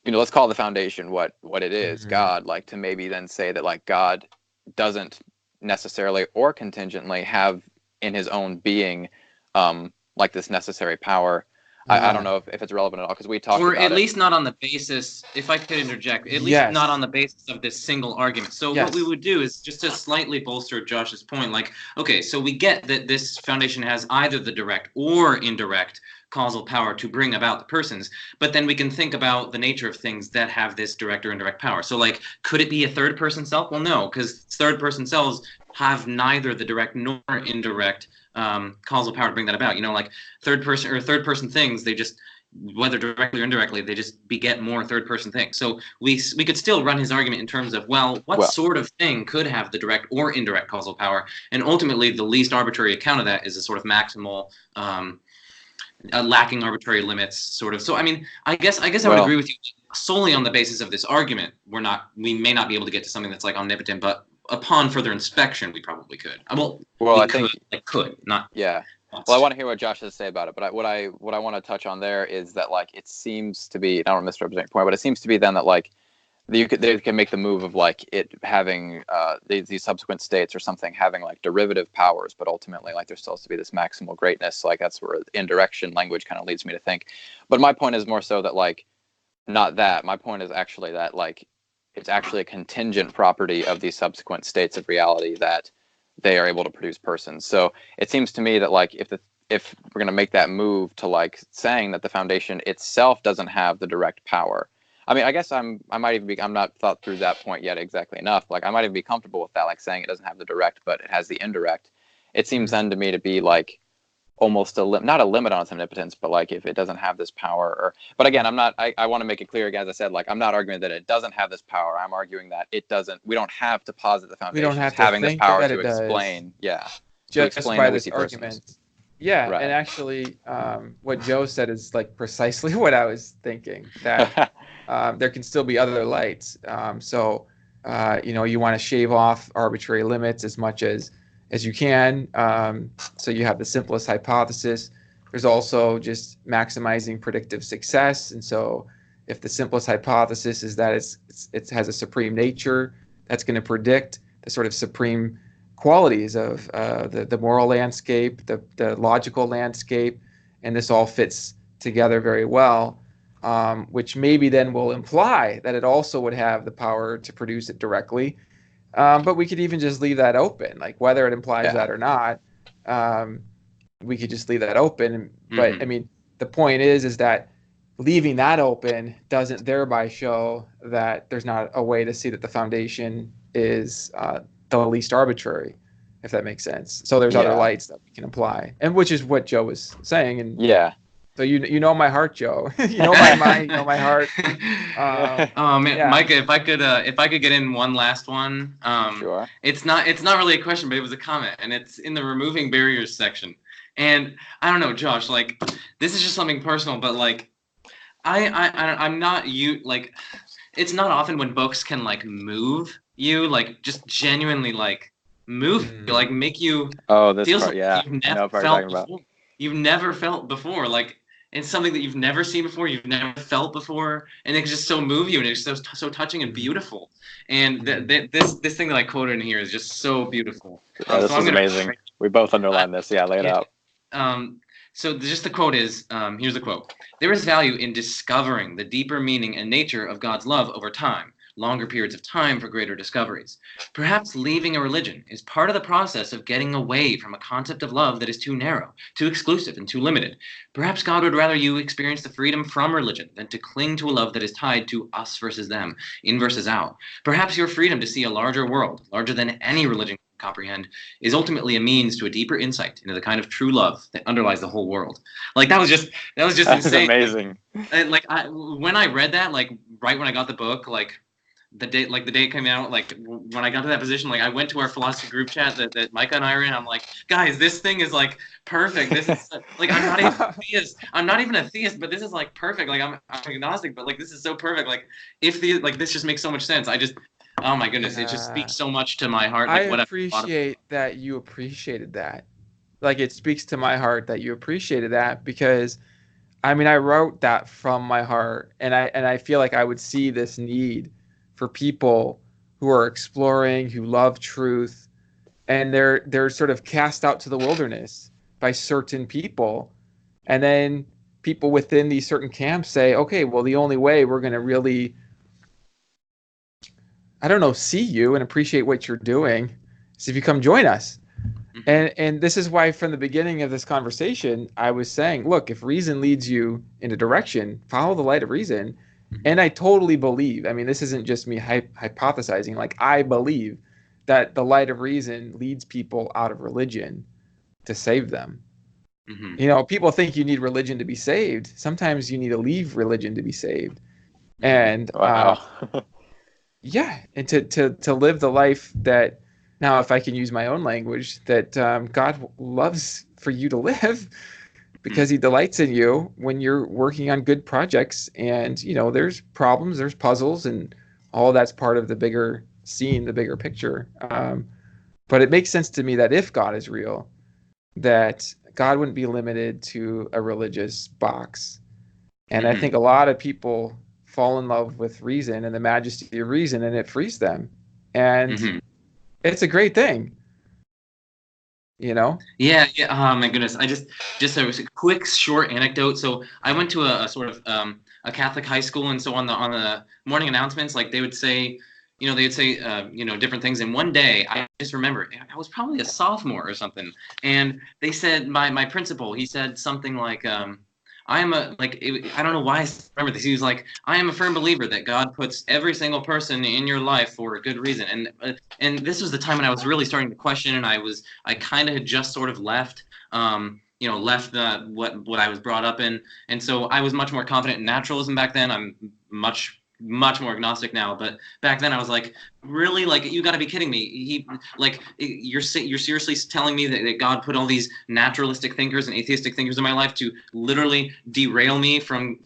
let's call the foundation what it is, God, like to maybe then say that like God doesn't necessarily or contingently have in his own being like this necessary power. I don't know if it's relevant at all, because we talked about it. Or at least not on the basis, if I could interject, at least not on the basis of this single argument. So what we would do is, just to slightly bolster Josh's point, like, okay, so we get that this foundation has either the direct or indirect causal power to bring about the persons, but then we can think about the nature of things that have this direct or indirect power. So like, could it be a third person self? Well, no, because third person selves have neither the direct nor indirect causal power to bring that about. Like third person things, they just, whether directly or indirectly, they just beget more third person things. So we could still run his argument in terms of, what sort of thing could have the direct or indirect causal power? And ultimately, the least arbitrary account of that is a sort of maximal, lacking arbitrary limits sort of. So I mean, I guess I would agree with you solely on the basis of this argument. We may not be able to get to something that's like omnipotent, but upon further inspection, we probably could. I think could not. Yeah. Well, I want to hear what Josh has to say about it, but what I want to touch on there is that like it seems to be, I don't want to misrepresent your point, but it seems to be then that like they can make the move of like it having these subsequent states or something having like derivative powers, but ultimately like there still has to be this maximal greatness. Like that's where indirection language kind of leads me to think. But my point is more so that like not that. My point is actually that like it's actually a contingent property of these subsequent states of reality that they are able to produce persons. So it seems to me that like if we're going to make that move to like saying that the foundation itself doesn't have the direct power. I mean, I guess I'm not thought through that point yet exactly enough. Like I might even be comfortable with that, like saying it doesn't have the direct, but it has the indirect. It seems then to me to be like almost not a limit on its omnipotence, but like if it doesn't have this power but again, I want to make it clear again, as I said, like I'm not arguing that it doesn't have this power. I'm arguing that we don't have to posit the foundation having this power to explain. To explain by this argument. Yeah. And actually what Joe said is like precisely what I was thinking, that there can still be other lights. So you want to shave off arbitrary limits as much as you can. So you have the simplest hypothesis. There's also just maximizing predictive success. And so if the simplest hypothesis is that it has a supreme nature, that's going to predict the sort of supreme qualities of the moral landscape, the logical landscape, and this all fits together very well, which maybe then will imply that it also would have the power to produce it directly. But we could even just leave that open, like whether it implies that or not. We could just leave that open. But I mean, the point is that leaving that open doesn't thereby show that there's not a way to see that the foundation is the least arbitrary, if that makes sense. So there's other lights that we can apply, and which is what Joe was saying. And so you know my heart, Joe. You know my mind. You know my heart. Oh man, Micah, if I could get in one last one. Sure. It's not really a question, but it was a comment, and it's in the removing barriers section. And I don't know, Josh, like, this is just something personal, but like, I'm not you like, it's not often when books can like move you, like just genuinely like move you, like make you Oh, this feel part, something yeah. you've I never know what part you're felt talking about. before. You've never felt before. Like it's something that you've never seen before, you've never felt before, and it's just so move you, and it's so touching and beautiful. And this thing that I quoted in here is just so beautiful. Yeah, this So I'm was gonna amazing. We both underlined this. Yeah, lay it yeah. out. So just the quote is, here's the quote. There is value in discovering the deeper meaning and nature of God's love over time, longer periods of time for greater discoveries. Perhaps leaving a religion is part of the process of getting away from a concept of love that is too narrow, too exclusive, and too limited. Perhaps God would rather you experience the freedom from religion than to cling to a love that is tied to us versus them, in versus out. Perhaps your freedom to see a larger world, larger than any religion can comprehend, is ultimately a means to a deeper insight into the kind of true love that underlies the whole world. Like that was just That is insane. amazing. Like when I read that, like right when I got the book, like the day it came out, like when I got to that position, like I went to our philosophy group chat that Micah and I are in. I'm like, guys, this thing is like perfect. This is like I'm not even a theist. I'm not even a theist, but this is like perfect. Like I'm agnostic, but like this is so perfect. Like if the like this just makes so much sense. Oh my goodness, it just speaks so much to my heart. I Like what appreciate that you appreciated that. Like it speaks to my heart that you appreciated that because I mean I wrote that from my heart and I feel like I would see this need for people who are exploring, who love truth, and they're sort of cast out to the wilderness by certain people. And then people within these certain camps say, okay, well the only way we're going to really I don't know, see you and appreciate what you're doing is if you come join us. And this is why from the beginning of this conversation, I was saying, look, if reason leads you in a direction, follow the light of reason. And I totally believe, I mean, this isn't just me hypothesizing, like I believe that the light of reason leads people out of religion to save them. Mm-hmm. You know, people think you need religion to be saved. Sometimes you need to leave religion to be saved. And Wow. yeah, and to live the life that now, if I can use my own language, that God loves for you to live because he delights in you when you're working on good projects. And, you know, there's problems, there's puzzles, and all that's part of the bigger scene, the bigger picture. But it makes sense to me that if God is real, that God wouldn't be limited to a religious box. And I think a lot of people fall in love with reason and the majesty of reason, and it frees them. And it's a great thing, you know? Yeah. Oh my goodness. Just a quick short anecdote. So I went to a sort of a Catholic high school, and so on the morning announcements, like they would say, different things. And one day, I just remember I was probably a sophomore or something, and they said my principal, he said something like, I don't know why I remember this. He was like, I am a firm believer that God puts every single person in your life for a good reason. And this was the time when I was really starting to question, and I kind of had just sort of left, left what I was brought up in. And so I was much more confident in naturalism back then. I'm much more agnostic now, but back then I was like, really, like, you got to be kidding me. You're seriously telling me that God put all these naturalistic thinkers and atheistic thinkers in my life to literally derail me from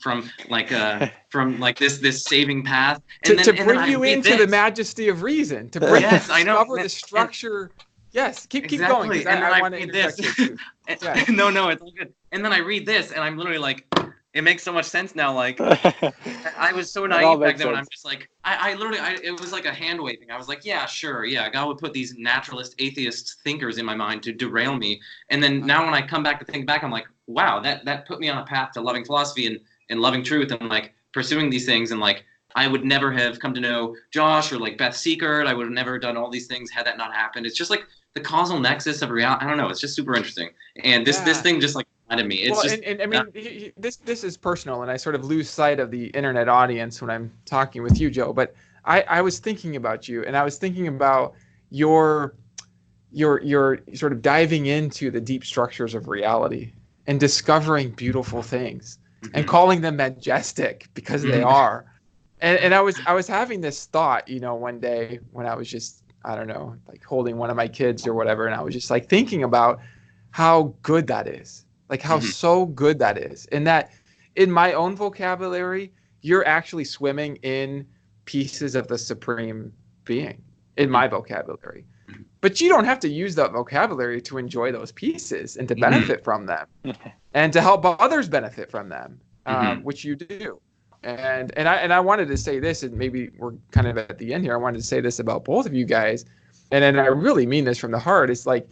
this saving path, and to bring you into the majesty of reason, to bring yes, I know, discover the structure. Yes, keep going, because and I want to interject here too. Yeah. No, it's all good. And then I read this, and I'm literally like, it makes so much sense now. Like, I was so naive back then when I'm just like, I literally, it was like a hand waving. I was like, yeah, sure. Yeah, God would put these naturalist, atheist thinkers in my mind to derail me. And then now when I come back to think back, I'm like, wow, that put me on a path to loving philosophy and loving truth and like pursuing these things. And like, I would never have come to know Josh or like Beth Seekert. I would have never done all these things had that not happened. It's just like the causal nexus of reality. I don't know. It's just super interesting. And this thing just like reminded me. It's I mean, this is personal, and I sort of lose sight of the internet audience when I'm talking with you, Joe. But I was thinking about you, and I was thinking about your sort of diving into the deep structures of reality and discovering beautiful things and calling them majestic because they are. And I was having this thought, you know, one day when I was just, I don't know, like holding one of my kids or whatever, and I was just like thinking about how good that is. Like how so good that is. And that in my own vocabulary, you're actually swimming in pieces of the supreme being in my vocabulary. But you don't have to use that vocabulary to enjoy those pieces and to benefit from them and to help others benefit from them, which you do. And I wanted to say this, and maybe we're kind of at the end here. I wanted to say this about both of you guys, and I really mean this from the heart. It's like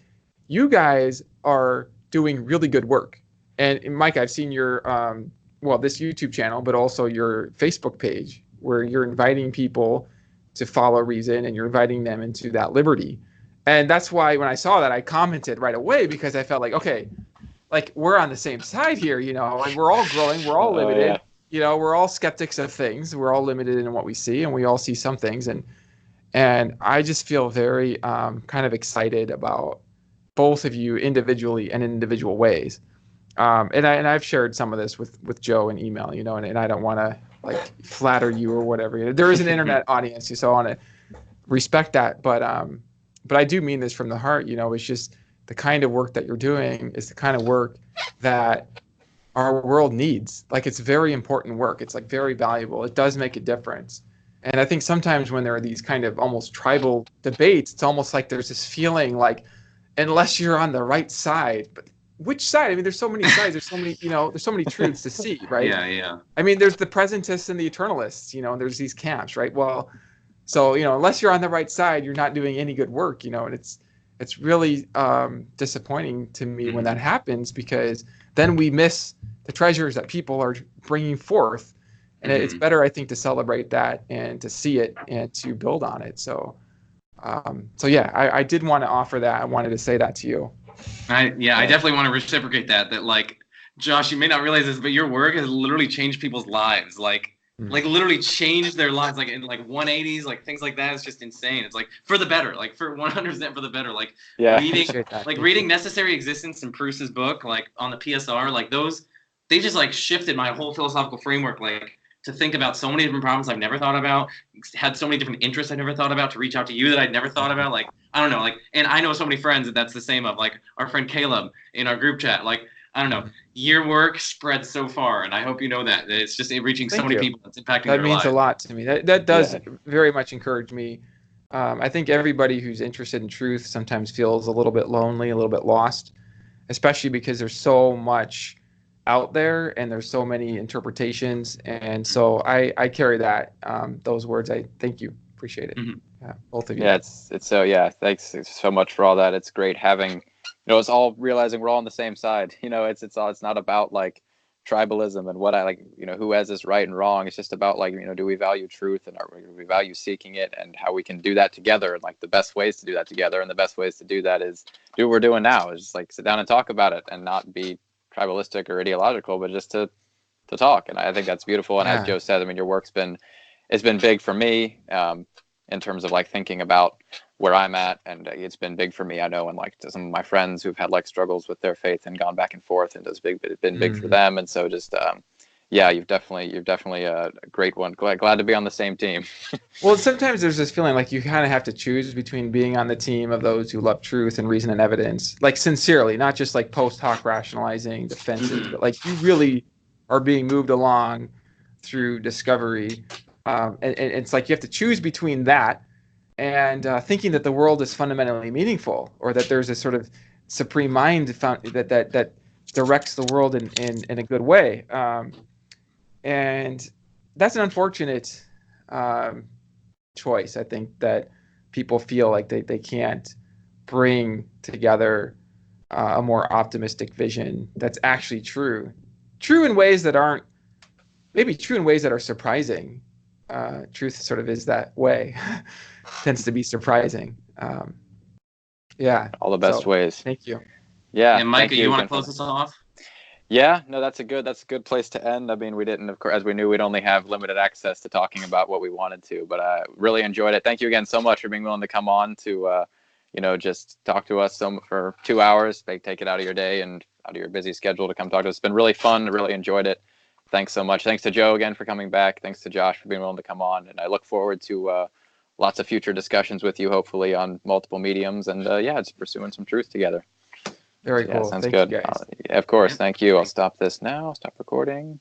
you guys are doing really good work. And Mike, I've seen your this YouTube channel, but also your Facebook page, where you're inviting people to follow reason and you're inviting them into that liberty. And that's why when I saw that, I commented right away, because I felt like, okay, like we're on the same side here, and we're all growing, we're all limited, we're all skeptics of things, we're all limited in what we see, and we all see some things. And I just feel very kind of excited about both of you individually and in individual ways. And I've shared some of this with Joe in email, and I don't want to like flatter you or whatever. There is an internet audience, so I want to respect that. But I do mean this from the heart. It's just the kind of work that you're doing is the kind of work that our world needs. Like, it's very important work. It's like very valuable. It does make a difference. And I think sometimes when there are these kind of almost tribal debates, it's almost like there's this feeling like, unless you're on the right side, but which side? I mean, there's so many sides. There's so many, there's so many truths to see, right? Yeah. I mean, there's the presentists and the eternalists, and there's these camps, right? Well, so, unless you're on the right side, you're not doing any good work, and it's really disappointing to me when that happens, because then we miss the treasures that people are bringing forth. And it's better, I think, to celebrate that and to see it and to build on it. So I did want to offer that. I wanted to say that to you. I definitely want to reciprocate that like, Josh, you may not realize this, but your work has literally changed people's lives. Like literally changed their lives, like in like 180s, like things like that. It's just insane. It's like for the better, like for 100% for the better. Like reading Necessary Existence and Proust's book, like on the PSR, like those, they just like shifted my whole philosophical framework, like to think about so many different problems I've never thought about, had so many different interests I never thought about, to reach out to you that I'd never thought about. Like, I don't know, like, and I know so many friends that's the same of, like our friend Caleb in our group chat. Like, I don't know, your work spreads so far, and I hope you know that it's just reaching so many people. It's impacting their lives. That means a lot to me. That does very much encourage me. I think everybody who's interested in truth sometimes feels a little bit lonely, a little bit lost, especially because there's so much out there and there's so many interpretations. And so I carry that, those words. I thank you. Appreciate it. Yeah, both of you. Yeah, it's so, thanks so much for all that. It's great having, it's all realizing we're all on the same side. It's not about like tribalism and what I like, who has this right and wrong. It's just about like, do we value truth, and do we value seeking it, and how we can do that together, and like the best ways to do that together. And the best ways to do that is do what we're doing now, is just like sit down and talk about it, and not be tribalistic or ideological, but just to talk. And I think that's beautiful. And as Joe said, I mean, your work's been big for me, in terms of like thinking about where I'm at, and it's been big for me, I know, and like to some of my friends who've had like struggles with their faith and gone back and forth, and it's been big for them. And so just you've definitely a great one. Glad to be on the same team. Well, sometimes there's this feeling like you kind of have to choose between being on the team of those who love truth and reason and evidence, like sincerely, not just like post hoc rationalizing defenses, but like you really are being moved along through discovery. And it's like you have to choose between that and thinking that the world is fundamentally meaningful, or that there's a sort of supreme mind that directs the world in a good way. And that's an unfortunate choice. I think that people feel like they can't bring together a more optimistic vision that's actually true in ways that aren't, maybe true in ways that are surprising. Truth sort of is that way, tends to be surprising. All the best ways. Thank you. Yeah. And Micah, you want to close us off? Yeah, no, that's a good place to end. I mean, we didn't, of course, as we knew, we'd only have limited access to talking about what we wanted to, but I really enjoyed it. Thank you again so much for being willing to come on to, just talk to us for 2 hours. Take it out of your day and out of your busy schedule to come talk to us. It's been really fun. I really enjoyed it. Thanks so much. Thanks to Joe again for coming back. Thanks to Josh for being willing to come on. And I look forward to lots of future discussions with you, hopefully on multiple mediums. And just pursuing some truth together. Very Yeah, cool. sounds Thank good. you guys. Yeah, of course. Yeah. Thank you. I'll stop this now. Stop recording.